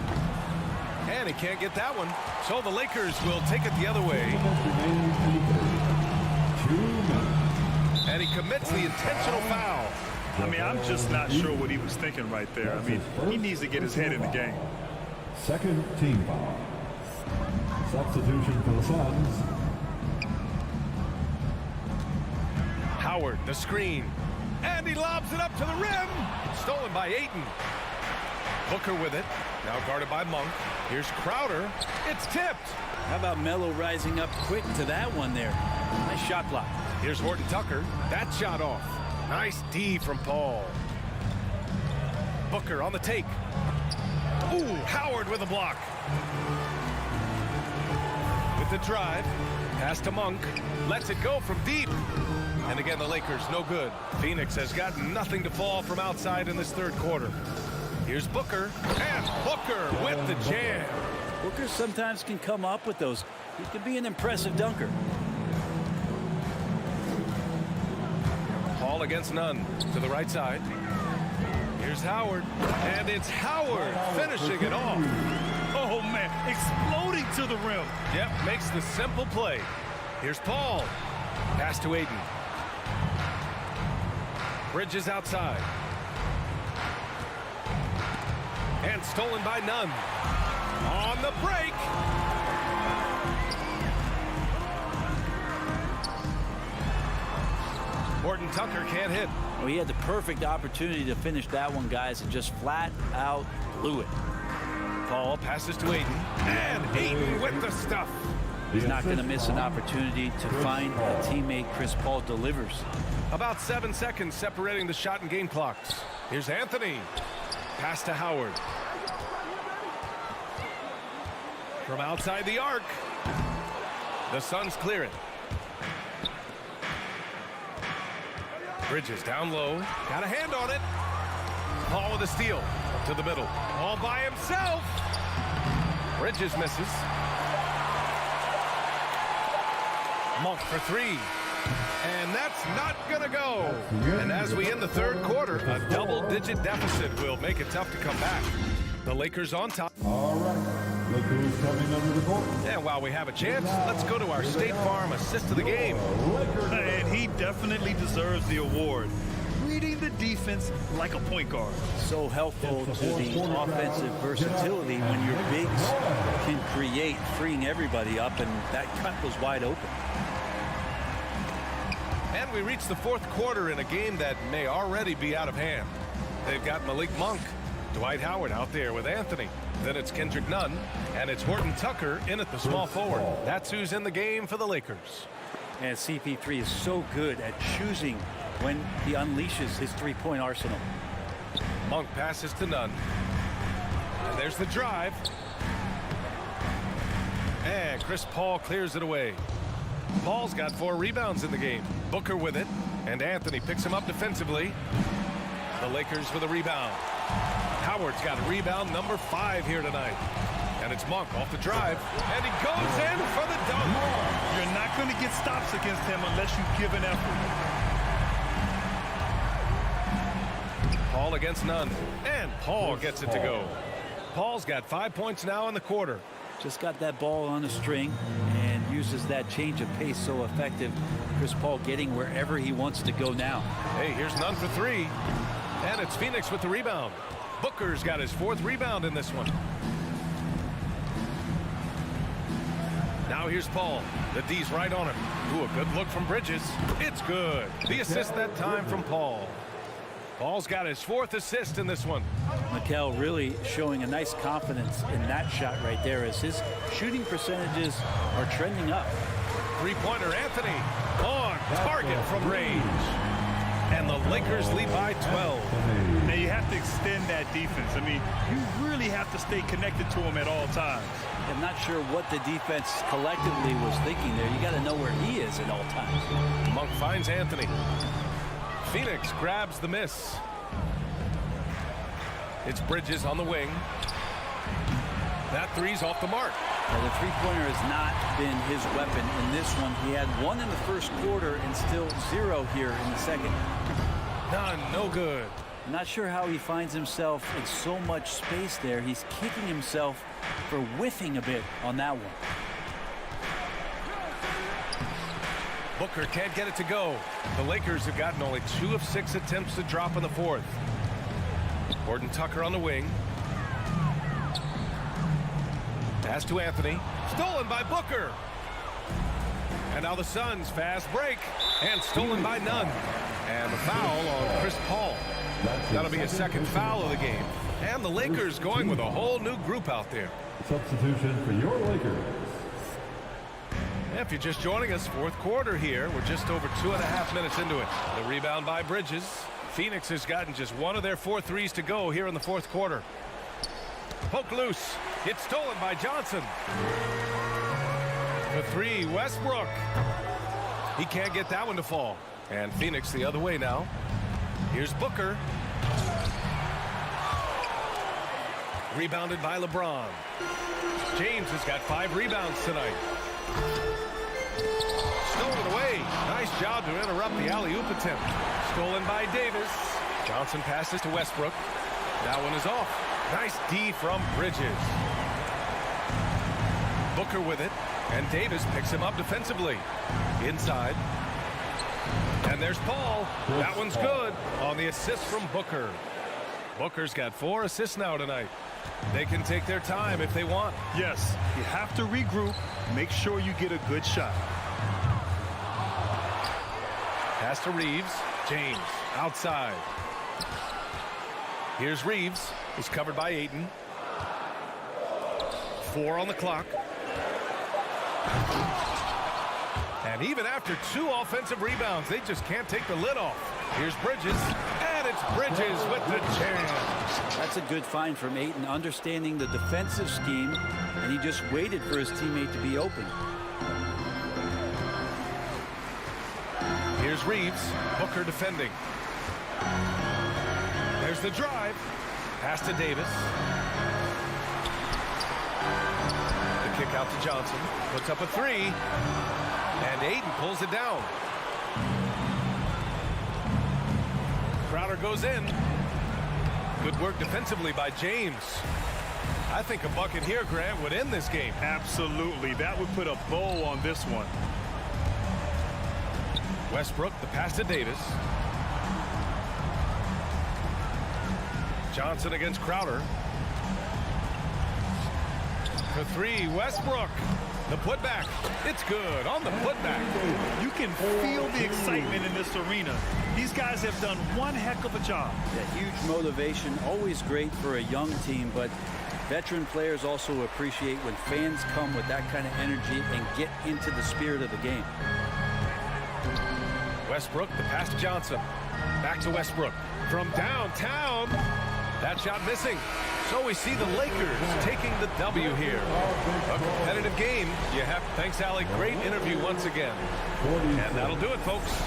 And he can't get that one. So the Lakers will take it the other way. And he commits the intentional foul. I mean, I'm just not sure what he was thinking right there. I mean, he needs to get his head in the game. Second team foul. Substitution for the Suns. Howard, the screen. And he lobs it up to the rim. Stolen by Ayton. Booker with it. Now guarded by Monk. Here's Crowder. It's tipped. How about Melo rising up quick to that one there? Nice shot block. Here's Horton Tucker. That shot off. Nice D from Paul. Booker on the take. Ooh, Howard with a block. With the drive. Pass to Monk. Lets it go from deep. And again, the Lakers no good. Phoenix has got nothing to fall from outside in this third quarter. Here's Booker. And Booker with the jam. Booker sometimes can come up with those. He can be an impressive dunker. Paul against Nunn to the right side. Here's Howard. And it's Howard finishing it off. Oh, man, exploding to the rim. Yep, makes the simple play. Here's Paul. Pass to Ayton. Bridges outside. And stolen by Nunn. On the break. Horton Tucker can't hit. Well, he had the perfect opportunity to finish that one, guys, and just flat out blew it. Paul passes to Ayton. And Ayton with the stuff. He's not going to miss an opportunity to find a teammate. Chris Paul delivers. About 7 seconds separating the shot and game clocks. Here's Anthony. Pass to Howard. From outside the arc. The Suns clear it. Bridges down low. Got a hand on it. Paul with a steal. To the middle. All by himself. Bridges misses. Monk for three. And that's not going to go. And as we end the third quarter, a double-digit deficit will make it tough to come back. The Lakers on top. All right. Look who's coming under the court. And while we have a chance, let's go to our State Farm assist of the game. And he definitely deserves the award. Reading the defense like a point guard. So helpful to the offensive versatility when your bigs can create, freeing everybody up, and that cut was wide open. And we reach the fourth quarter in a game that may already be out of hand. They've got Malik Monk, Dwight Howard out there with Anthony. Then it's Kendrick Nunn, and it's Horton Tucker in at the small forward. That's who's in the game for the Lakers. And CP3 is so good at choosing when he unleashes his three-point arsenal. Monk passes to Nunn. And there's the drive. And Chris Paul clears it away. Paul's got 4 rebounds in the game. Booker with it, and Anthony picks him up defensively. The Lakers with a rebound. Howard's got a rebound number 5 here tonight. And it's Monk off the drive, and he goes in for the dunk. You're not going to get stops against him unless you give an effort. Paul against Nunn, and Paul gets it to go. Paul's got 5 points now in the quarter. Just got that ball on a string and uses that change of pace so effective. Chris Paul getting wherever he wants to go now. Hey, here's Nunn for 3. And it's Phoenix with the rebound. Booker's got his 4th rebound in this one. Now Now here's Paul. The D's right on him. Ooh, a good look from Bridges. It's good. The assist that time from Paul. Paul's got his 4th assist in this one. Mikel really showing a nice confidence in that shot right there as his shooting percentages are trending up. Three-pointer Anthony on target from range. And the Lakers lead by 12. Now you have to extend that defense. I mean, you really have to stay connected to him at all times. I'm not sure what the defense collectively was thinking there. You got to know where he is at all times. Monk finds Anthony. Phoenix grabs the miss. It's Bridges on the wing. That three's off the mark. Well, the three-pointer has not been his weapon in this one. He had 1 in the first quarter and still 0 here in the second. None, no good. I'm not sure how he finds himself in so much space there. He's kicking himself for whiffing a bit on that one. Booker can't get it to go. The Lakers have gotten only 2 of 6 attempts to drop in the 4th. Gordon Tucker on the wing. Pass to Anthony. Stolen by Booker. And now the Suns fast break. And stolen by Nunn. And the foul on Chris Paul. That'll be a 2nd foul of the game. And the Lakers going with a whole new group out there. Substitution for your Lakers. If you're just joining us, 4th quarter here. We're just over 2.5 minutes into it. The rebound by Bridges. Phoenix has gotten just 1 of their 4 threes to go here in the 4th quarter. Poke loose. It's stolen by Johnson. The 3, Westbrook. He can't get that one to fall. And Phoenix the other way now. Here's Booker. Rebounded by LeBron. James has got 5 rebounds tonight. Stolen away. Nice job to interrupt the alley-oop attempt. Stolen by Davis. Johnson passes to Westbrook. That one is off. Nice D from Bridges. Booker with it. And Davis picks him up defensively. Inside. And there's Paul. That one's good on the assist from Booker. Booker's got 4 assists now tonight. They can take their time if they want. Yes, you have to regroup. Make sure you get a good shot. Pass to Reeves. James outside. Here's Reeves. He's covered by Ayton. 4 on the clock. And even after 2 offensive rebounds, they just can't take the lid off. Here's Bridges. And it's Bridges with the jam. That's a good find from Ayton, understanding the defensive scheme, and he just waited for his teammate to be open. Here's Reeves. Booker defending. There's the drive. Pass to Davis. The kick out to Johnson. Puts up a 3. And Ayton pulls it down. Crowder goes in. Good work defensively by James. I think a bucket here, Grant, would end this game. Absolutely. That would put a bow on this one. Westbrook, the pass to Davis. Johnson against Crowder. The 3, Westbrook. The putback. It's good on the putback. You can feel the excitement in this arena. These guys have done one heck of a job. Yeah, huge motivation, always great for a young team, but veteran players also appreciate when fans come with that kind of energy and get into the spirit of the game. Westbrook, the pass to Johnson. Back to Westbrook. From downtown. That shot missing. So we see the Lakers taking the W here. A competitive game. Thanks, Allie. Great interview once again. And that'll do it, folks.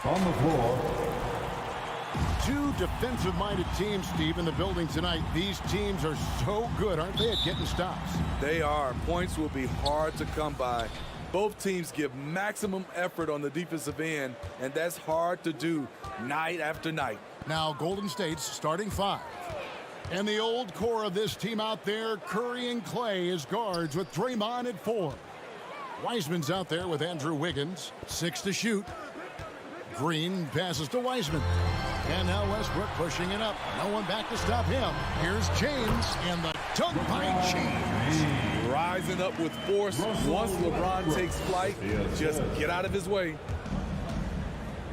On the floor. Two defensive-minded teams, Steve, in the building tonight. These teams are so good, aren't they, at getting stops? They are. Points will be hard to come by. Both teams give maximum effort on the defensive end, and that's hard to do night after night. Now, Golden State's starting five. And the old core of this team out there, Curry and Clay as guards with Draymond at 4. Wiseman's out there with Andrew Wiggins, 6 to shoot. Green passes to Wiseman. And now Westbrook pushing it up. No one back to stop him. Here's James, and the dunk by James. Rising up with force. Once LeBron takes flight, just get out of his way.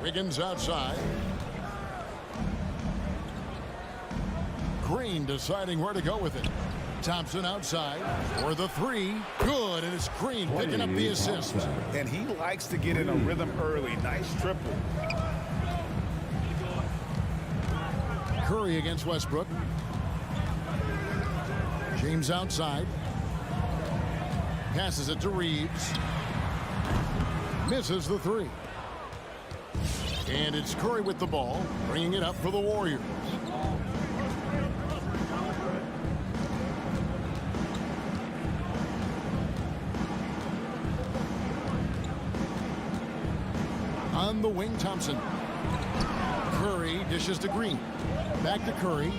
Wiggins outside. Green deciding where to go with it. Thompson outside for the 3. Good, and it's Green picking up the assist. And he likes to get in a rhythm early. Nice triple. Curry against Westbrook. James outside. Passes it to Reeves. Misses the 3. And it's Curry with the ball, bringing it up for the Warriors. On the wing, Thompson. Curry dishes to Green. Back to Curry.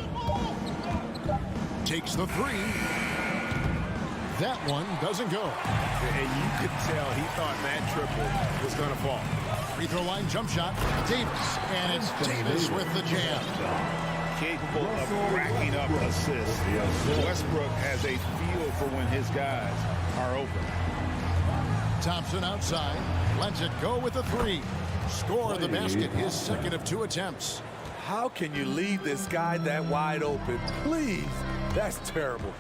Takes the 3. That one doesn't go. And you could tell he thought that triple was going to fall. Free throw line jump shot. Davis. And it's Davis with the jam. Capable of racking up assists. Westbrook has a feel for when his guys are open. Thompson outside. Lets it go with the 3. Score the basket, his second of 2 attempts. How can you leave this guy that wide open? Please. That's terrible.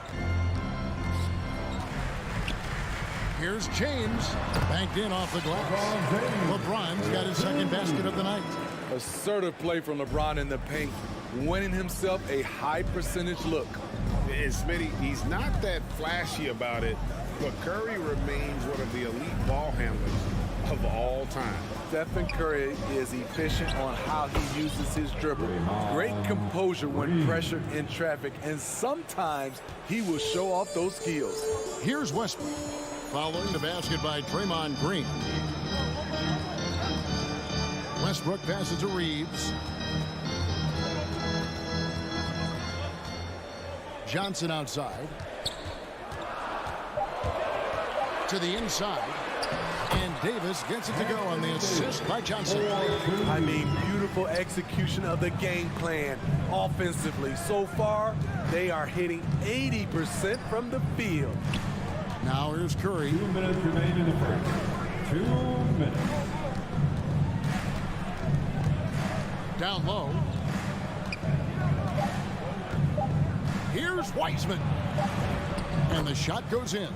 Here's James. Banked in off the glass. LeBron's got his second basket of the night. Assertive play from LeBron in the paint, winning himself a high percentage look. And Smitty, he's not that flashy about it, but Curry remains one of the elite ball handlers of all time. Stephen Curry is efficient on how he uses his dribble. Great composure when pressured in traffic, and sometimes he will show off those skills. Here's Westbrook, following the basket by Draymond Green. Westbrook passes to Reeves. Johnson outside. To the inside. And Davis gets it to go on the assist by Johnson. I mean, beautiful execution of the game plan offensively. So far, they are hitting 80% from the field. Now here's Curry. 2 minutes remain in the first. 2 minutes. Down low. Here's Wiseman. And the shot goes in.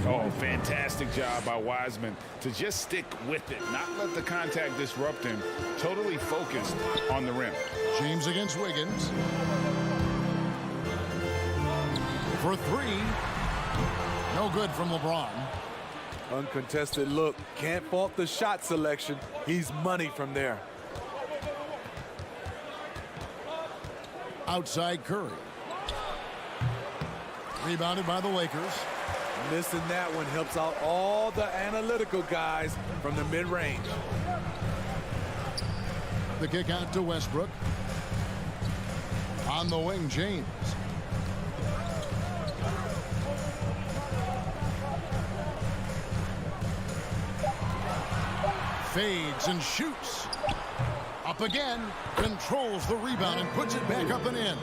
Oh, fantastic job by Wiseman to just stick with it, not let the contact disrupt him. Totally focused on the rim. James against Wiggins. For three. No good from LeBron. Uncontested look. Can't fault the shot selection. He's money from there. Outside Curry. Rebounded by the Lakers. Missing that one helps out all the analytical guys from the mid-range. The kick out to Westbrook. On the wing, James. Fades and shoots. Up again, controls the rebound and puts it back up and in.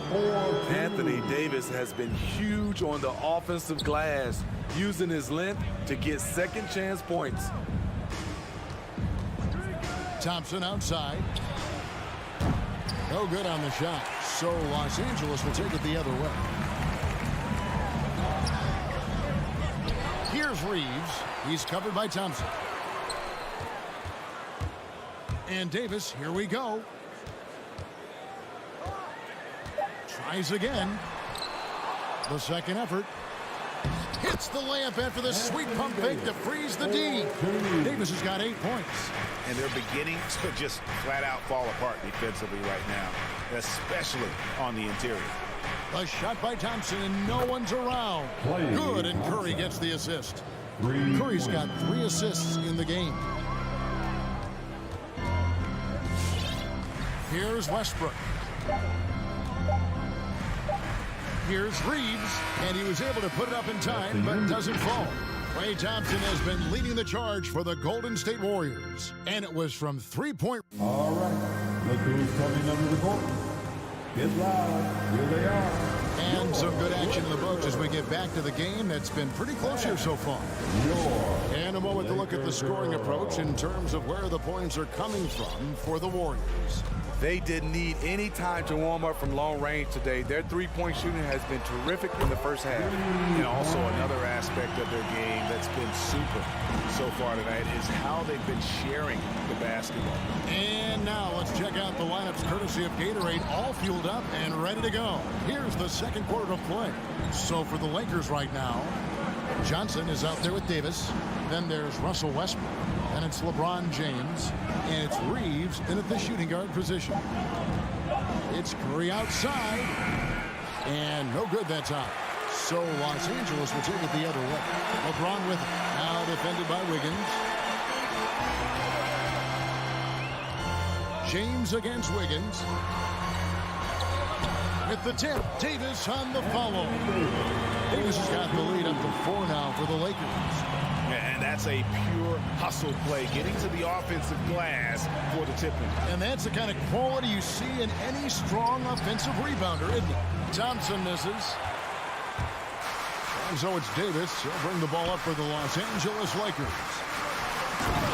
Anthony Davis has been huge on the offensive glass, using his length to get second chance points. Thompson outside. No good on the shot. So Los Angeles will take it the other way. Here's Reeves. He's covered by Thompson. And Davis, here we go. Tries again. The second effort. Hits the layup after the sweet pump fake to freeze the D. Davis has got 8 points. And they're beginning to just flat out fall apart defensively right now, especially on the interior. A shot by Thompson and no one's around. Good, and Curry gets the assist. Curry's got 3 assists in the game. Here's Westbrook. Here's Reeves, and he was able to put it up in time, but doesn't fall. Klay Thompson has been leading the charge for the Golden State Warriors, and it was from 3-point. All right, look who's coming under the court. Get loud, here they are. And some good action in the books as we get back to the game that's been pretty close here so far. And a moment to look at the scoring approach in terms of where the points are coming from for the Warriors. They didn't need any time to warm up from long range today. Their three-point shooting has been terrific in the first half. And also another aspect of their game that's been super so far tonight is how they've been sharing the basketball. And now let's check out the lineups courtesy of Gatorade, all fueled up and ready to go. Here's the second quarter of play. So for the Lakers right now, Johnson is out there with Davis. Then there's Russell Westbrook. And it's LeBron James. And it's Reeves in at the shooting guard position. It's Curry outside. And no good that time. So Los Angeles will take it the other way. LeBron with it. Now defended by Wiggins. James against Wiggins. With the tip, Davis on the follow. Davis has got the lead up to 4 now for the Lakers. And that's a pure hustle play, getting to the offensive glass for the tipping. And that's the kind of quality you see in any strong offensive rebounder, isn't it? Thompson misses. And so it's Davis. He'll bring the ball up for the Los Angeles Lakers.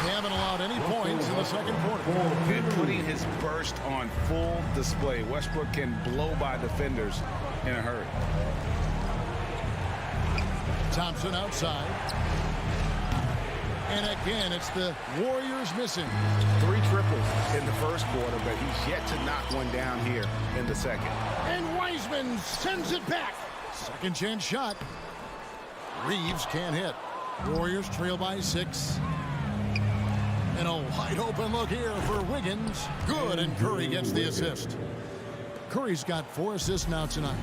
They haven't allowed any points in the second quarter. And putting his burst on full display. Westbrook can blow by defenders in a hurry. Thompson outside. And again, it's the Warriors missing. 3 triples in the first quarter, but he's yet to knock one down here in the second. And Wiseman sends it back. Second chance shot. Reeves can't hit. Warriors trail by 6. And a wide open look here for Wiggins. Good, and Curry gets the assist. Curry's got 4 assists now tonight.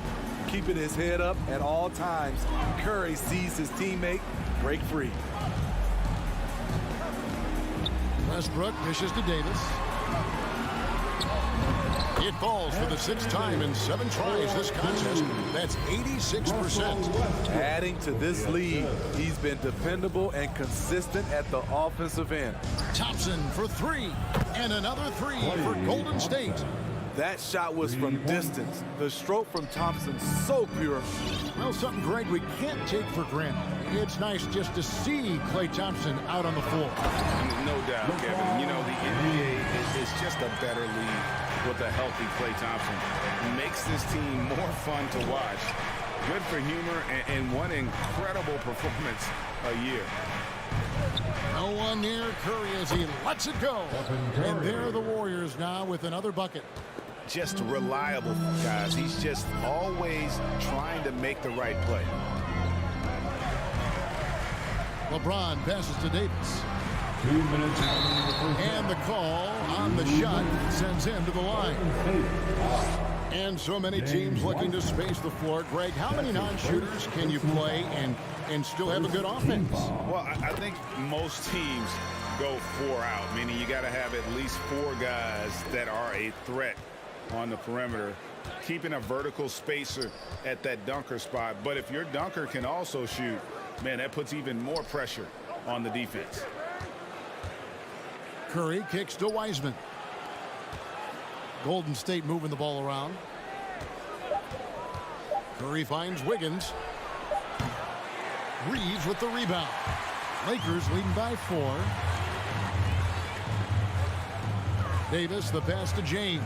Keeping his head up at all times. Curry sees his teammate break free. Westbrook dishes to Davis. It falls for the 6th time in 7 tries this contest. That's 86%. Adding to this lead, he's been dependable and consistent at the offensive end. Thompson for 3, and another 3 for Golden State. That shot was from distance. The stroke from Thompson so pure. Well, something, Greg, we can't take for granted. It's nice just to see Klay Thompson out on the floor. No doubt, Kevin. You know, the NBA is just a better league with a healthy Klay Thompson. Makes this team more fun to watch. Good for humor and one incredible performance a year. No one near Curry as he lets it go. And there are the Warriors now with another bucket. Just reliable, guys. He's just always trying to make the right play. LeBron passes to Davis. 2 minutes. And the call on the shot sends him to the line. And so many teams looking to space the floor. Greg, how many non-shooters can you play and still have a good offense? Well, I think most teams go 4 out, meaning you got to have at least 4 guys that are a threat on the perimeter, keeping a vertical spacer at that dunker spot. But if your dunker can also shoot, man, that puts even more pressure on the defense. Curry kicks to Wiseman. Golden State moving the ball around. Curry finds Wiggins. Reeves with the rebound. Lakers leading by 4. Davis the pass to James.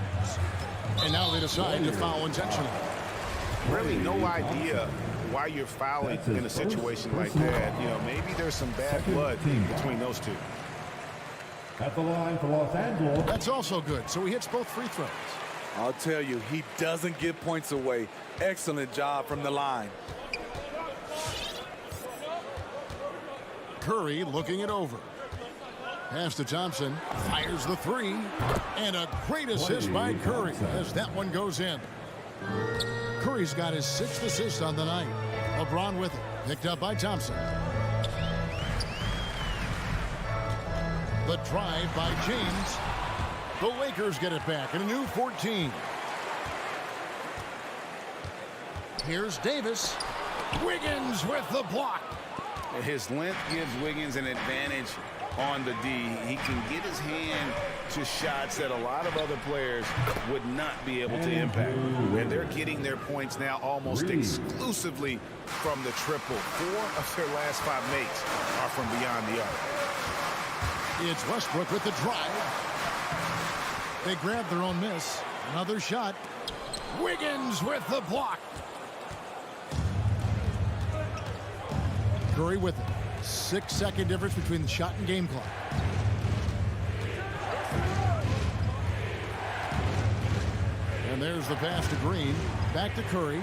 And now they decide to foul intentionally. Really no idea why you're fouling in a situation like that. You know, maybe there's some bad blood between those two. At the line for Los Angeles. That's also good. So he hits both free throws. I'll tell you, he doesn't give points away. Excellent job from the line. Curry looking it over. Pass to Thompson. Fires the 3. And a great assist by Curry as that one goes in. Curry's got his 6th assist on the night. LeBron with it. Picked up by Thompson. The drive by James. The Lakers get it back in a new 14. Here's Davis. Wiggins with the block. His length gives Wiggins an advantage on the D. He can get his hand to shots that a lot of other players would not be able to impact. And they're getting their points now almost exclusively from the triple. 4 of their last 5 makes are from beyond the arc. It's Westbrook with the drive. They grab their own miss. Another shot. Wiggins with the block. Curry with it. 6-second difference between the shot and game clock. And there's the pass to Green. Back to Curry.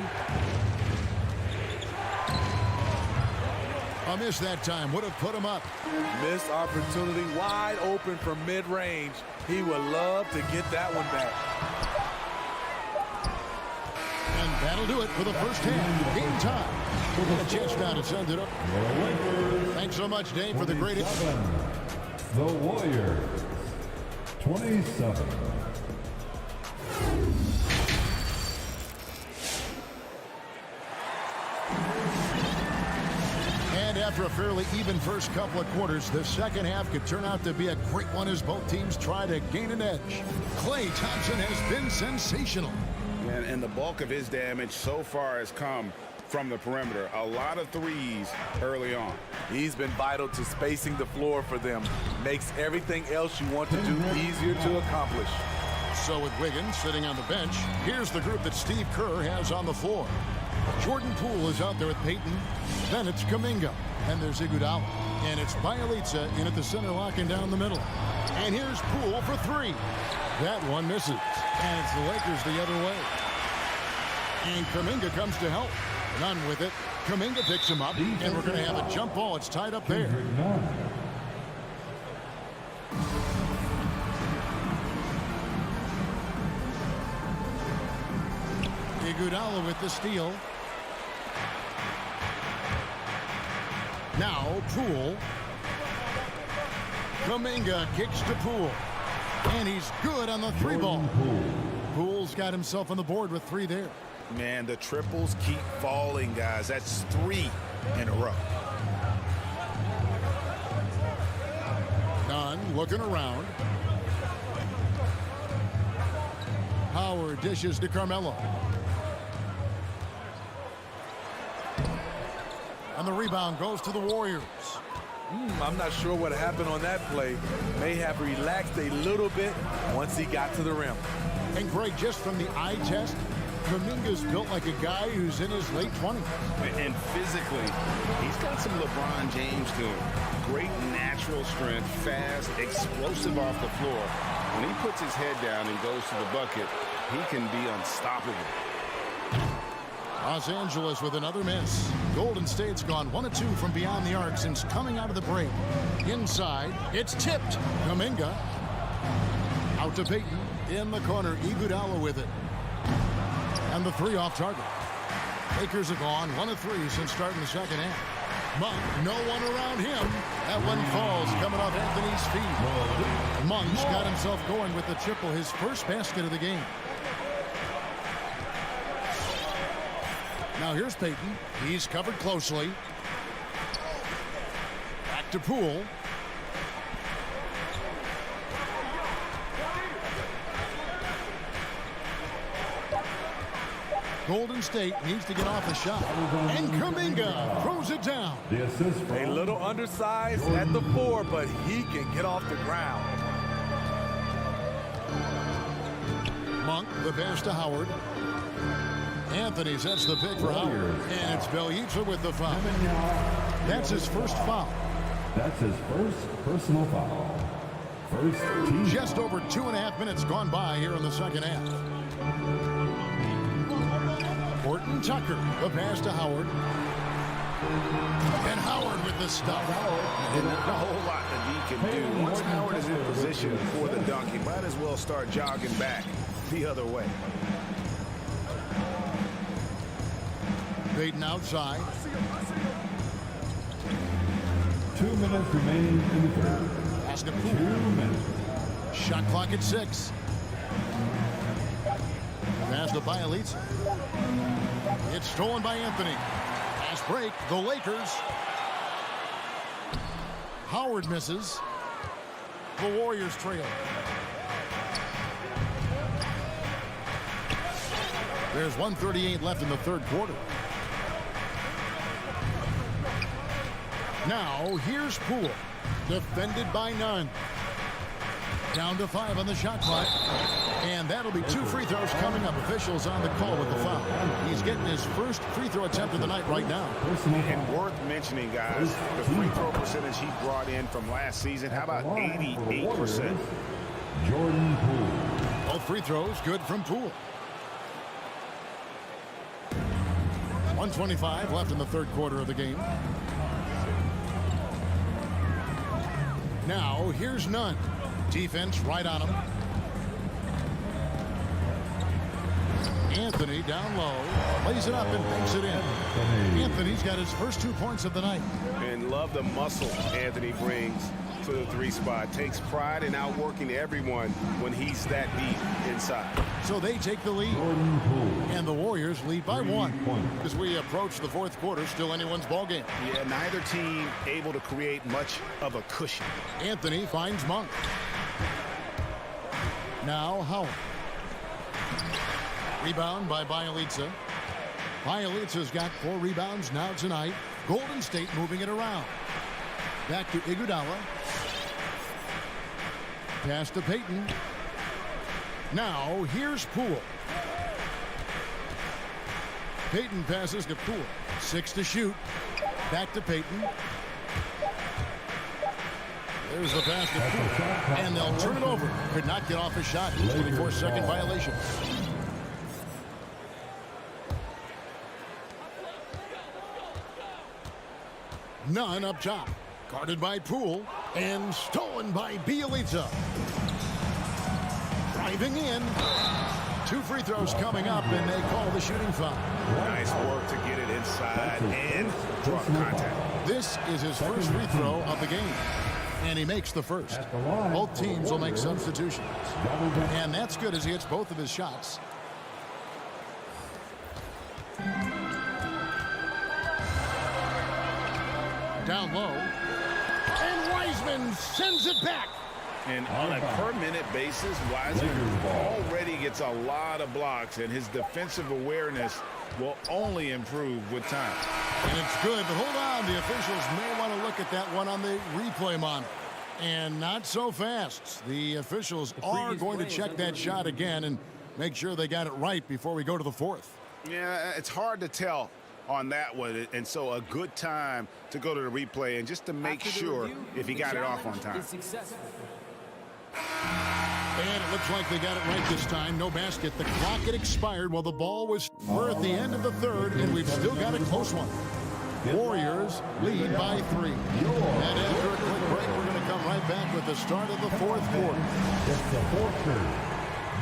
A miss that time. Would have put him up. Missed opportunity, wide open from mid-range. He would love to get that one back. And that'll do it for the first half. Game time. We'll get a chance now to send it up. Thanks so much, Dave, for the great insight. The Warriors, 27. And after a fairly even first couple of quarters, the second half could turn out to be a great one as both teams try to gain an edge. Klay Thompson has been sensational. And the bulk of his damage so far has come from the perimeter. A lot of threes early on. He's been vital to spacing the floor for them. Makes everything else you want to do easier to accomplish. So with Wiggins sitting on the bench, here's the group that Steve Kerr has on the floor. Jordan Poole is out there with Payton. Then it's Kuminga. And there's Iguodala. And it's Bielitsa in at the center, locking down the middle. And here's Poole for 3. That one misses. And it's the Lakers the other way. And Kuminga comes to help. None with it. Kuminga picks him up. And we're going to have a jump ball. It's tied up there. Iguodala with the steal. Now Poole. Kuminga kicks to Poole. And he's good on the 3 ball. Poole's got himself on the board with 3 there. Man, the triples keep falling, guys. That's 3 in a row. Dunn looking around. Howard dishes to Carmelo. And the rebound goes to the Warriors. I'm not sure what happened on that play. May have relaxed a little bit once he got to the rim. And Greg, just from the eye test, Kuminga's built like a guy who's in his late 20s. And physically, he's got some LeBron James to him. Great natural strength, fast, explosive off the floor. When he puts his head down and goes to the bucket, he can be unstoppable. Los Angeles with another miss. Golden State's gone 1 of 2 from beyond the arc since coming out of the break. Inside, it's tipped. Kuminga out to Payton. In the corner, Iguodala with it. And the 3 off target. Lakers have gone 1 of 3 since starting the second half. Monk, no one around him. That one falls coming off Anthony's feet. Monk's got himself going with the triple, his first basket of the game. Now here's Payton. He's covered closely. Back to Poole. Golden State needs to get off a shot. And Kuminga throws it down. The assist from A little undersized at the 4, but he can get off the ground. Monk, the pass to Howard. Anthony sets the pick for Howard. And it's Bjelica with the foul. That's his first foul. That's his first personal foul. First team. Just over 2.5 minutes gone by here in the second half. Horton Tucker, the pass to Howard. And Howard with the stop. And not a whole lot that he can do. Once Howard is in position for the dunk, he might as well start jogging back the other way. Payton outside. 2 minutes remaining in the third. Pass to 2 Poole. minutes. Shot clock at 6. Pass to Bjelica. It's stolen by Anthony. Fast break, the Lakers. Howard misses. The Warriors trail. There's 1:38 left in the third quarter. Now, here's Poole. Defended by none. Down to 5 on the shot clock. And that'll be 2 free throws coming up. Officials on the call with the foul. He's getting his first free throw attempt of the night right now. And worth mentioning, guys, the free throw percentage he brought in from last season. How about 88%? Jordan Poole. Both free throws good from Poole. 1:25 left in the third quarter of the game. Now, here's Nunn. Defense right on him. Anthony down low. Lays it up and banks it in. Anthony's got his first 2 points of the night. And love the muscle Anthony brings to the 3 spot. Takes pride in outworking everyone when he's that deep inside. So they take the lead. And the Warriors lead by 1. As we approach the fourth quarter, still anyone's ball game. Yeah, neither team able to create much of a cushion. Anthony finds Monk. Now Howard. Rebound by Bjelica. Bjelica's got 4 rebounds now tonight. Golden State moving it around. Back to Iguodala. Pass to Payton. Now here's Poole. Payton passes to Poole. 6 to shoot. Back to Payton. There's the pass to Poole. And they'll turn it over. Could not get off a shot. 24-second violation. Nunn up top. Guarded by Poole. And stolen by Bjelica. Driving in. 2 free throws coming up, and they call the shooting foul. Nice work to get it inside and draw contact. This is his first free throw of the game. And he makes the first. Both teams will make substitutions. And that's good as he hits both of his shots. Down low. And Wiseman sends it back. And on a per-minute basis, Wiseman already gets a lot of blocks, and his defensive awareness will only improve with time. And it's good, but hold on. The officials may want to look at that one on the replay monitor. And not so fast. The officials are going to check that shot again, and make sure they got it right before we go to the fourth. Yeah, it's hard to tell on that one, and so a good time to go to the replay and just to make sure if he got it off on time. And it looks like they got it right this time. No basket. The clock had expired while the ball was. We're at the end of the third, and we've still got a close one. Warriors lead by 3. And after a quick break, we're going to come right back with the start of the fourth quarter.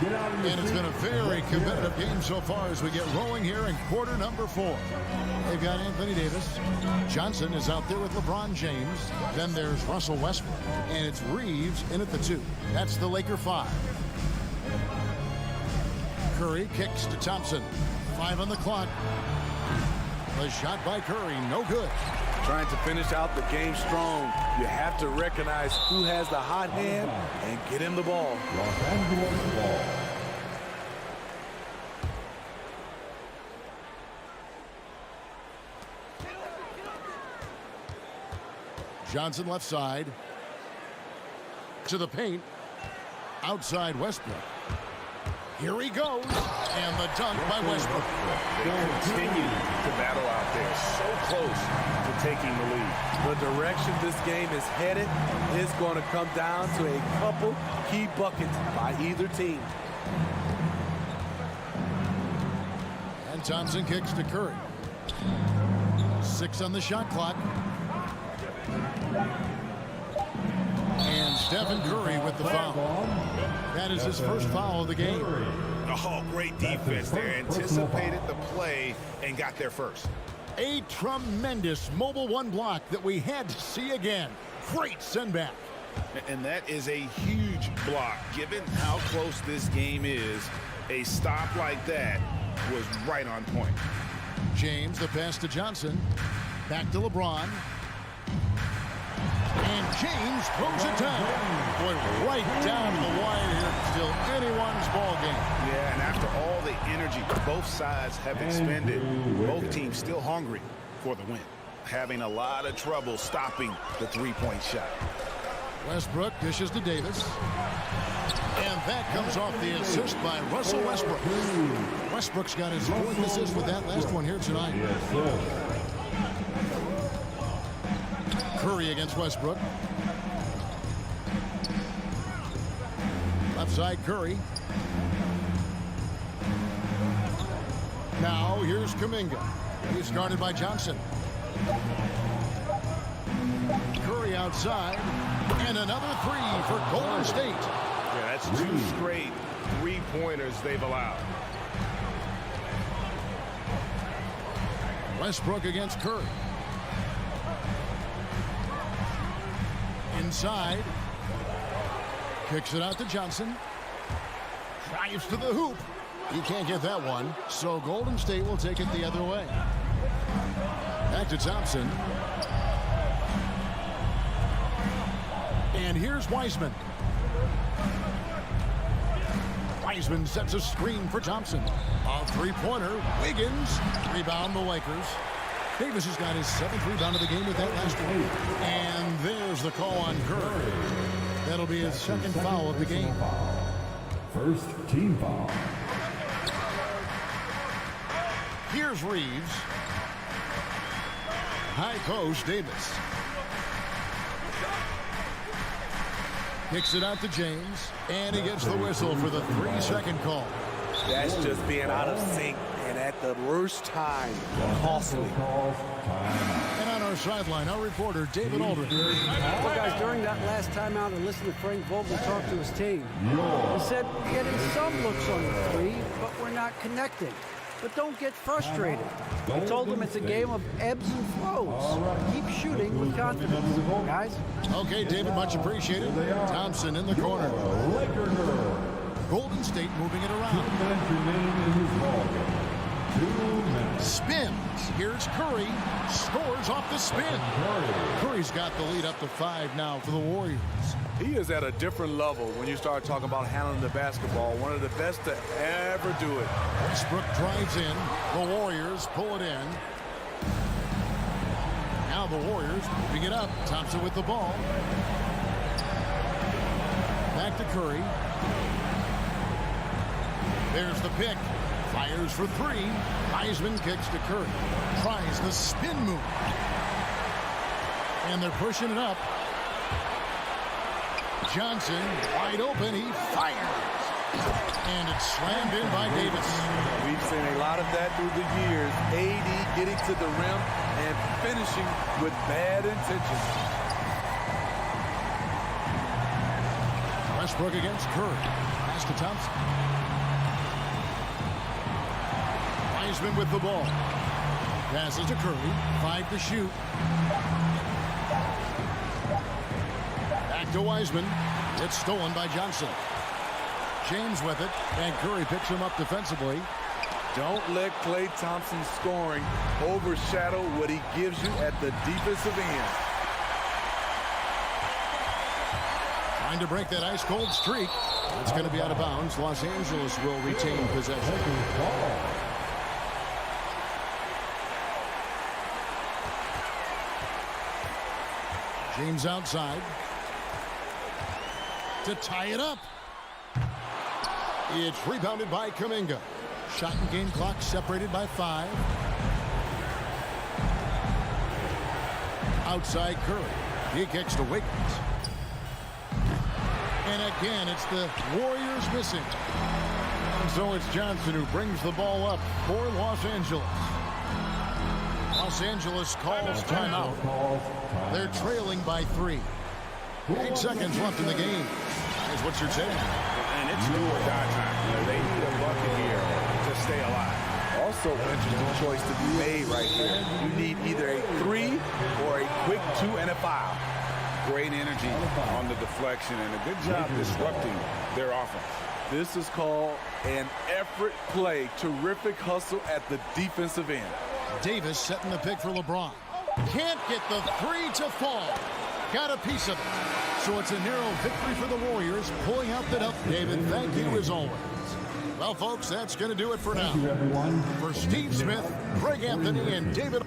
And it's been a very competitive game so far as we get rolling here in quarter number 4. They've got Anthony Davis. Johnson is out there with LeBron James. Then there's Russell Westbrook. And it's Reeves in at the 2. That's the Laker 5. Curry kicks to Thompson. 5 on the clock. The shot by Curry, no good. Trying to finish out the game strong. You have to recognize who has the hot hand and get him the ball. Los Angeles ball. Johnson left side. To the paint. Outside Westbrook. Here he goes. And the dunk by Westbrook. They continue to battle out there. So close to taking the lead. The direction this game is headed is going to come down to a couple key buckets by either team. And Thompson kicks to Curry. 6 on the shot clock. And Stephen Curry with the foul. That is his first foul of the game. Oh, great defense there. Anticipated the play and got there first. A tremendous mobile 1 block that we had to see again. Great send back. And that is a huge block. Given how close this game is, a stop like that was right on point. James, the pass to Johnson. Back to LeBron. And James throws it down. Boy, right down the wire here. Still anyone's ball game. Yeah, and after all the energy both sides have expended, both teams still hungry for the win. Having a lot of trouble stopping the three-point shot. Westbrook dishes to Davis. And that comes off the assist by Russell Westbrook. Westbrook's got his 4th assist with that last one here tonight. Curry against Westbrook. Left side Curry. Now here's Kuminga. He's guarded by Johnson. Curry outside. And another 3 for Golden State. Yeah, that's 2 straight 3-pointers they've allowed. Westbrook against Curry. Inside. Kicks it out to Johnson. Drives to the hoop. He can't get that one. So Golden State will take it the other way. Back to Thompson. And here's Wiseman. Wiseman sets a screen for Thompson. A 3-pointer. Wiggins. Rebound the Lakers. Davis has got his 7th rebound of the game with that last one. And there's the call on Curry. That'll be his 2nd foul of the game. First team foul. Here's Reeves. High post, Davis. Kicks it out to James. And he gets the whistle for the 3-second call. That's just being out of sync. And at the worst time, costly. And on our sideline, our reporter, David Aldridge. Well, guys, during that last timeout, I listened to Frank Vogel talk to his team. He said, we're getting some looks on the 3, but we're not connecting. But don't get frustrated. I told them it's a game of ebbs and flows. Keep shooting with confidence, guys. Okay, David, much appreciated. Thompson in the corner. Golden State moving it around. Spins. Here's Curry. Scores off the spin. Curry's got the lead up to 5 now for the Warriors. He is at a different level when you start talking about handling the basketball. One of the best to ever do it. Westbrook drives in. The Warriors pull it in. Now the Warriors moving it up. Thompson with the ball. Back to Curry. There's the pick. Fires for three. Wiseman kicks to Curry. Tries the spin move. And they're pushing it up. Johnson, wide open. He fires. And it's slammed in by Davis. We've seen a lot of that through the years. AD getting to the rim and finishing with bad intentions. Westbrook against Curry. Pass to Thompson. Wiseman with the ball. Passes to Curry. 5 to shoot. Back to Wiseman. It's stolen by Johnson. James with it, and Curry picks him up defensively. Don't let Klay Thompson's scoring overshadow what he gives you at the defensive end. Trying to break that ice-cold streak. It's going to be out of bounds. Los Angeles will retain possession. James outside to tie it up. It's rebounded by Kuminga. Shot and game clock separated by 5. Outside Curry. He kicks to Wiggins. And again, it's the Warriors missing. And so it's Johnson who brings the ball up for Los Angeles. Los Angeles calls timeout. They're trailing by 3. 8 seconds left in the game. Is what you're saying. And it's do or die time. They need a bucket here to stay alive. Also, interesting choice to be made right here. You need either a 3 or a quick 2 and a foul. Great energy on the deflection and a good job disrupting their offense. This is called an effort play. Terrific hustle at the defensive end. Davis setting the pick for LeBron. Can't get the 3 to fall. Got a piece of it. So it's a narrow victory for the Warriors, pulling out the dub. David, thank you as always. Well, folks, that's going to do it for now. For Steve Smith, Greg Anthony, and David.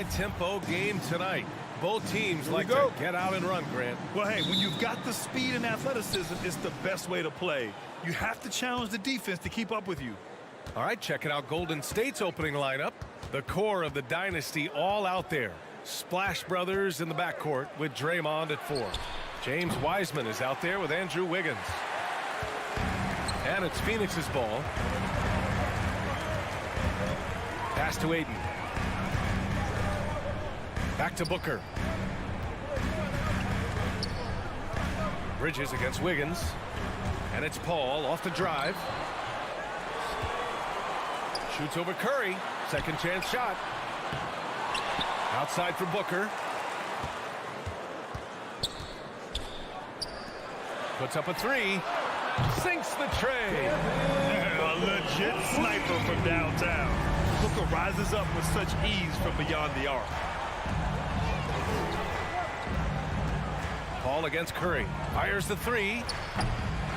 high-tempo game tonight. Both teams like to get out and run, Grant. Well, hey, when you've got the speed and athleticism, it's the best way to play. You have to challenge the defense to keep up with you. All right, checking out Golden State's opening lineup. The core of the dynasty all out there. Splash Brothers in the backcourt with Draymond at 4. James Wiseman is out there with Andrew Wiggins. And it's Phoenix's ball. Pass to Aiden. Back to Booker. Bridges against Wiggins. And it's Paul off the drive. Shoots over Curry. Second chance shot. Outside for Booker. Puts up a 3. Sinks the tray. A legit sniper from downtown. Booker rises up with such ease from beyond the arc. Paul against Curry. Fires the 3.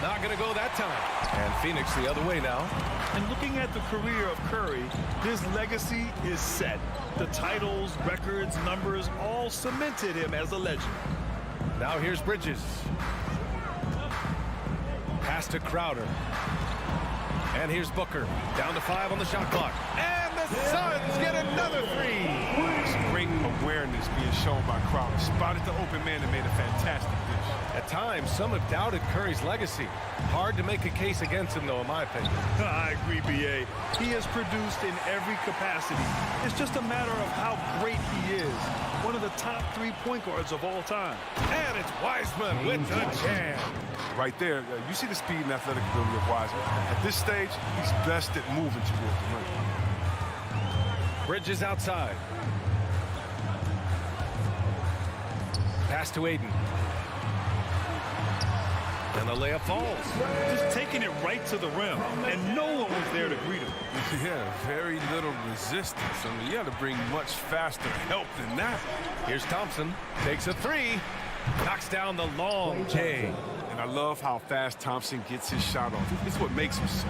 Not going to go that time. And Phoenix the other way now. And looking at the career of Curry, his legacy is set. The titles, records, numbers all cemented him as a legend. Now here's Bridges. Pass to Crowder. And here's Booker. Down to 5 on the shot clock. And the Suns get another 3. It's great awareness being shown by Crowder. Spotted the open man and made a fantastic dish. At times, some have doubted Curry's legacy. Hard to make a case against him, though, in my opinion. I agree, B.A. He has produced in every capacity. It's just a matter of how great he is. One of the top 3 point guards of all time. And it's Wiseman with the jam. Right there, you see the speed and athletic ability of Wiseman. At this stage, he's best at moving toward the rim. Bridges outside. Pass to Aiden. And the layup falls. Just taking it right to the rim, and no one was there to greet him. Yeah, very little resistance. I mean, you got to bring much faster help than that. Here's Thompson. Takes a 3. Knocks down the long J. And I love how fast Thompson gets his shot off. It's what makes him so.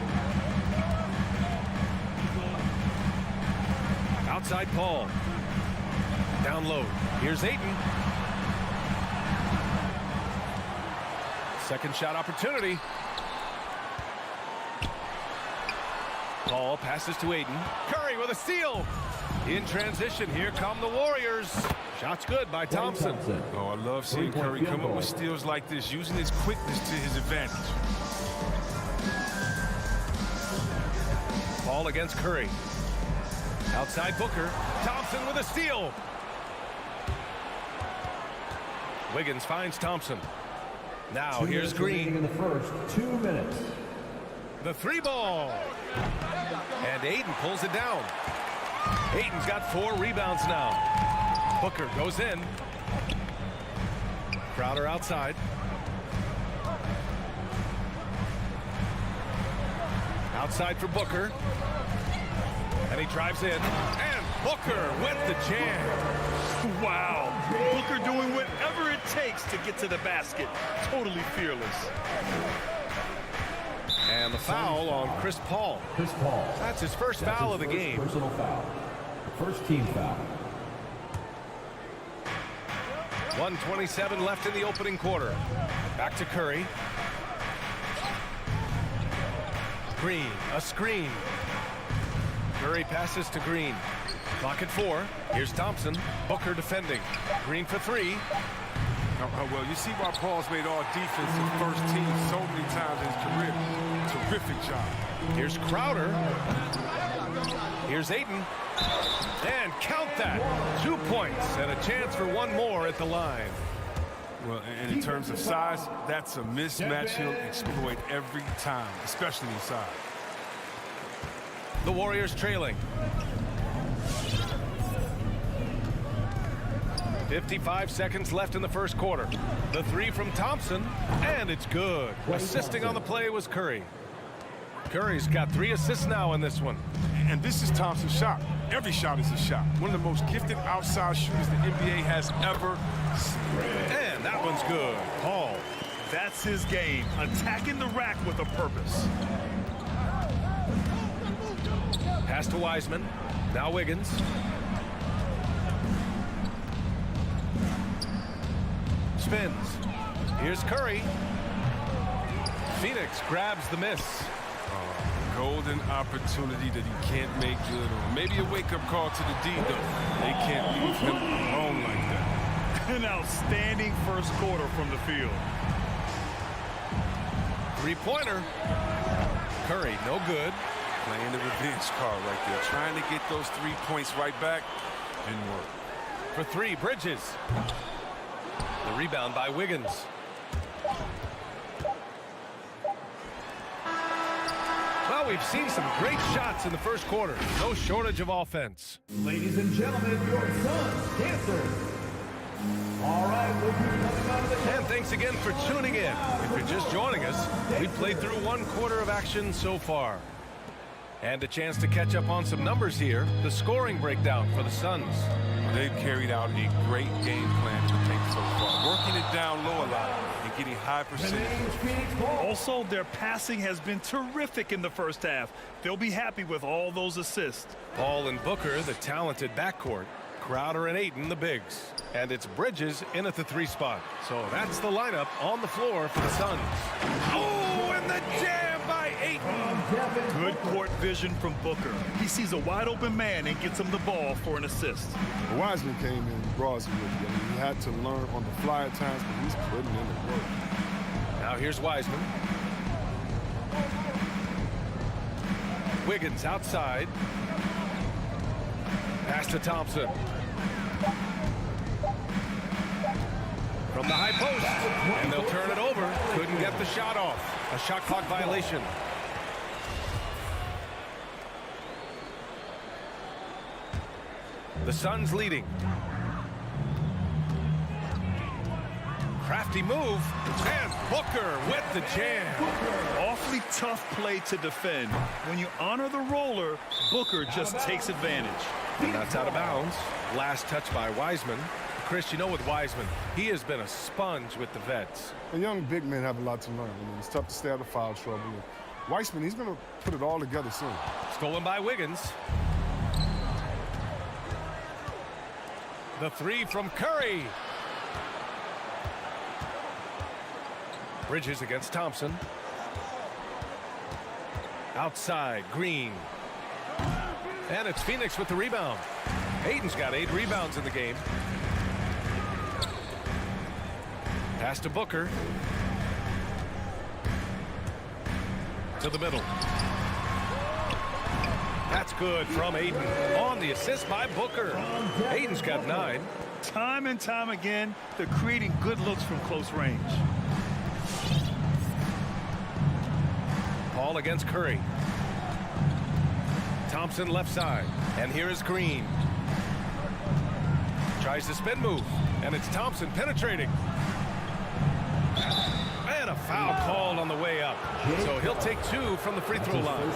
Outside Paul. Down low. Here's Aiden. Second shot opportunity. Paul passes to Aiden. Curry with a steal. In transition, here come the Warriors. Shot's good by Thompson. Oh, I love seeing Curry come up with steals like this, using his quickness to his advantage. Paul against Curry. Outside Booker. Thompson with a steal. Wiggins finds Thompson. Now here's Green. In the first 2 minutes. The 3 ball. And Aiden pulls it down. Aiden's got 4 rebounds now. Booker goes in. Crowder outside. Outside for Booker. And he drives in. And Booker with the jam. Wow. Booker doing whatever it takes to get to the basket. Totally fearless. And the foul on Chris Paul. Chris Paul. That's his first foul of the game. Personal foul. First team foul. 1:27 left in the opening quarter. Back to Curry. Green, a screen. Curry passes to Green. Clock at 4. Here's Thompson. Booker defending. Green for 3. Well, you see why Paul's made all defensive first team so many times in his career. Terrific job. Here's Crowder. Here's Aiden. And count that. 2 points and a chance for one more at the line. Well, and in terms of size, that's a mismatch he'll exploit every time, especially inside. The Warriors trailing. 55 seconds left in the first quarter. The 3 from Thompson, and it's good. Assisting on the play was Curry. Curry's got 3 assists now in this one. And this is Thompson's shot. Every shot is a shot. One of the most gifted outside shooters the NBA has ever seen. And that one's good. Paul. That's his game. Attacking the rack with a purpose. Pass to Wiseman. Now Wiggins. spins. Here's Curry. Phoenix grabs the miss. Golden opportunity that he can't make good on. Maybe a wake-up call to the D, though. They can't leave him alone like that. An outstanding first quarter from the field. Three-pointer. Curry, no good. Playing the revenge card right there. Trying to get those 3 points right back and work. For three, Bridges. The rebound by Wiggins. Well, we've seen some great shots in the first quarter. No shortage of offense. Ladies and gentlemen, your Suns dancers. All right, we'll be coming out of the... And thanks again for tuning in. If you're just joining us, we've played through 1 quarter of action so far. And a chance to catch up on some numbers here. The scoring breakdown for the Suns. They've carried out a great game plan in the paint so far. Working it down low a lot and getting high percentage. Also, their passing has been terrific in the first half. They'll be happy with all those assists. Paul and Booker, the talented backcourt. Crowder and Ayton, the bigs. And it's Bridges in at the 3 spot. So that's the lineup on the floor for the Suns. Oh, and the jam by Ayton. Good court vision from Booker. He sees a wide open man and gets him the ball for an assist. Wiseman came in and brought us with him. He had to learn on the fly at times, but he's putting in the work. Now here's Wiseman. Wiggins outside. Pass to Thompson. From the high post. And they'll turn it over. Couldn't get the shot off. A shot clock violation. The Suns leading. Crafty move. And Booker with the jam. Awfully tough play to defend. When you honor the roller, Booker just takes advantage. And that's out of bounds. Last touch by Wiseman. Chris, you know with Wiseman, he has been a sponge with the vets. And young big men have a lot to learn. I mean, it's tough to stay out of foul trouble. Wiseman, he's going to put it all together soon. Stolen by Wiggins. The 3 from Curry. Bridges against Thompson. Outside, Green. And it's Phoenix with the rebound. Ayton's got 8 rebounds in the game. Pass to Booker. To the middle. That's good from Ayton. On the assist by Booker. Ayton's got 9. Time and time again, they're creating good looks from close range. Paul against Curry. Thompson left side. And here is Green. Tries the spin move. And it's Thompson penetrating. And a foul called on the way up. So he'll take 2 from the free throw line.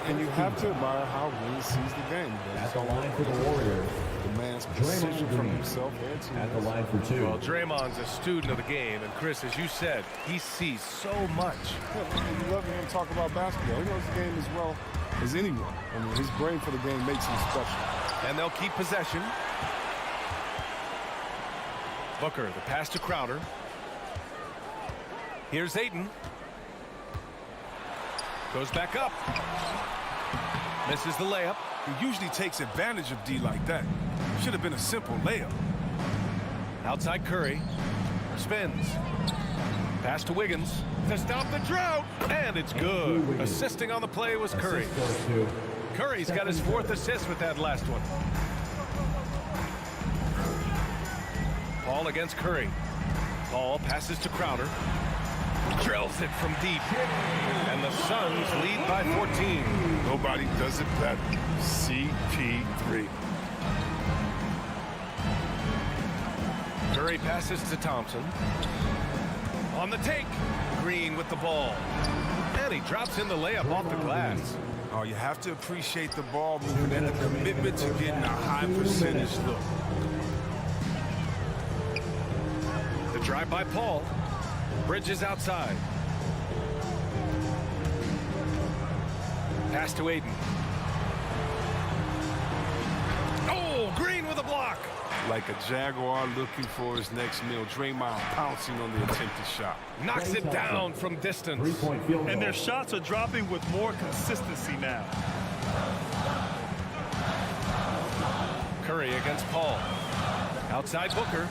And you have to admire how Green sees the game. At the line for the Warriors, demands precision from himself and team. at the line for 2. Well, Draymond's a student of the game. And Chris, as you said, he sees so much. Yeah, you love him to talk about basketball. He knows the game as well as anyone. I mean, his brain for the game makes him special. And they'll keep possession. Booker, the pass to Crowder. Here's Ayton. Goes back up. Misses the layup. He usually takes advantage of D like that. Should have been a simple layup. Outside Curry. Spins. Pass to Wiggins to stop the drought. And it's good. Assisting on the play was Curry. Curry's got his 4th assist with that last one. Paul against Curry. Paul passes to Crowder. Drills it from deep. And the Suns lead by 14. Nobody does it better. CP3. Curry passes to Thompson. On the take. Green with the ball. And he drops in the layup off the glass. Oh, you have to appreciate the ball movement and the commitment to getting a high percentage look. The drive by Paul. Bridges outside. Pass to Ayton. Oh, Green with a block. Like a jaguar looking for his next meal. Draymond pouncing on the attempted shot. Knocks it down from distance. Three-point field goal. And their shots are dropping with more consistency now. Curry against Paul. Outside Booker.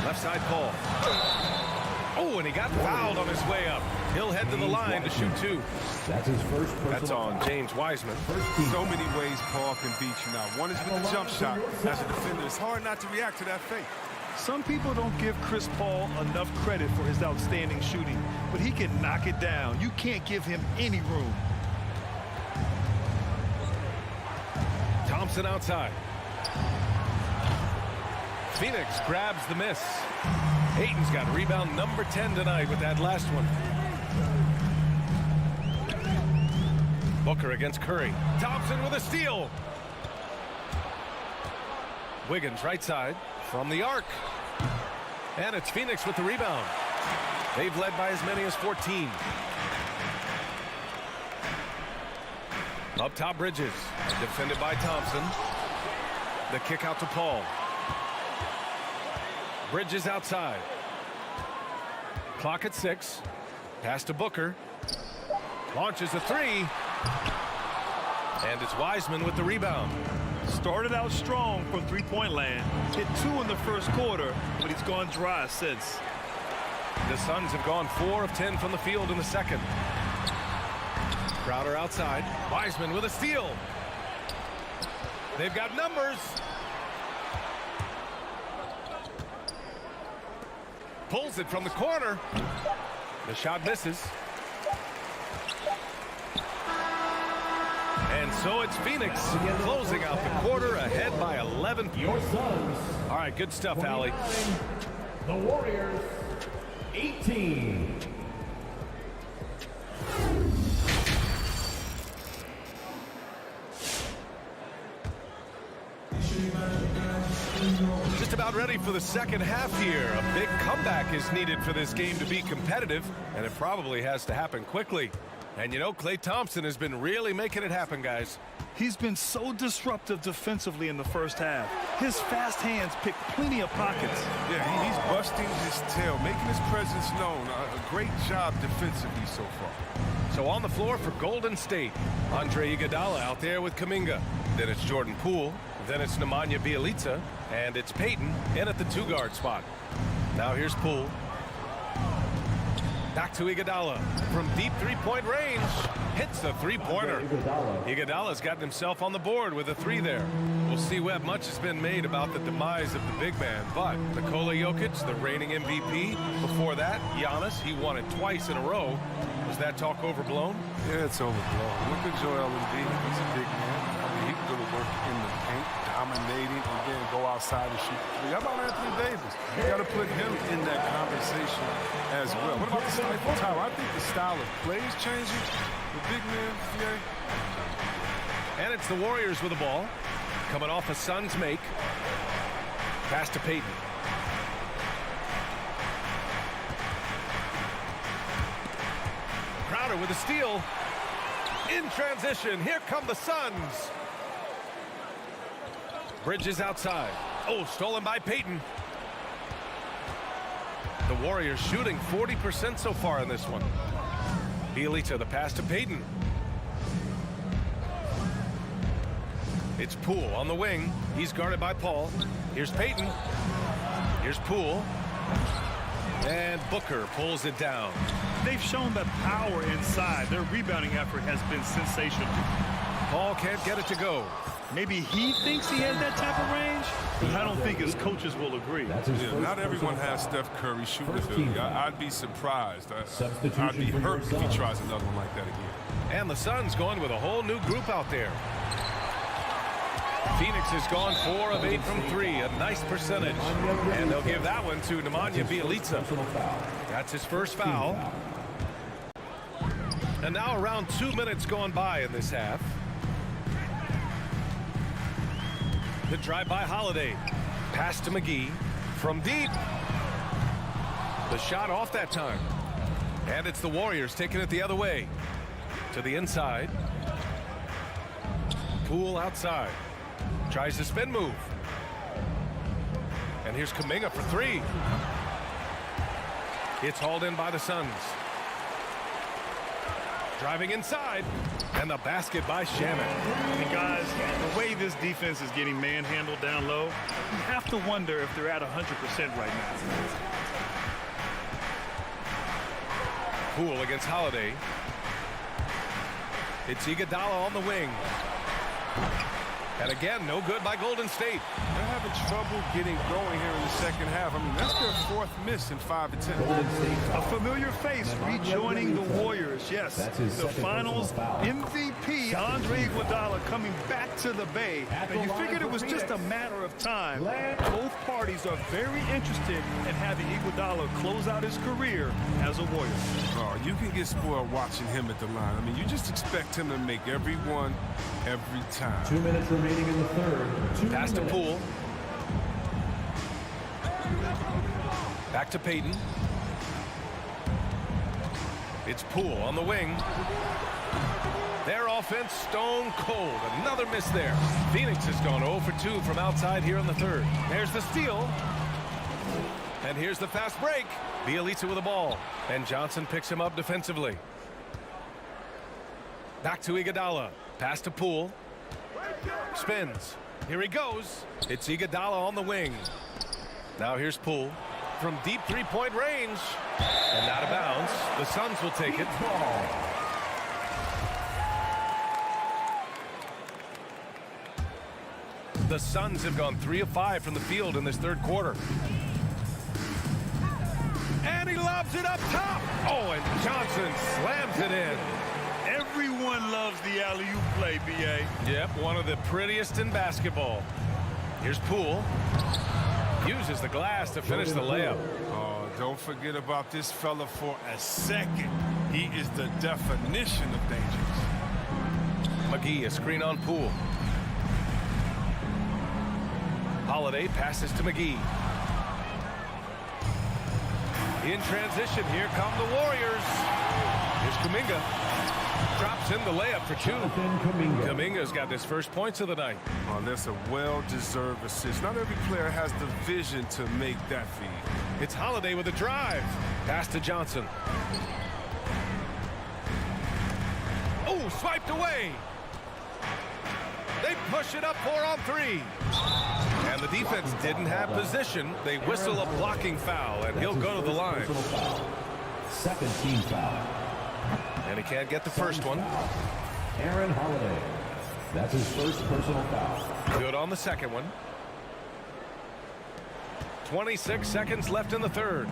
Left side Paul. Oh, and he got fouled on his way up. He'll head to the line to shoot 2. That's his first personal That's on foul. James Wiseman. So many ways Paul can beat you now. One is with the jump shot. As a defender, it's hard not to react to that fake. Some people don't give Chris Paul enough credit for his outstanding shooting, but he can knock it down. You can't give him any room. Thompson outside. Phoenix grabs the miss. Ayton's got rebound number 10 tonight with that last one. Booker against Curry. Thompson with a steal. Wiggins right side from the arc. And it's Phoenix with the rebound. They've led by as many as 14. Up top, Bridges. Defended by Thompson. The kick out to Paul. Bridges outside. Clock at 6. Pass to Booker. Launches a 3. And it's Wiseman with the rebound. Started out strong from three-point land. Hit 2 in the first quarter, but he's gone dry since. The Suns have gone 4 of 10 from the field in the second. Crowder outside. Wiseman with a steal. They've got numbers. Pulls it from the corner. The shot misses. And so it's Phoenix closing out the quarter ahead by 11. Your Suns. All right, good stuff, Allie. The Warriors, 18. Just about ready for the second half here. A big comeback is needed for this game to be competitive, and it probably has to happen quickly. And you know, Klay Thompson has been really making it happen, guys. He's been so disruptive defensively in the first half. His fast hands pick plenty of pockets. Yeah, he's busting his tail, making his presence known. A great job defensively so far. So on the floor for Golden State, Andre Iguodala out there with Kuminga. Then it's Jordan Poole. Then it's Nemanja Bjelica. And it's Payton in at the 2-guard spot. Now here's Poole. Back to Iguodala from deep three-point range. Hits the three-pointer. Iguodala's gotten himself on the board with a 3 there. We'll see what much has been made about the demise of the big man. But Nikola Jokic, the reigning MVP. Before that, Giannis, he won it twice in a row. Was that talk overblown? Yeah, it's overblown. Look at Joel Embiid. He's a big man. I mean, he can go to work in the paint, dominating, and then go outside and shoot the 3. How about Anthony Davis? You got to put him in that conversation as well. What about the style of Tyler? I think the style of play is changing. The big man, And it's the Warriors with the ball. Coming off a Suns make. Pass to Payton. Crowder with a steal. In transition, here come the Suns. Bridges outside. Oh, stolen by Payton. The Warriors shooting 40% so far in this one. Bjelica, the pass to Payton. It's Poole on the wing. He's guarded by Paul. Here's Payton. Here's Poole. And Booker pulls it down. They've shown that power inside. Their rebounding effort has been sensational. Paul can't get it to go. Maybe he thinks he has that type of range, but I don't think his coaches will agree. Yeah, not everyone has Steph Curry shooting ability. I'd be surprised. I'd be hurt if he tries another one like that again. And the Suns going with a whole new group out there. Phoenix has gone 4 of 8 from 3, a nice percentage. And they'll give that one to Nemanja Bjelica. That's his first foul. And now around 2 minutes gone by in this half. The drive by Holiday. Pass to McGee from deep. The shot off that time. And it's the Warriors taking it the other way. To the inside. Poole outside. Tries the spin move. And here's Kuminga for three. It's hauled in by the Suns. Driving inside. And the basket by Shaman. And guys, the way this defense is getting manhandled down low, you have to wonder if they're at 100% right now. Poole against Holiday. It's Iguodala on the wing. And again, no good by Golden State. They're having trouble getting going here in the second half. I mean, that's their fourth miss in 5 attempts. A familiar face rejoining the Warriors. Yes, the finals MVP, Andre Iguodala, coming back to the Bay. And you figured it was just a matter of time. Both parties are very interested in having Iguodala close out his career as a Warrior. Oh, you can get spoiled watching him at the line. I mean, you just expect him to make every one, every time. 2 minutes remaining in the third. Pass to Poole. Back to Payton. It's Poole on the wing. Their offense stone cold. Another miss there. Phoenix has gone 0 for 2 from outside here in the third. There's the steal. And here's the fast break. Bielitsa with the ball. And Johnson picks him up defensively. Back to Iguodala. Pass to Poole. Spins. Here he goes. It's Iguodala on the wing. Now here's Poole from deep three-point range. And out of bounds. The Suns will take it. The Suns have gone 3 of 5 from the field in this third quarter. And he lobs it up top. Oh, and Johnson slams it in. Everyone loves the alley-oop play, B.A. Yep, one of the prettiest in basketball. Here's Poole. Uses the glass to finish the layup. Oh, don't forget about this fella for a second. He is the definition of dangerous. McGee, a screen on Poole. Holiday passes to McGee. In transition, here come the Warriors. Here's Kuminga. Drops in the layup for two. Kuminga's got his first points of the night. Oh, that's a well-deserved assist. Not every player has the vision to make that feed. It's Holiday with a drive. Pass to Johnson. Oh, swiped away. They push it up 4 on 3. And the defense didn't have position. They whistle a blocking foul, and he'll go to the line. Second team foul. And he can't get the first one. Aaron Holiday. That's his first personal foul. Good on the second one. 26 seconds left in the third.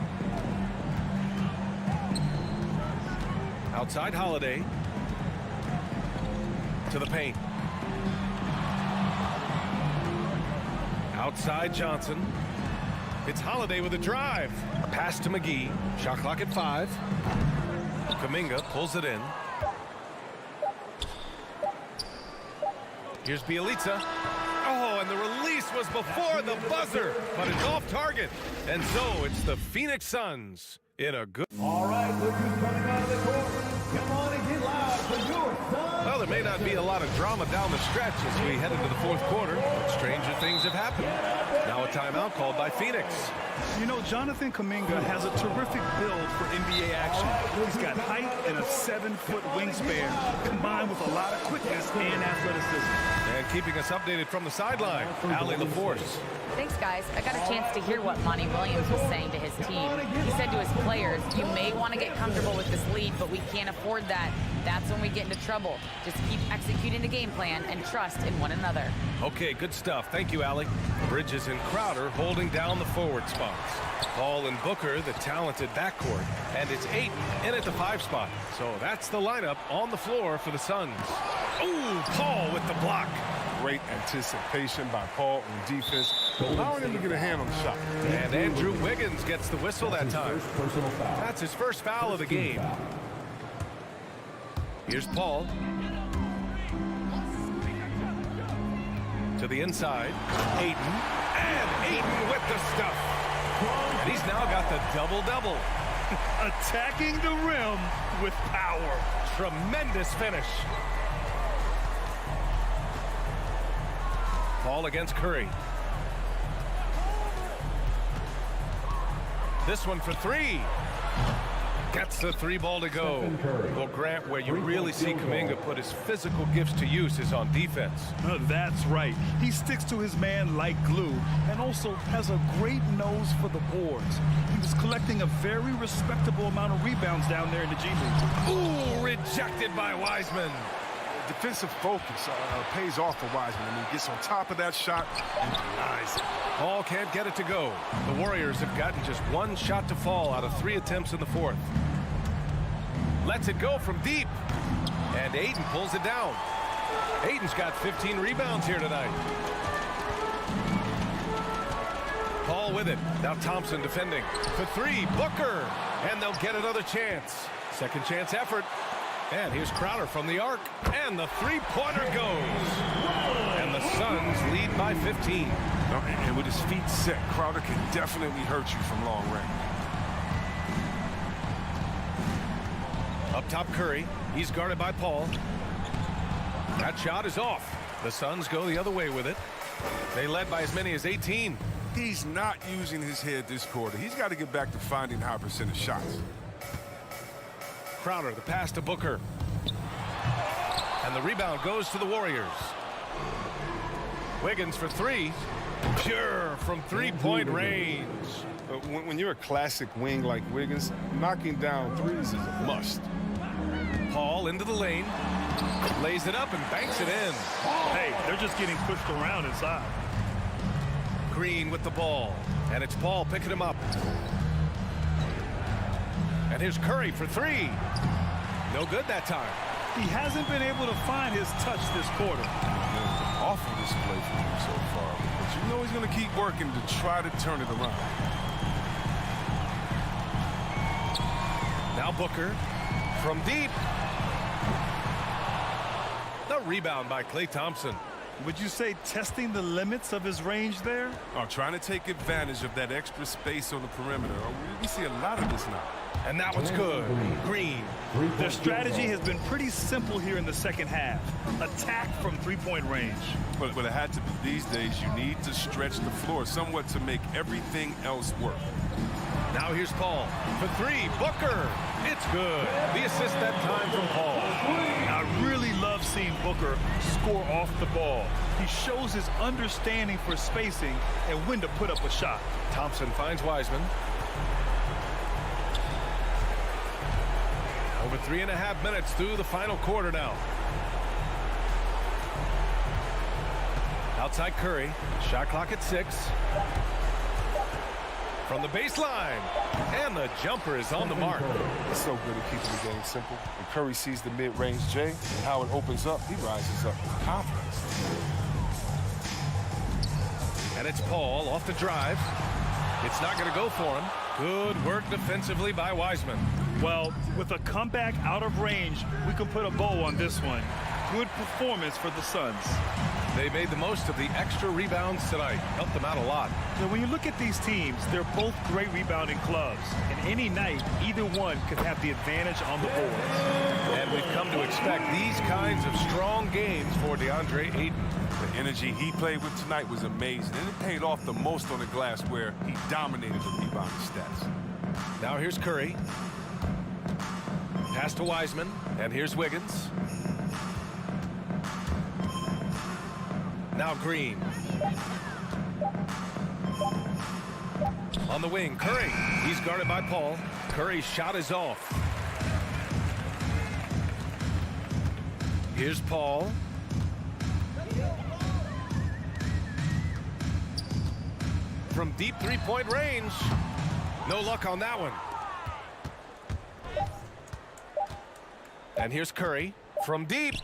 Outside Holiday. To the paint. Outside Johnson. It's Holiday with a drive. Pass to McGee. Shot clock at 5. Kuminga pulls it in. Here's Bielitsa. Oh, and the release was before the buzzer, but it's off target. And so it's the Phoenix Suns in a good... All right, look who's coming out of the court. Come on and get loud for your Suns. Well, there may not be a lot of drama down the stretch as we head into the fourth quarter, but stranger things have happened. Now a timeout called by Phoenix. You know, Jonathan Kuminga has a terrific build for NBA action. He's got height and a 7-foot wingspan, combined with a lot of quickness and athleticism. And keeping us updated from the sideline, Allie LaForce. Thanks, guys. I got a chance to hear what Monty Williams was saying to his team. He said to his players, you may want to get comfortable with this lead, but we can't afford that. That's when we get into trouble. Just keep executing the game plan and trust in one another. Okay, good stuff. Thank you, Allie. Bridges and Crowder holding down the forward spots. Paul and Booker, the talented backcourt. And it's Ayton in at the 5 spot. So that's the lineup on the floor for the Suns. Ooh, Paul with the block. Great anticipation by Paul on defense, allowing him to get a hand on the shot. And Andrew Wiggins gets the whistle that time. That's his first foul of the game. Here's Paul. To the inside. Ayton. And Ayton with the stuff. And he's now got the double-double. Attacking the rim with power. Tremendous finish. Paul against Curry. This one for three. Gets the three ball to go. Well, Grant, where you really see Kuminga put his physical gifts to use is on defense. That's right. He sticks to his man like glue and also has a great nose for the boards. He was collecting a very respectable amount of rebounds down there in the G League. Ooh, rejected by Wiseman. Defensive focus pays off for Wiseman. I mean, he gets on top of that shot and denies it. Paul can't get it to go. The Warriors have gotten just one shot to fall out of 3 attempts in the fourth. Lets it go from deep. And Ayton pulls it down. Ayton's got 15 rebounds here tonight. Paul with it. Now Thompson defending. For three, Booker. And they'll get another chance. Second chance effort. And here's Crowder from the arc. And the three-pointer goes. And the Suns lead by 15. And with his feet set, Crowder can definitely hurt you from long range. Up top, Curry. He's guarded by Paul. That shot is off. The Suns go the other way with it. They led by as many as 18. He's not using his head this quarter. He's got to get back to finding high percentage shots. Crowder, the pass to Booker. And the rebound goes to the Warriors. Wiggins for three. Pure from three-point range. When you're a classic wing like Wiggins, knocking down threes is a must. Paul into the lane. Lays it up and banks it in. Hey, they're just getting pushed around inside. Green with the ball. And it's Paul picking him up. And here's Curry for three. No good that time. He hasn't been able to find his touch this quarter. Awful display from him so far. But you know he's going to keep working to try to turn it around. Now Booker from deep. The rebound by Klay Thompson. Would you say testing the limits of his range there? Trying to take advantage of that extra space on the perimeter. We see a lot of this now. And that one's good. Green. Their strategy has been pretty simple here in the second half. Attack from three-point range. But it had to be. These days, you need to stretch the floor somewhat to make everything else work. Now here's Paul. For three, Booker. It's good. The assist that time from Paul. I really love seeing Booker score off the ball. He shows his understanding for spacing and when to put up a shot. Thompson finds Wiseman. Over 3.5 minutes through the final quarter now. Outside Curry. Shot clock at 6. From the baseline. And the jumper is on the mark. It's so good at keeping the game simple. When Curry sees the mid-range J and how it opens up, he rises up with confidence. And it's Paul off the drive. It's not going to go for him. Good work defensively by Wiseman. Well, with a comeback out of range, we can put a bow on this one. Good performance for the Suns. They made the most of the extra rebounds tonight. Helped them out a lot. Now, when you look at these teams, they're both great rebounding clubs. And any night, either one could have the advantage on the boards. And we've come to expect these kinds of strong games for DeAndre Ayton. The energy he played with tonight was amazing. And it paid off the most on the glass where he dominated the rebounding stats. Now here's Curry. Pass to Wiseman. And here's Wiggins. Now Green. On the wing, Curry. He's guarded by Paul. Curry's shot is off. Here's Paul. From deep three-point range. No luck on that one. And here's Curry from deep.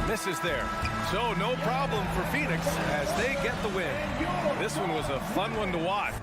Misses there. So no problem for Phoenix as they get the win. This one was a fun one to watch.